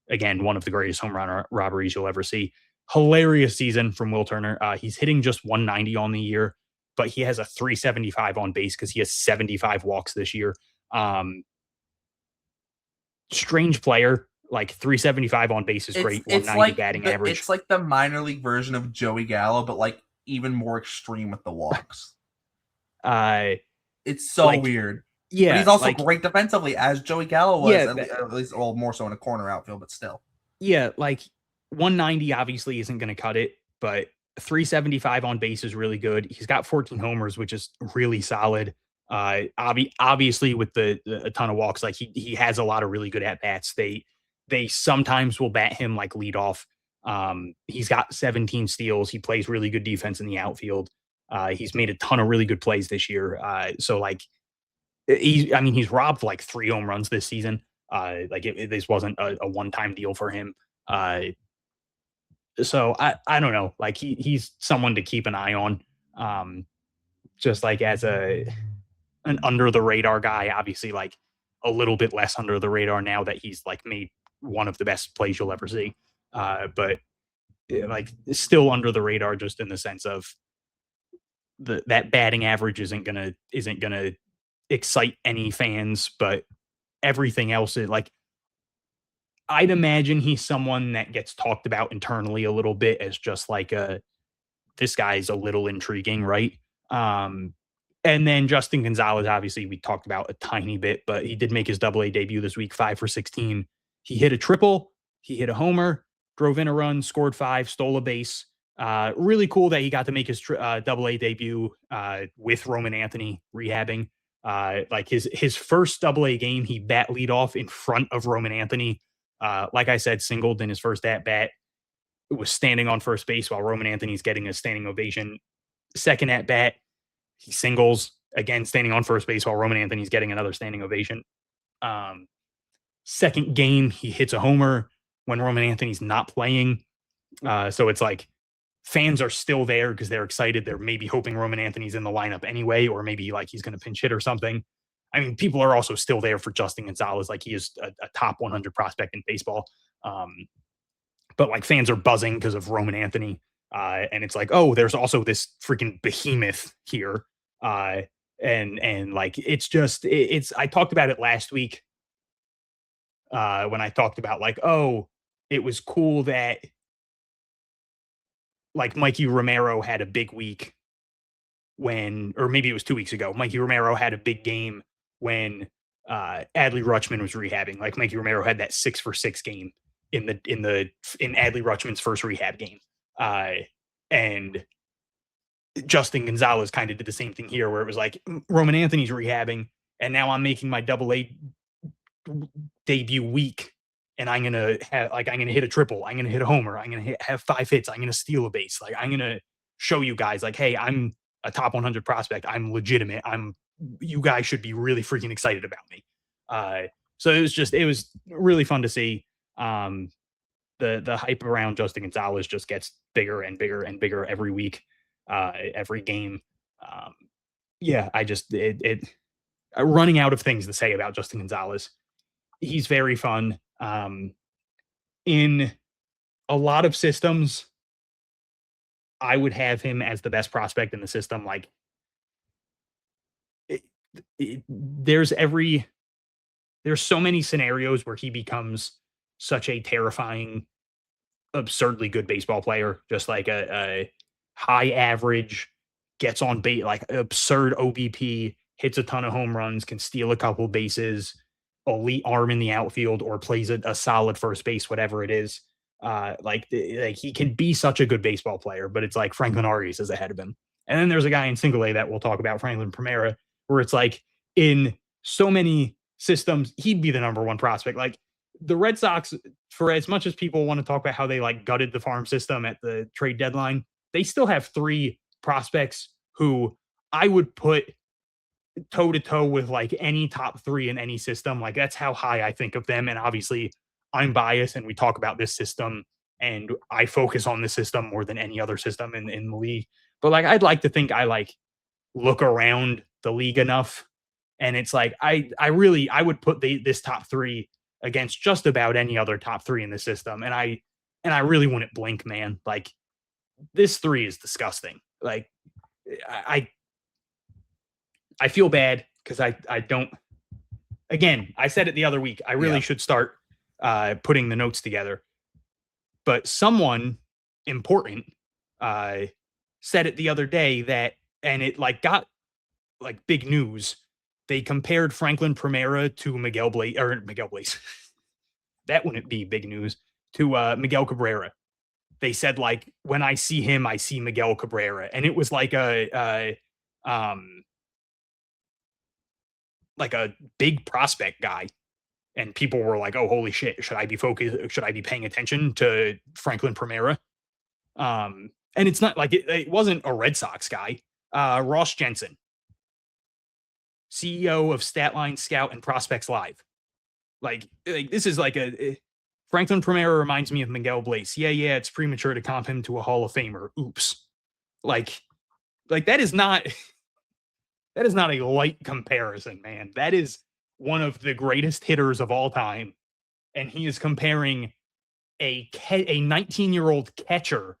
again, one of the greatest home run robberies you'll ever see. Hilarious season from Will Turner. He's hitting just 190 on the year, but he has a 375 on base because he has 75 walks this year. Strange player, like 375 on base is great. 190 like batting average. It's like the minor league version of Joey Gallo, but like even more extreme with the walks. It's so weird. Yeah, but he's also great defensively, as Joey Gallo was. At least, more so in a corner outfield, but still. Yeah, like 190 obviously isn't going to cut it, but 375 on base is really good. He's got 14 homers, which is really solid. Obviously with a ton of walks, like he has a lot of really good at bats. They sometimes will bat him like leadoff. He's got 17 steals. He plays really good defense in the outfield. He's made a ton of really good plays this year. He's robbed like 3 home runs this season. This wasn't a one-time deal for him. So I don't know. Like he's someone to keep an eye on. Just like as an under the radar guy, obviously like a little bit less under the radar now that he's like made one of the best plays you'll ever see. But like still under the radar, just in the sense of that batting average isn't gonna excite any fans, but everything else is like, I'd imagine he's someone that gets talked about internally a little bit as just like this guy's a little intriguing, right? And then Justin Gonzales, obviously we talked about a tiny bit, but he did make his Double-A debut this week, 5 for 16. He hit a triple, he hit a homer, drove in a run, scored 5, stole a base. Really cool that he got to make his Double-A debut with Roman Anthony rehabbing. Like his first Double-A game, he bat leadoff in front of Roman Anthony. Like I said, singled in his first at bat. It was standing on first base while Roman Anthony's getting a standing ovation. Second at bat, he singles, again standing on first base while Roman Anthony's getting another standing ovation. Second game, he hits a homer when Roman Anthony's not playing. So it's like fans are still there because they're excited. They're maybe hoping Roman Anthony's in the lineup anyway, or maybe like he's going to pinch hit or something. I mean, people are also still there for Justin Gonzales. Like he is a top 100 prospect in baseball. But like fans are buzzing because of Roman Anthony. And it's like, oh, there's also this freaking behemoth here. And like, it's I talked about it last week when I talked about like, oh, it was cool that like Mikey Romero had a big week or maybe it was 2 weeks ago, Mikey Romero had a big game when Adley Rutschman was rehabbing. Like Mikey Romero had that 6 for 6 game in Adley Rutschman's first rehab game. And Justin Gonzales kind of did the same thing here, where it was like Roman Anthony's rehabbing, and now I'm making my Double-A debut week, and I'm gonna hit a triple, I'm gonna hit a homer, I'm gonna have 5 hits, I'm gonna steal a base, like I'm gonna show you guys, like, hey, I'm a top 100 prospect, I'm legitimate, you guys should be really freaking excited about me. So it was really fun to see. The hype around Justin Gonzales just gets bigger and bigger and bigger every week, every game. Yeah, running out of things to say about Justin Gonzales. He's very fun. In a lot of systems, I would have him as the best prospect in the system. Like, there's so many scenarios where he becomes such a terrifying, absurdly good baseball player, just like a high average, gets on base, like absurd OBP, hits a ton of home runs, can steal a couple bases, elite arm in the outfield, or plays a solid first base, whatever it is. Like he can be such a good baseball player, but it's like Franklin Arias is ahead of him. And then there's a guy in single A that we'll talk about, Franklin Primera, where it's like in so many systems, he'd be the number one prospect. Like the Red Sox, for as much as people want to talk about how they like gutted the farm system at the trade deadline, they still have 3 prospects who I would put toe to toe with like any top 3 in any system. Like that's how high I think of them. And obviously I'm biased and we talk about this system and I focus on this system more than any other system in the league. But like, I'd like to think I like look around the league enough. And it's like, I would put this top 3 against just about any other top 3 in the system. And I really wouldn't blink, man. Like this 3 is disgusting. Like I feel bad because I don't, again, I said it the other week, I really should start putting the notes together, but someone important said it the other day that, and it like got like big news. They compared Franklin Primera to Miguel Blaze. That wouldn't be big news, to Miguel Cabrera. They said like, when I see him, I see Miguel Cabrera. And it was like a big prospect guy. And people were like, oh, holy shit, should I be paying attention to Franklin Primera? And it's not like it wasn't a Red Sox guy. Ross Jensen, CEO of Statline Scout and Prospects Live. Like this is like Franklin Primera reminds me of Miguel Blaze. Yeah, it's premature to comp him to a Hall of Famer. Oops. Like that is not a light comparison, man. That is one of the greatest hitters of all time. And he is comparing a 19-year-old catcher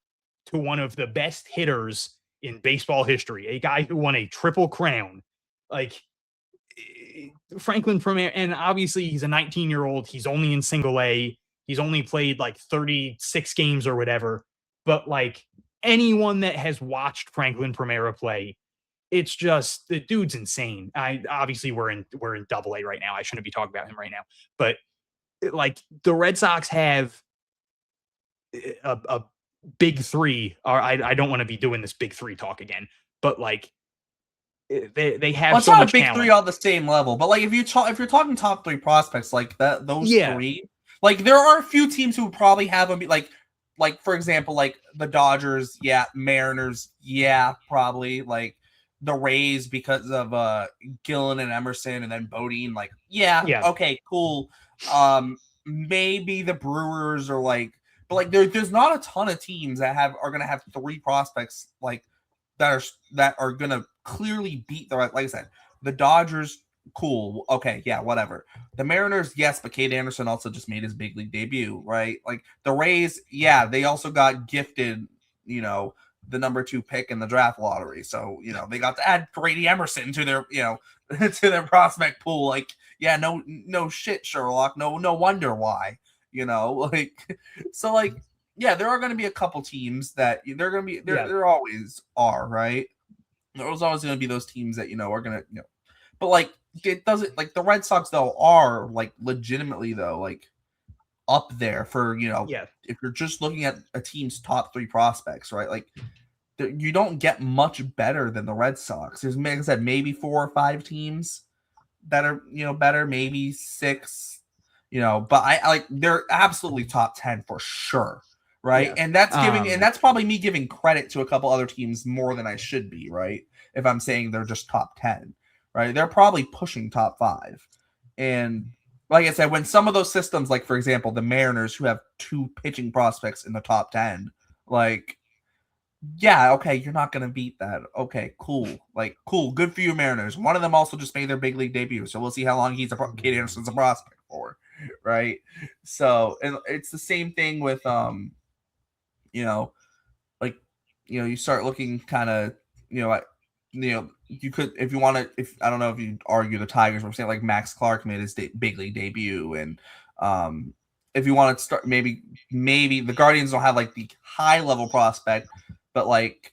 to one of the best hitters in baseball history, a guy who won a Triple Crown. Like Franklin Primera, and obviously he's a 19-year-old. He's only in single A. He's only played like 36 games or whatever. But like anyone that has watched Franklin Primera play, it's just the dude's insane. Obviously we're in Double-A right now. I shouldn't be talking about him right now, but like the Red Sox have a big 3. Or I don't want to be doing this big 3 talk again, but like they have it's so not much a big talent. 3 on the same level, but like if you're talking top 3 prospects, like that, those 3, like there are a few teams who probably have them. Like for example, like the Dodgers, Mariners, probably like the Rays because of Gillen and Emerson, and then Bodine. Like okay, cool. Maybe the Brewers or like, but like there's not a ton of teams that are gonna have 3 prospects like that are gonna clearly beat like I said, the Dodgers. Cool. Okay. Yeah. Whatever. The Mariners. Yes. But Cade Anderson also just made his big league debut, right? Like the Rays. Yeah. They also got gifted, the number 2 pick in the draft lottery. So, they got to add Grady Emerson to their, to their prospect pool. Like, yeah, no shit, Sherlock. No wonder why, like, so like, yeah, there are going to be a couple teams that they're going to be, there always are, right? There's always going to be those teams that, are going to, but like, it doesn't, like the Red Sox though are like legitimately though, like up there for, if you're just looking at a team's top 3 prospects, right? Like you don't get much better than the Red Sox. There's, like I said, maybe 4 or 5 teams that are, better, maybe 6, but I like, they're absolutely top 10 for sure. Right. Yeah. And that's probably me giving credit to a couple other teams more than I should be. Right. If I'm saying they're just top 10, right. They're probably pushing top 5. And like I said, when some of those systems, like for example, the Mariners, who have 2 pitching prospects in the top 10, like, yeah, okay, you're not going to beat that. Okay, cool. Like, cool. Good for you, Mariners. One of them also just made their big league debut. So we'll see how long Kate Anderson's a prospect for. Right. So, and it's the same thing with, like, you start looking kind of, you could, if you want to, if I don't know if you argue the Tigers, but I'm saying like Max Clark made his big league debut, and if you want to start, maybe the Guardians don't have like the high level prospect, but like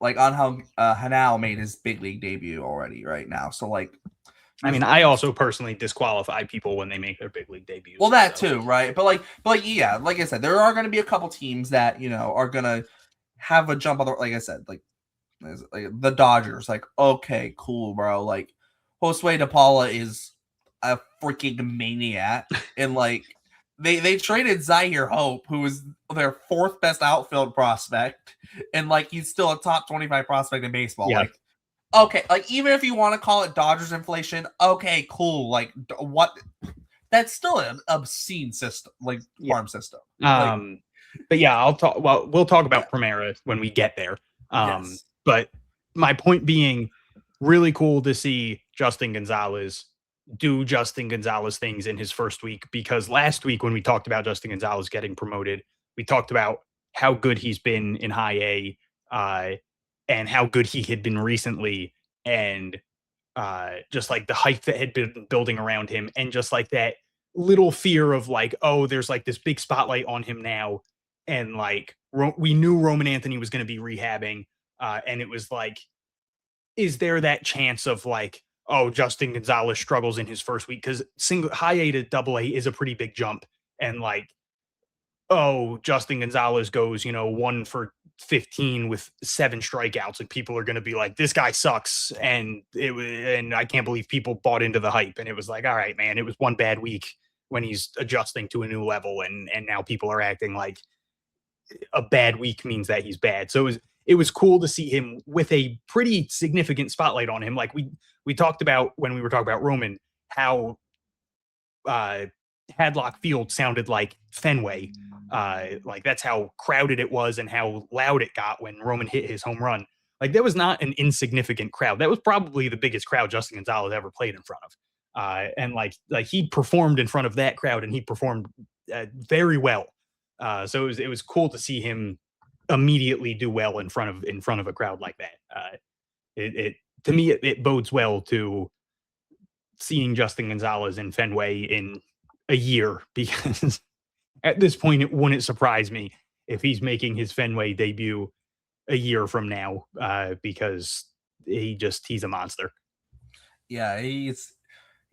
on how Hanal made his big league debut already right now. So like, I mean, I also personally disqualify people when they make their big league debuts. Well, that too, right? But like, yeah, like I said, there are going to be a couple teams that are going to have a jump on the, like I said, like the Dodgers. Like, okay, cool, bro. Like, Josue De Paula is a freaking maniac, and like they traded Zaire Hope, who was their 4th best outfield prospect, and like he's still a top 25 prospect in baseball. Yeah. Like, okay, like even if you want to call it Dodgers inflation, okay, cool. Like what? That's still an obscene system, like farm system. But yeah, we'll talk about Primera when we get there. Yes. But my point being, really cool to see Justin Gonzales do Justin Gonzales things in his first week, because last week when we talked about Justin Gonzales getting promoted, we talked about how good he's been in high A, and how good he had been recently, and just like the hype that had been building around him, and just like that little fear of like, oh, there's like this big spotlight on him now, and like we knew Roman Anthony was going to be rehabbing, and it was like, is there that chance of like, oh, Justin Gonzales struggles in his first week, because high A to Double-A is a pretty big jump, and like, oh, Justin Gonzales goes 1 for 15 with 7 strikeouts, and people are going to be like, this guy sucks, and I can't believe people bought into the hype. And it was like, all right, man, it was one bad week when he's adjusting to a new level, and now people are acting like a bad week means that he's bad. So it was cool to see him with a pretty significant spotlight on him. Like we talked about when we were talking about Roman, how Hadlock Field sounded like Fenway. Like that's how crowded it was and how loud it got when Roman hit his home run. Like that was not an insignificant crowd. That was probably the biggest crowd Justin Gonzales ever played in front of. And like he performed in front of that crowd, and he performed very well. So it was cool to see him immediately do well in front of a crowd like that. To me, it bodes well to seeing Justin Gonzales in Fenway in a year, because at this point, it wouldn't surprise me if he's making his Fenway debut a year from now, because he's a monster. Yeah,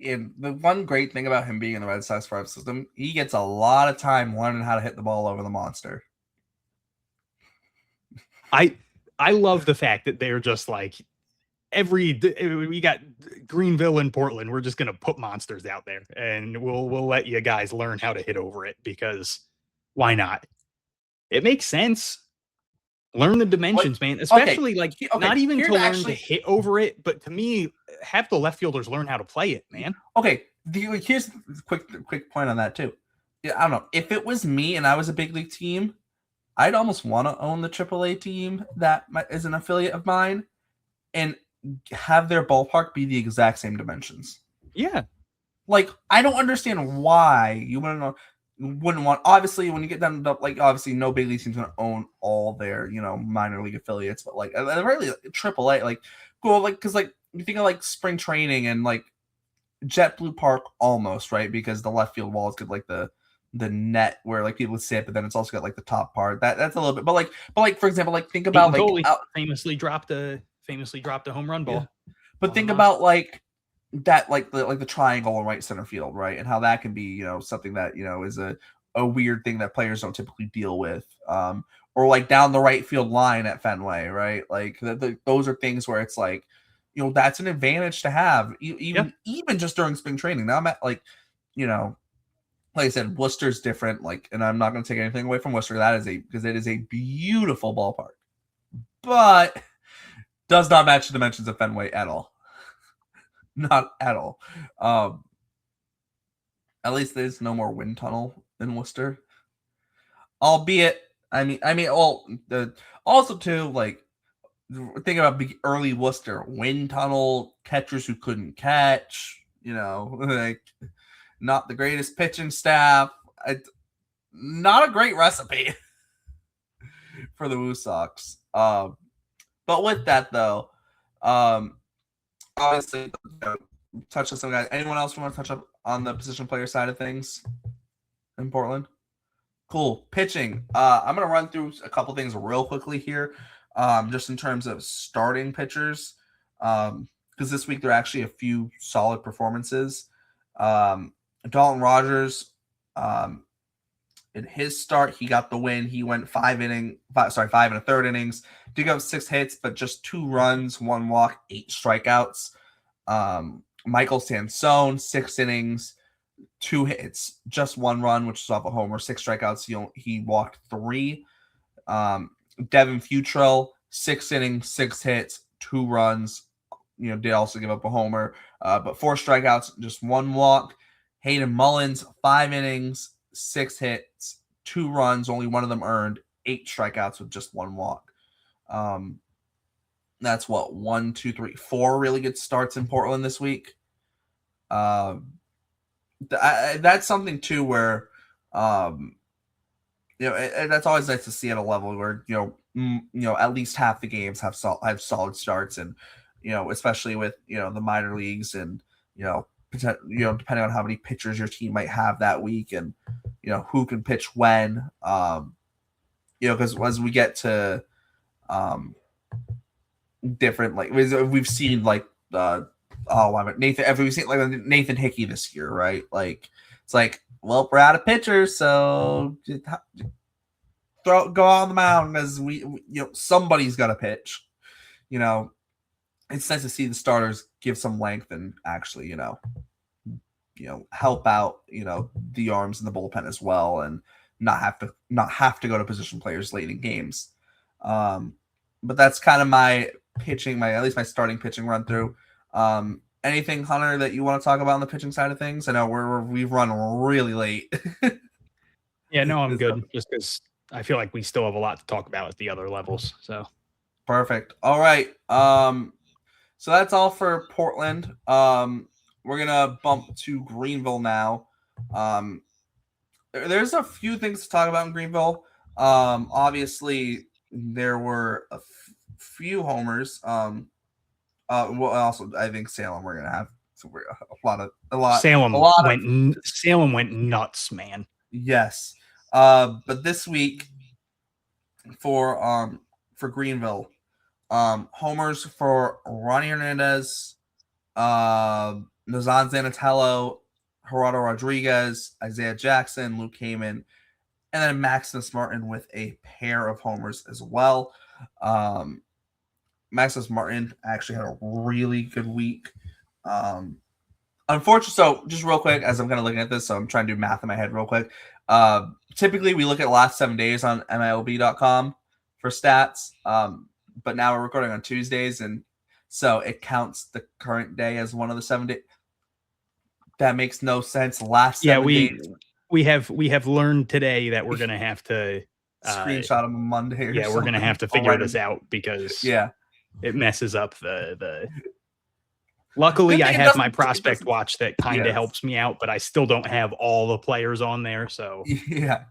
and the one great thing about him being in the Red Sox farm system, he gets a lot of time learning how to hit the ball over the monster. I love the fact that they're just like, we got Greenville and Portland, we're just going to put monsters out there, and we'll let you guys learn how to hit over it, because why not? It makes sense. Learn the dimensions, man. Especially not even to learn to hit over it, but to me, have the left fielders learn how to play it, man. Okay, here's a quick point on that too. Yeah, I don't know, if it was me and I was a big league team, I'd almost want to own the AAA team that is an affiliate of mine, and have their ballpark be the exact same dimensions. Yeah. Like, I don't understand why you wouldn't want, obviously, when you get down to, like, obviously no big league team's going to own all their, minor league affiliates, but like, really AAA, like, cool, like, because like, you think of like spring training and like JetBlue Park almost, right? Because the left field wall is good, like the net where like people sit, but then it's also got like the top part. That's a little bit, but like for example, like think about like famously dropped a home run ball. Yeah. But think about like that, like the triangle in right center field, right? And how that can be, something that is a weird thing that players don't typically deal with. Or or like down the right field line at Fenway, right? Like those are things where it's like, that's an advantage to have, even just during spring training. Now I'm at like I said, Worcester's different. Like, and I'm not going to take anything away from Worcester. Because it is a beautiful ballpark, but does not match the dimensions of Fenway at all. Not at all. At least there's no more wind tunnel in Worcester. Albeit, also too, like, think about early Worcester, wind tunnel, catchers who couldn't catch, like, not the greatest pitching staff. Not a great recipe for the Woo Sox. But with that, though, obviously, touch on some guys. Anyone else want to touch up on the position player side of things in Portland? Cool. Pitching. I'm going to run through a couple things real quickly here, just in terms of starting pitchers, because this week there are actually a few solid performances. Dalton Rogers, in his start, he got the win. He went 5 and a third innings. Did go 6 hits, but just 2 runs, 1 walk, 8 strikeouts. Michael Sansone, 6 innings, 2 hits, just 1 run, which is off a homer, 6 strikeouts. He walked 3. Devin Futrell, 6 innings, 6 hits, 2 runs. Did also give up a homer, but 4 strikeouts, just 1 walk. Hayden Mullins, 5 innings, 6 hits, 2 runs, only 1 of them earned, 8 strikeouts with just 1 walk. That's 1, 2, 3, 4 really good starts in Portland this week. That's something too where, that's always nice to see at a level where at least half the games have solid starts, and especially with the minor leagues, and depending on how many pitchers your team might have that week, and who can pitch when, because as we get to different, like we've seen like we've seen like Nathan Hickey this year, right? Like it's like, well, we're out of pitchers, so go on the mound as we somebody's got to pitch. It's nice to see the starters give some length and actually help out the arms in the bullpen as well, and not have to go to position players late in games. But that's kind of my pitching, at least my starting pitching run through. Anything, Hunter, that you want to talk about on the pitching side of things? I know we've run really late. Yeah, no, I'm good. Just because I feel like we still have a lot to talk about at the other levels. So perfect. All right. So that's all for Portland. We're gonna bump to Greenville now. There's a few things to talk about in Greenville. Obviously, there were a few homers. Well, also I think Salem we're gonna have a lot. Salem went nuts, man. Yes. But this week for Greenville, homers for Ronnie Hernandez, Nazan Zanatello, Gerardo Rodriguez, Isaiah Jackson, Luke Heyman, and then Maximus Martin with a pair of homers as well. Maximus Martin actually had a really good week. Unfortunately, so just real quick, as I'm kind of looking at this, so I'm trying to do math in my head real quick. Typically, we look at the last 7 days on MiLB.com for stats, but now we're recording on Tuesdays, and so it counts the current day as one of the 7 days. That makes no sense. Last 7 days. We have learned today that we're gonna have to screenshot them on Monday. We're gonna have to figure this out because it messes up the. Luckily, I have my prospect watch that kind of helps me out, but I still don't have all the players on there. So yeah,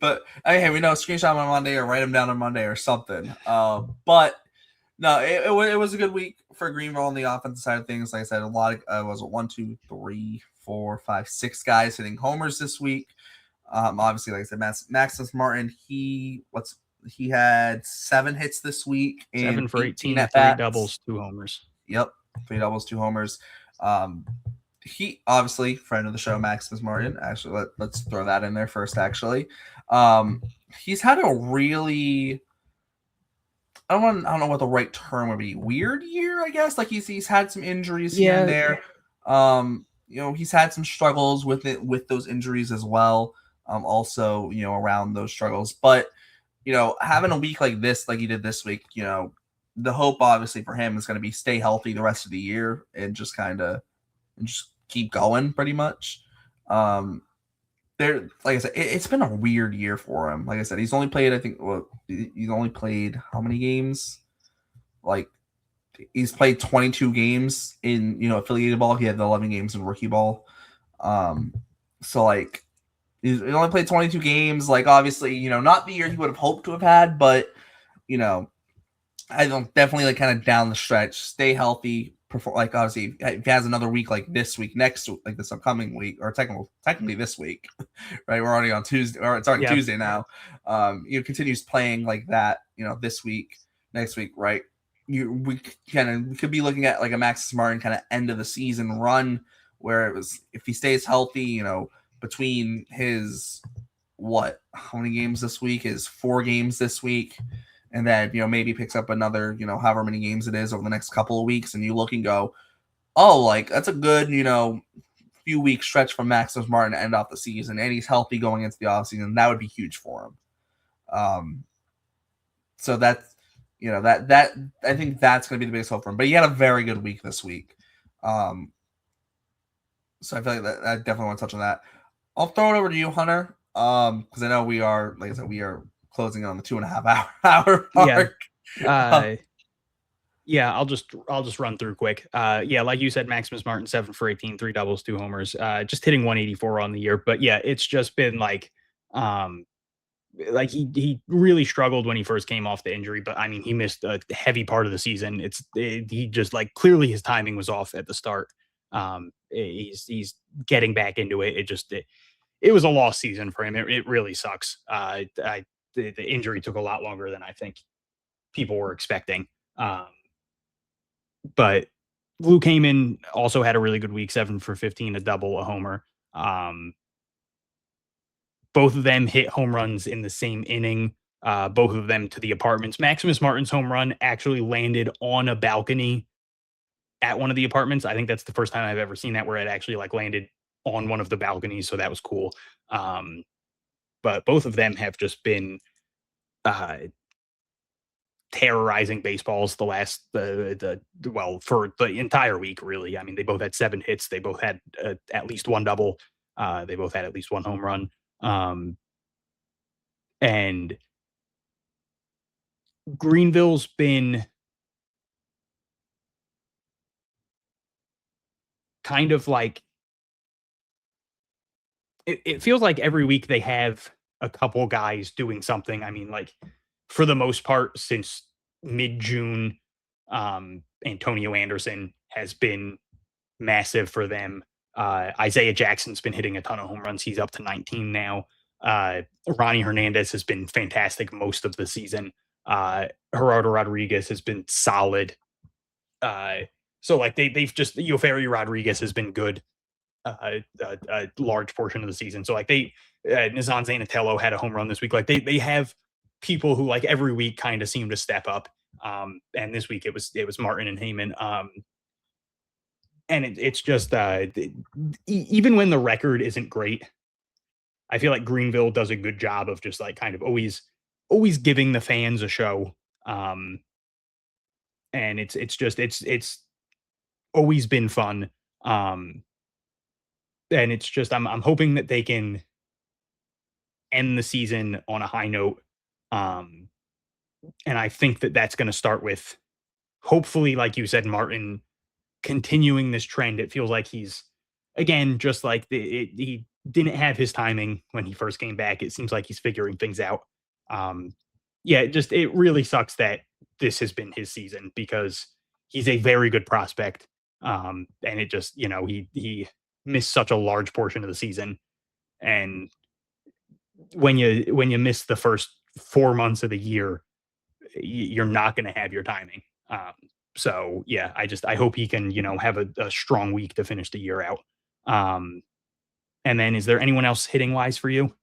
but hey, we know screenshot them on Monday or write them down on Monday or something. But no, it was a good week for Greenville on the offensive side of things. Like I said, a lot of was it 1, 2, 3, 4, 5, 6 guys hitting homers this week. Obviously, like I said, Maximus Martin, he had 7 hits this week. 7 for 18, 3 doubles, 2 homers. Yep, 3 doubles, 2 homers. He obviously friend of the show, Maximus Martin. Actually, let's throw that in there first. Actually, he's had a really, I don't know what the right term would be. Weird year, I guess. Like he's had some injuries here and there. He's had some struggles with it, with those injuries as well. Also, around those struggles. But, having a week like this, like he did this week, the hope obviously for him is going to be stay healthy the rest of the year and just just keep going pretty much. Like I said, it's been a weird year for him. Like I said, he's only played, he's only played how many games? Like he's played 22 games in, affiliated ball. He had the 11 games in rookie ball. So like he only played 22 games. Like obviously, not the year he would have hoped to have had, but I don't definitely like kind of down the stretch, stay healthy, perform. Like obviously, if he has another week like this week, next like this upcoming week, or technically this week, right? We're already on Tuesday, or it's already Tuesday now. Continues playing like that, this week, next week, right? We could be looking at like a Max Martin kind of end of the season run where it was, if he stays healthy, between his how many games this week is 4 games this week. And then, maybe picks up another, however many games it is over the next couple of weeks. And you look and go, oh, like that's a good, few week stretch from Maximus Martin to end off the season. And he's healthy going into the offseason. That would be huge for him. So that's, that I think that's going to be the biggest hope for him. But he had a very good week this week. So I feel like that I definitely want to touch on that. I'll throw it over to you, Hunter. Because I know we are, like I said, we are closing on the 2.5 hour mark. I'll just run through quick. Like you said, Maximus Martin 7 for 18, 3 doubles, 2 homers, just hitting 184 on the year. But yeah, it's just been like he really struggled when he first came off the injury, but I mean he missed a heavy part of the season. He just like clearly his timing was off at the start. He's getting back into it. It was a lost season for him. It really sucks. The injury took a lot longer than I think people were expecting. But Luke Heyman also had a really good week, 7 for 15, a double, a homer. Both of them hit home runs in the same inning, both of them to the apartments. Maximus Martin's home run actually landed on a balcony at one of the apartments. I think that's the first time I've ever seen that, where it actually like landed on one of the balconies. So that was cool. But both of them have just been terrorizing baseballs for the entire week, really. I mean, they both had 7 hits. They both had at least 1 double. They both had at least 1 home run. And Greenville's been kind of like, it feels like every week they have a couple guys doing something. I mean, like for the most part, since mid-June, Antonio Anderson has been massive for them. Isaiah Jackson's been hitting a ton of home runs. He's up to 19 now. Ronnie Hernandez has been fantastic most of the season. Gerardo Rodriguez has been solid. So like they've just, Yoferi Rodriguez has been good a large portion of the season. So like Nizan Zanatello had a home run this week. Like they have people who like every week kind of seem to step up. And this week it was Martin and Heyman. And it's just even when the record isn't great, I feel like Greenville does a good job of just like kind of always giving the fans a show. And it's always been fun. And it's just I'm hoping that they can end the season on a high note. And I think that that's going to start with, hopefully, like you said, Martin continuing this trend. It feels like he's, again, just like he didn't have his timing when he first came back. It seems like he's figuring things out. It really sucks that this has been his season, because he's a very good prospect. And it just, he missed such a large portion of the season. And when you miss the first 4 months of the year, you're not going to have your timing. So yeah, I hope he can, have a strong week to finish the year out. And then is there anyone else hitting wise for you?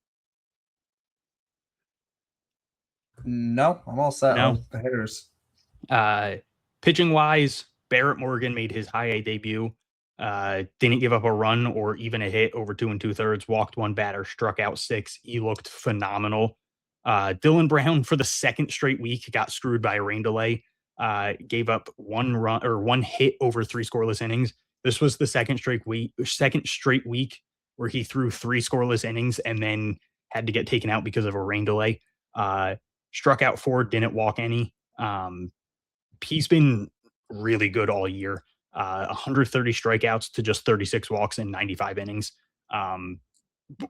No, I'm all set No. on the hitters. Pitching wise, Barrett Morgan made his high A debut. Didn't give up a run or even a hit over 2 2/3, walked one batter, struck out 6. He looked phenomenal. Dylan Brown for the second straight week got screwed by a rain delay. Gave up one run or one hit over 3 scoreless innings. This was the second straight week where he threw 3 scoreless innings and then had to get taken out because of a rain delay. Struck out 4, didn't walk any. He's been really good all year. 130 strikeouts to just 36 walks in 95 innings.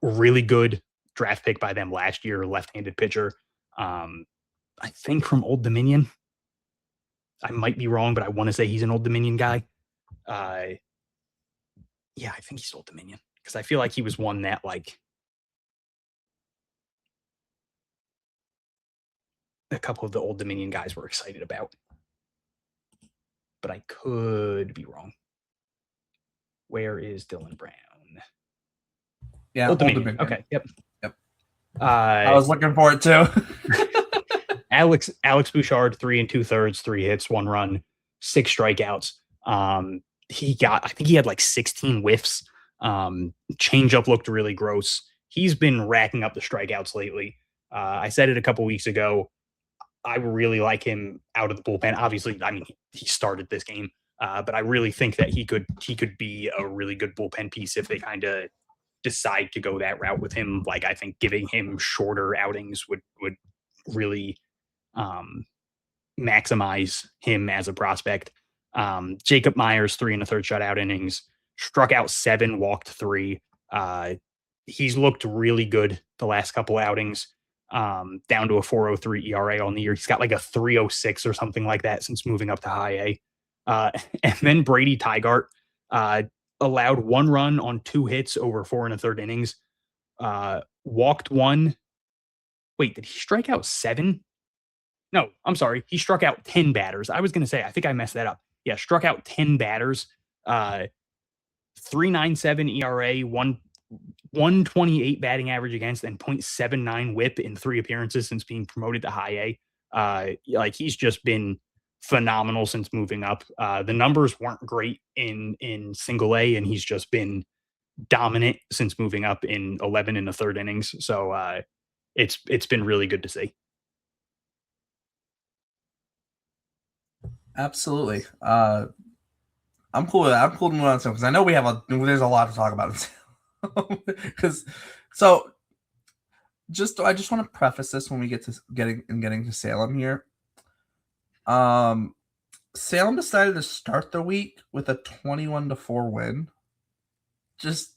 Really good draft pick by them last year, left-handed pitcher. I think from Old Dominion. I might be wrong, but I want to say he's an Old Dominion guy. Yeah, I think he's Old Dominion because I feel like he was one that like a couple of the Old Dominion guys were excited about. But I could be wrong. Where is Dylan Brown? Yeah, Old Dominion. Okay. Yep. I was looking for it too. Alex Bouchard, 3 2/3, 3 hits, 1 run, 6 strikeouts. I think he had like 16 whiffs. Changeup looked really gross. He's been racking up the strikeouts lately. I said it a couple weeks ago. I really like him out of the bullpen. Obviously, I mean, he started this game, but I really think that he could be a really good bullpen piece if they kind of decide to go that route with him. Like, I think giving him shorter outings would really maximize him as a prospect. Jacob Myers, 3 1/3 shutout innings, struck out 7, walked 3. He's looked really good the last couple outings. Down to a 4.03 ERA on the year. He's got like a 3.06 or something like that since moving up to high A. And then Brady Tygart allowed 1 run on 2 hits over 4 1/3 innings. Walked 1. Wait, did he strike out 7? No, I'm sorry. He struck out 10 batters. I was going to say, I think I messed that up. Yeah, struck out 10 batters. 3.97 ERA, 128 batting average against, and 0.79 whip in 3 appearances since being promoted to high A. Like, he's just been phenomenal since moving up. The numbers weren't great in single A, and he's just been dominant since moving up in 11 1/3 innings. So it's been really good to see. Absolutely. I'm cool with that. I'm cool to move on to because I know there's a lot to talk about. Because I just want to preface this when we get to getting to Salem here. Salem decided to start the week with a 21-4 win. Just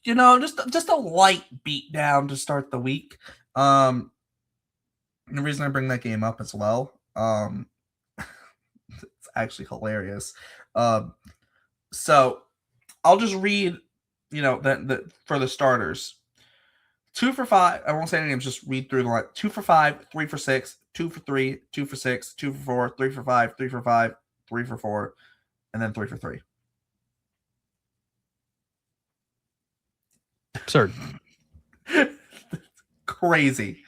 a light beat down to start the week. The reason I bring that game up as well, it's actually hilarious. So I'll just read, for the starters. 2 for 5. I won't say any names, just read through the line. 2 for 5, 3 for 6, 2 for 3, 2 for 6, 2 for 4, 3 for 5, 3 for 5, 3 for 4, and then 3 for 3. Absurd. Crazy.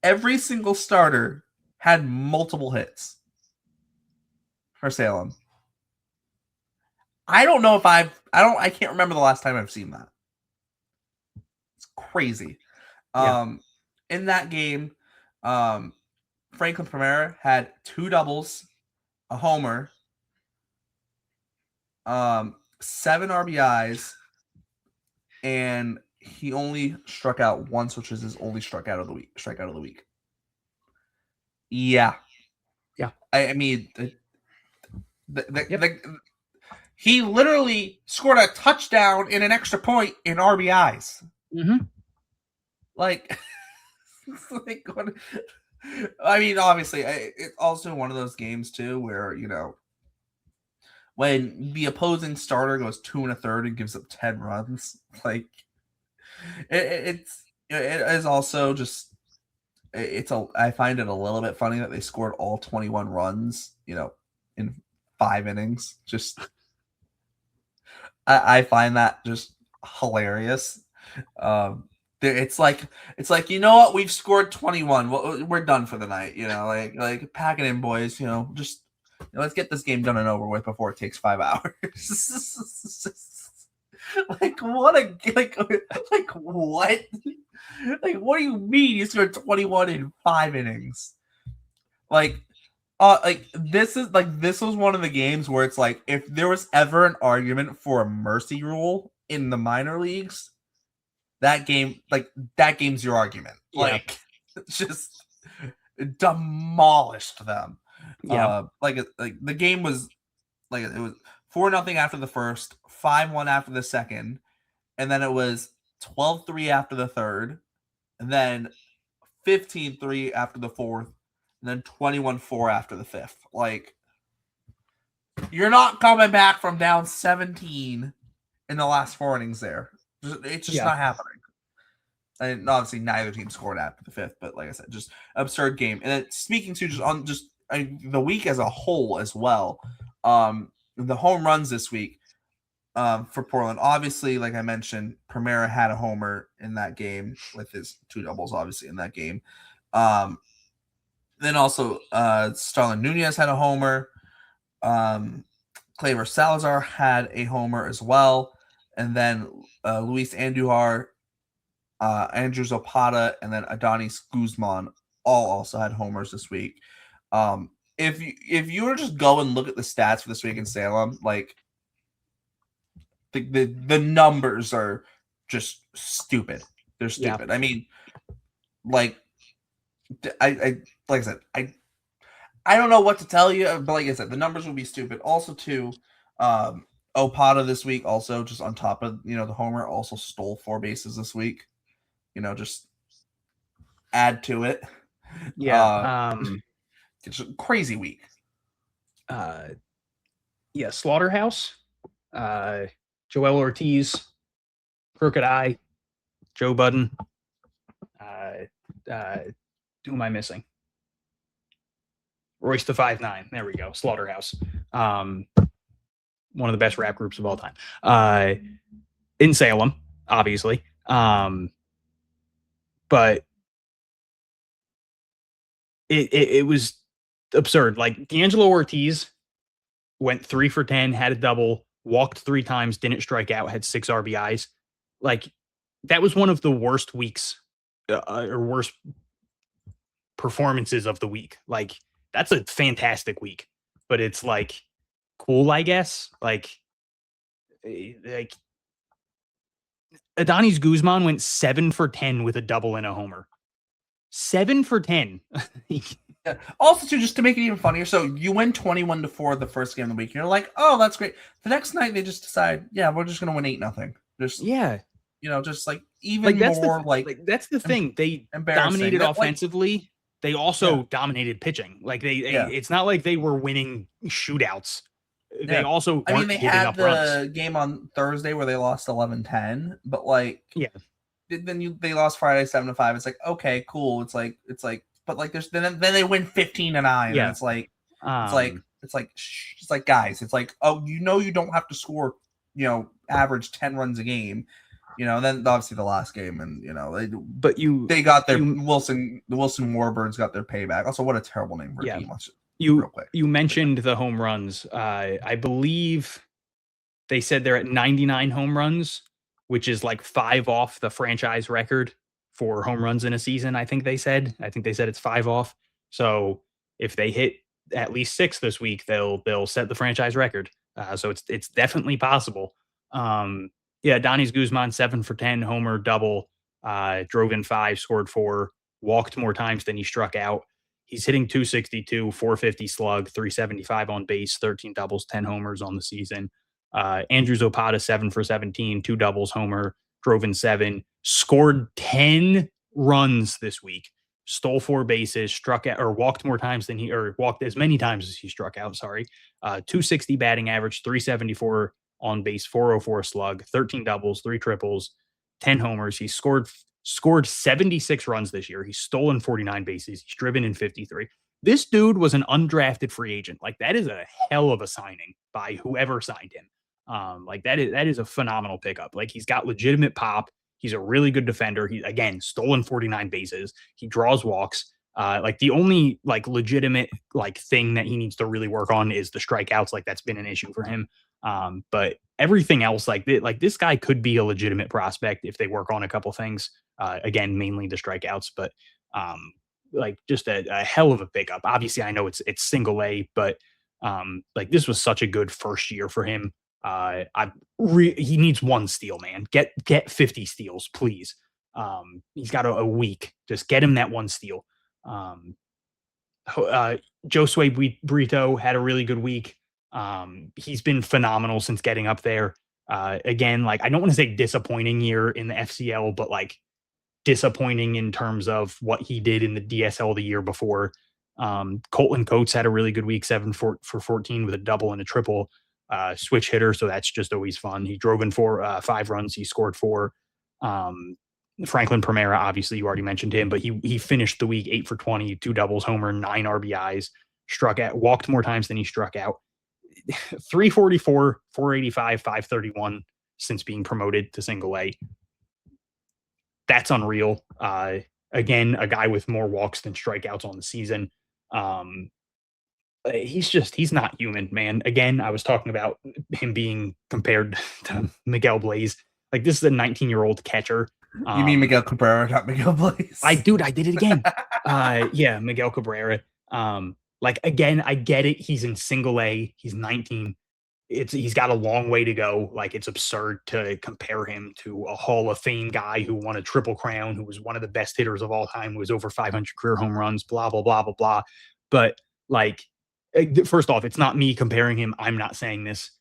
Every single starter had multiple hits for Salem. I don't know if I can't remember the last time I've seen that. It's crazy. Yeah. In that game, Franklin Primera had 2 doubles, a homer, 7 RBIs, and he only struck out once, which is his only strikeout of the week. Yeah. I mean, he literally scored a touchdown in an extra point in RBIs. Mm-hmm. Like, I mean, obviously, it's also one of those games too where when the opposing starter goes 2 1/3 and gives up 10 runs, like it is also just I find it a little bit funny that they scored all 21 runs, in 5 innings. Just I find that just hilarious. It's like you know what, we've scored 21. Well, we're done for the night. Like pack it in, boys. Just let's get this game done and over with before it takes 5 hours. Like what what? Like what do you mean you scored 21 in 5 innings? Like this was one of the games where it's like if there was ever an argument for a mercy rule in the minor leagues, that game's your argument. Yeah. Like just demolished them. Yeah. The game was like it was 4-0 after the first, 5-1 after the second, and then it was 12-3 after the third, and then 15-3 after the fourth, and then 21-4 after the fifth. Like, you're not coming back from down 17 in the last 4 innings there. It's just not happening. And obviously neither team scored after the fifth, but like I said, just absurd game. And then speaking to the week as a whole as well, the home runs this week for Portland. Obviously, like I mentioned, Primera had a homer in that game with his 2 doubles, obviously, in that game. Then also Starlin Nunez had a homer. Claver Salazar had a homer as well. And then Luis Andujar, Andrew Zapata, and then Adonis Guzman all also had homers this week. If you were to just go and look at the stats for this week in Salem, like the numbers are just stupid. They're stupid. Yeah. I mean, like I said, I don't know what to tell you, but like I said, the numbers will be stupid. Also, too, Opata this week also just on top of the homer also stole 4 bases this week. Just add to it. Yeah. It's a crazy week. Slaughterhouse, Joel Ortiz, Crooked Eye, Joe Budden. Who am I missing? Royce the 5'9". There we go. Slaughterhouse. One of the best rap groups of all time. In Salem, obviously. But it was absurd. Like D'Angelo Ortiz went 3 for 10, had a double, walked 3 times, didn't strike out, had 6 RBIs. Like that was one of the worst weeks or worst performances of the week. Like that's a fantastic week, but it's like cool, I guess. Like Adonis Guzman went 7 for 10 with a double and a homer. 7 for 10. Yeah. Also, too, just to make it even funnier, so you win 21-4 the first game of the week. You're like, oh, that's great. The next night, they just decide, yeah, we're just gonna win 8-0. Just just like even that's more that's the thing. They dominated offensively. They also dominated pitching. Like it's not like they were winning shootouts. They also weren't they giving had up the runs. game on Thursday where they lost 11-10, but then they lost Friday 7-5. It's like, okay, cool. It's like but like there's then they win 15-9. Yeah. And it's like guys, it's like, oh, you don't have to score, average 10 runs a game. Then obviously the last game, and they got their the Wilson Warbirds got their payback. Also, what a terrible name for a team. You mentioned the home runs. I believe they said they're at 99 home runs, which is like 5 off the franchise record for home runs in a season. I think they said it's 5 off. So if they hit at least 6 this week, they'll set the franchise record. So it's definitely possible. Adonis Guzman 7 for 10, homer, double, drove in 5, scored 4, walked more times than he struck out. He's hitting 262, 450 slug, 375 on base, 13 doubles, 10 homers on the season. Andrew Zapata 7 for 17, 2 doubles, homer, drove in 7, scored 10 runs this week, stole 4 bases, struck out or walked more times than walked as many times as he struck out. 260 batting average, 374 on base, 404 slug, 13 doubles, 3 triples, 10 homers. He scored 76 runs this year. He's stolen 49 bases. He's driven in 53. This dude was an undrafted free agent. Like that is a hell of a signing by whoever signed him. That is a phenomenal pickup. Like he's got legitimate pop. He's a really good defender. He, again, stolen 49 bases. He draws walks. Like the only like legitimate like thing that he needs to really work on is the strikeouts. Like that's been an issue for him. But everything else, like this guy could be a legitimate prospect if they work on a couple things. Again, mainly the strikeouts, but like just a hell of a pickup. Obviously, I know it's single A, but like this was such a good first year for him. He needs one steal, man. Get 50 steals, please. He's got a week. Just get him that one steal. Josue Brito had a really good week. He's been phenomenal since getting up there. Again, like I don't want to say disappointing year in the FCL, but like disappointing in terms of what he did in the DSL the year before. Colton Coates had a really good week, 7 for 14 with a double and a triple. Switch hitter, so that's just always fun. He drove in 5 runs. He scored 4. Franklin Primera, obviously you already mentioned him, but he finished the week 8 for 20, 2 doubles, homer, 9 RBIs, walked more times than he struck out. 344, 485, 531 since being promoted to single A. That's unreal. Again, a guy with more walks than strikeouts on the season. He's not human, man. Again, I was talking about him being compared to Miguel Blaze. Like this is a 19-year-old catcher. You mean Miguel Cabrera, not Miguel Blaze? I did it again. Yeah, Miguel Cabrera. Like again, I get it. He's in single A. He's 19. He's got a long way to go. Like it's absurd to compare him to a Hall of Fame guy who won a Triple Crown, who was one of the best hitters of all time, who was over 500 career home runs, blah, blah, blah, blah, blah. But like, first off, it's not me comparing him. I'm not saying this.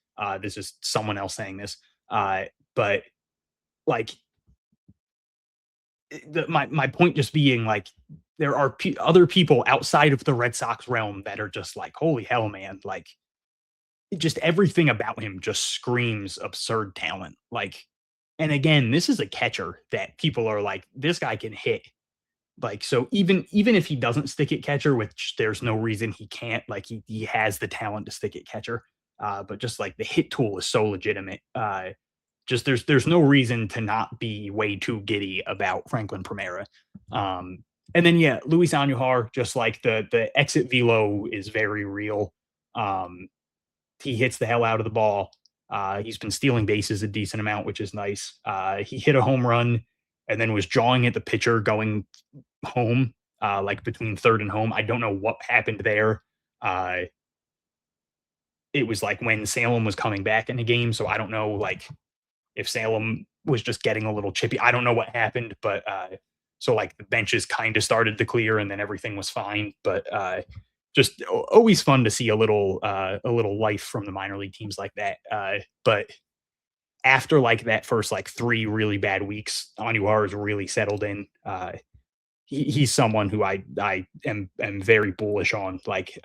This is someone else saying this. But like, my point just being like, there are other people outside of the Red Sox realm that are just like, holy hell, man. Like, just everything about him just screams absurd talent. Like, and again, this is a catcher that people are like, this guy can hit. Like, so even if he doesn't stick at catcher, which there's no reason he can't, like he has the talent to stick at catcher. But just like the hit tool is so legitimate. Just there's no reason to not be way too giddy about Franklin Primera. And then, yeah, Luis Andujar, just like the exit velo is very real. He hits the hell out of the ball. He's been stealing bases a decent amount, which is nice. He hit a home run and then was jawing at the pitcher going home, like between third and home. I don't know what happened there. It was like when Salem was coming back in the game, so I don't know like if Salem was just getting a little chippy. I don't know what happened, but so like the benches kind of started to clear and then everything was fine. But just always fun to see a little life from the minor league teams like that. But after like that first like 3 really bad weeks, Andujar is really settled in. He's someone who I am very bullish on. Like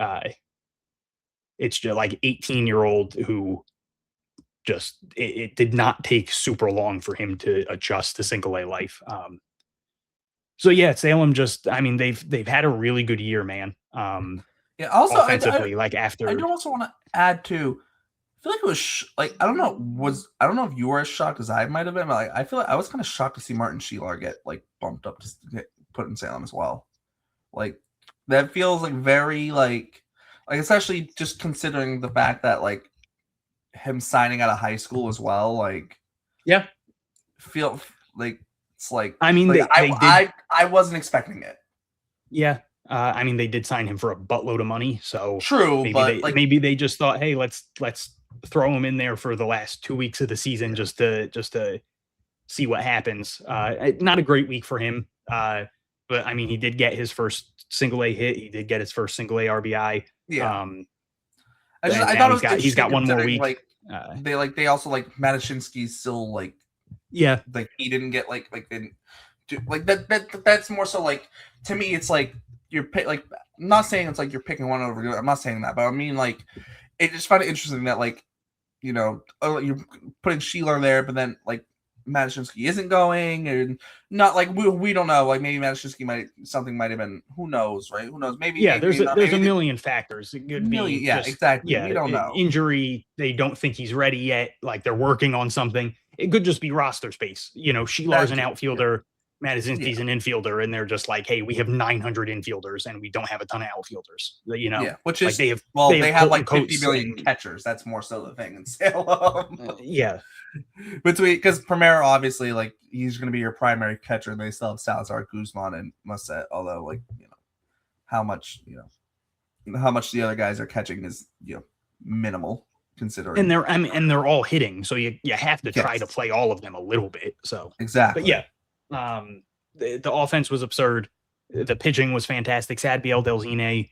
it's just like 18-year-old who just it did not take super long for him to adjust to single A life. So yeah, Salem just, I mean, they've had a really good year, man. Yeah. Also, offensively, like after I do also want to add to. I feel like it was like I don't know if you were as shocked as I might have been, but like, I feel like I was kind of shocked to see Martin Sheelar get like bumped up to get put in Salem as well. Like that feels like very like especially just considering the fact that like him signing out of high school as well. Like yeah, feel like it's like I mean like, I wasn't expecting it. Yeah. I mean, they did sign him for a buttload of money, so true. Maybe they just thought, hey, let's throw him in there for the last 2 weeks of the season just to see what happens. Not a great week for him, but I mean, he did get his first single A hit. He did get his first single A RBI. Yeah. I thought he's got one more week. Like they also like Matushinsky's still like yeah, like he didn't get like that's more so like to me it's like. You're like I'm not saying it's like you're picking one over. I'm not saying that, but I mean like it just find it interesting that like you know you're putting Sheelar there, but then like Matushinsky isn't going, and not like we don't know. Like maybe Matushinsky might have been. Who knows, right? Who knows? Maybe there's a million factors. It could be exactly. Yeah, we don't know. Injury. They don't think he's ready yet. Like they're working on something. it could just be roster space. You know, Sheelar's an outfielder, Madazinski's an infielder, and they're just like, hey, we have 900 infielders and we don't have a ton of outfielders. You know, which like is they have like 50 million catchers. That's more so the thing in Salem. Because Primero, obviously, like he's going to be your primary catcher, and they still have Salazar, Guzman, and Musset. Although, like how much the other guys are catching is minimal considering. And they're all hitting, so you have to try to play all of them a little bit. So exactly, but the offense was absurd. The pitching was fantastic. Sadbiel Delzine,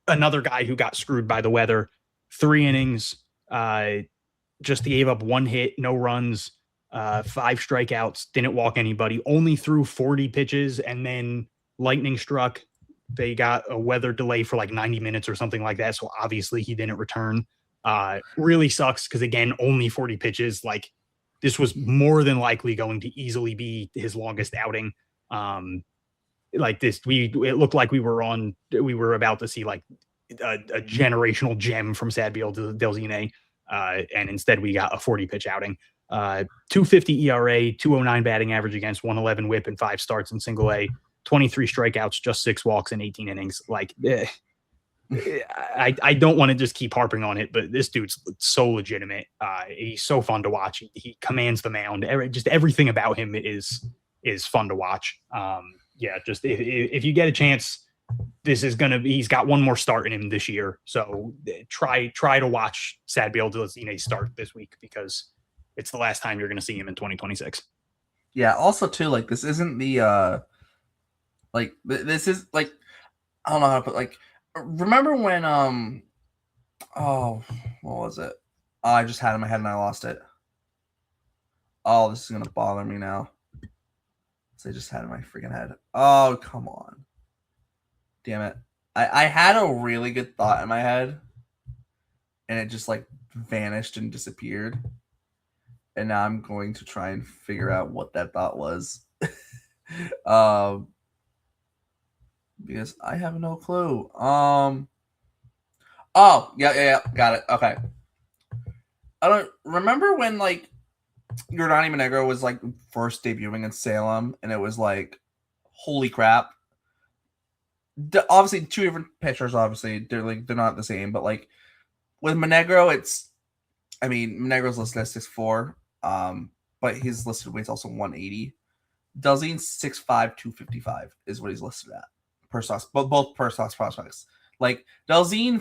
another guy who got screwed by the weather. 3 innings, just gave up 1 hit, no runs, 5 strikeouts, didn't walk anybody, only threw 40 pitches, and then lightning struck. They got a weather delay for like 90 minutes or something like that, so obviously he didn't return. Really sucks because, again, only 40 pitches. Like, this was more than likely going to easily be his longest outing. Like this, it looked like we were about to see like a generational gem from Sadbiel Delzine, and instead we got a 40-pitch outing. 2.50 ERA, 2.09 batting average against, 111 WHIP, and 5 starts in Single A. 23 strikeouts, just 6 walks in 18 innings. Like, I don't want to just keep harping on it, but this dude's so legitimate. He's so fun to watch. He commands the mound. Just everything about him is fun to watch. Just if you get a chance, this is gonna be. He's got one more start in him this year, so try to watch Sadbiel Delzine start this week because it's the last time you're gonna see him in 2026. Yeah. Also, too, like this isn't the this is like I don't know how to put like. Remember when what was it? I just had it in my head and I lost it. Oh, this is gonna bother me now. So I just had it in my freaking head. Oh, come on. Damn it. I had a really good thought in my head and it just like vanished and disappeared. And now I'm going to try and figure out what that thought was. Because I have no clue. Got it. Okay. I don't remember when like Yordani Monegro was like first debuting in Salem, and it was like, holy crap. Obviously, 2 different pitchers. Obviously, they're not the same, but like with Monegro, Monegro's listed as 6'4", but his listed weight's also 180. Delzine's 6'5", 255 is what he's listed at. Per Sox, but both per Sox prospects. Like Delzine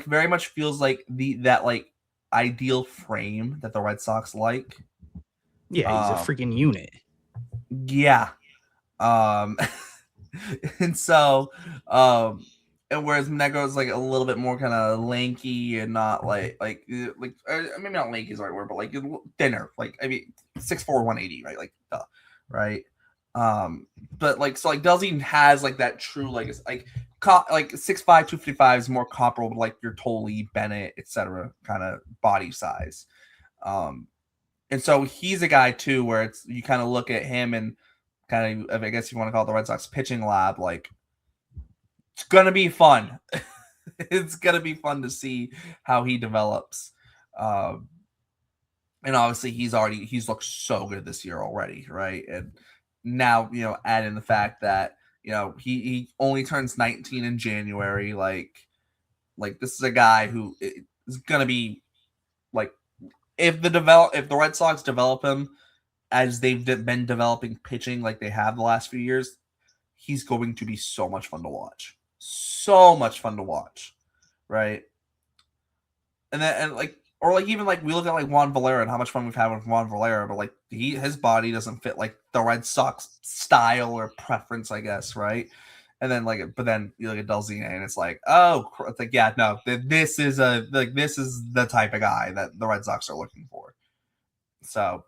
very much feels like that like ideal frame that the Red Sox like. Yeah, he's a freaking unit. Yeah. And so and whereas Monegro is like a little bit more kind of lanky and not like maybe not lanky is the right word, but like thinner. Like 6'4", 180, right? Like right. But like Delzine has like that true like 6'5", 255 is more comparable to like your Tolle, Bennett, etc. kind of body size. And so he's a guy too where it's you kind of look at him and kind of I guess you want to call it the Red Sox pitching lab, like it's gonna be fun. It's gonna be fun to see how he develops. And obviously he's looked so good this year already, right? And now, add in the fact that, he only turns 19 in January. Like this is a guy who is going to be like, if the Red Sox develop him as they've been developing pitching like they have the last few years, he's going to be so much fun to watch. So much fun to watch. Right. And then, even we look at Juan Valera and how much fun we've had with Juan Valera, but like his body doesn't fit like the Red Sox style or preference, I guess, right? And then but then you look at Delzine and it's like, oh, it's like this is the type of guy that the Red Sox are looking for. So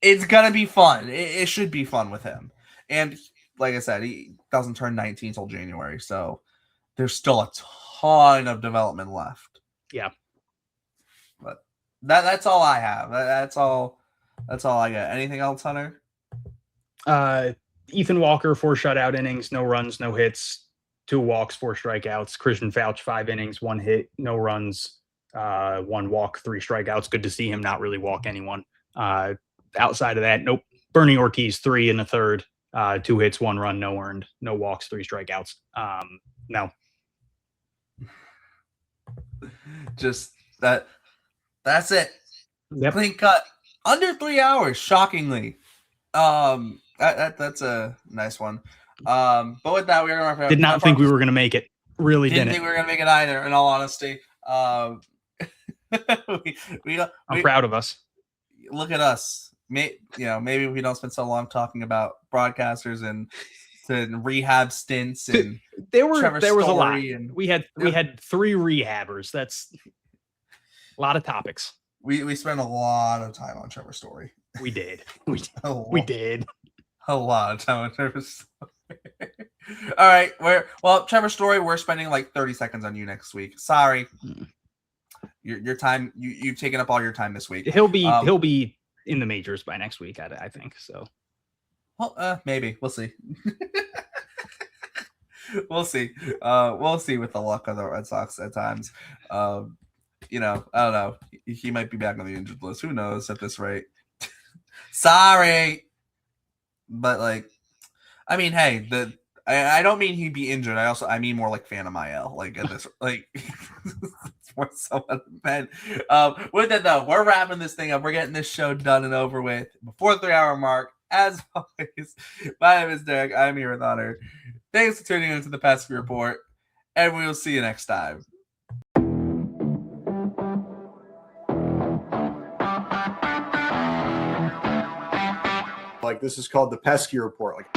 it's gonna be fun. It should be fun with him, and like I said, he doesn't turn 19 until January, so there's still a ton of development left. Yeah. But that's all I have. That's all I got. Anything else, Hunter? Ethan Walker, 4 shutout innings, no runs, no hits, 2 walks, 4 strikeouts. Christian Fauch, 5 innings, 1 hit, no runs, 1 walk, 3 strikeouts. Good to see him not really walk anyone. Outside of that, nope. Bernie Ortiz, 3 in the third, 2 hits, 1 run, no earned, no walks, 3 strikeouts. No. Just that's it. Yep. Clean cut. Under 3 hours, shockingly. That's a nice one. But with that, we're gonna Did not think we were gonna make it. Really didn't think we were gonna make it either, in all honesty. I'm proud of us. Look at us. Maybe we don't spend so long talking about broadcasters and rehab stints and there was Trevor a lot. Story and we had 3 rehabbers. That's a lot of topics. We spent a lot of time on Trevor Story. We did. We did a lot of time on Trevor Story. All right, Trevor Story, we're spending like 30 seconds on you next week. Sorry. Your time, you've taken up all your time this week. He'll be in the majors by next week, I think. So, well, maybe we'll see. We'll see. We'll see with the luck of the Red Sox at times. I don't know. He might be back on the injured list. Who knows at this rate? Sorry, but I mean, hey, I don't mean he'd be injured. I mean more like Phantom IL. Like at this, more so bad. With that though, we're wrapping this thing up. We're getting this show done and over with before the 3-hour mark. As always, my name is Derek. I'm here with Honor. Thanks for tuning into the Pesky Report, and we will see you next time. Like, this is called the Pesky Report. Like,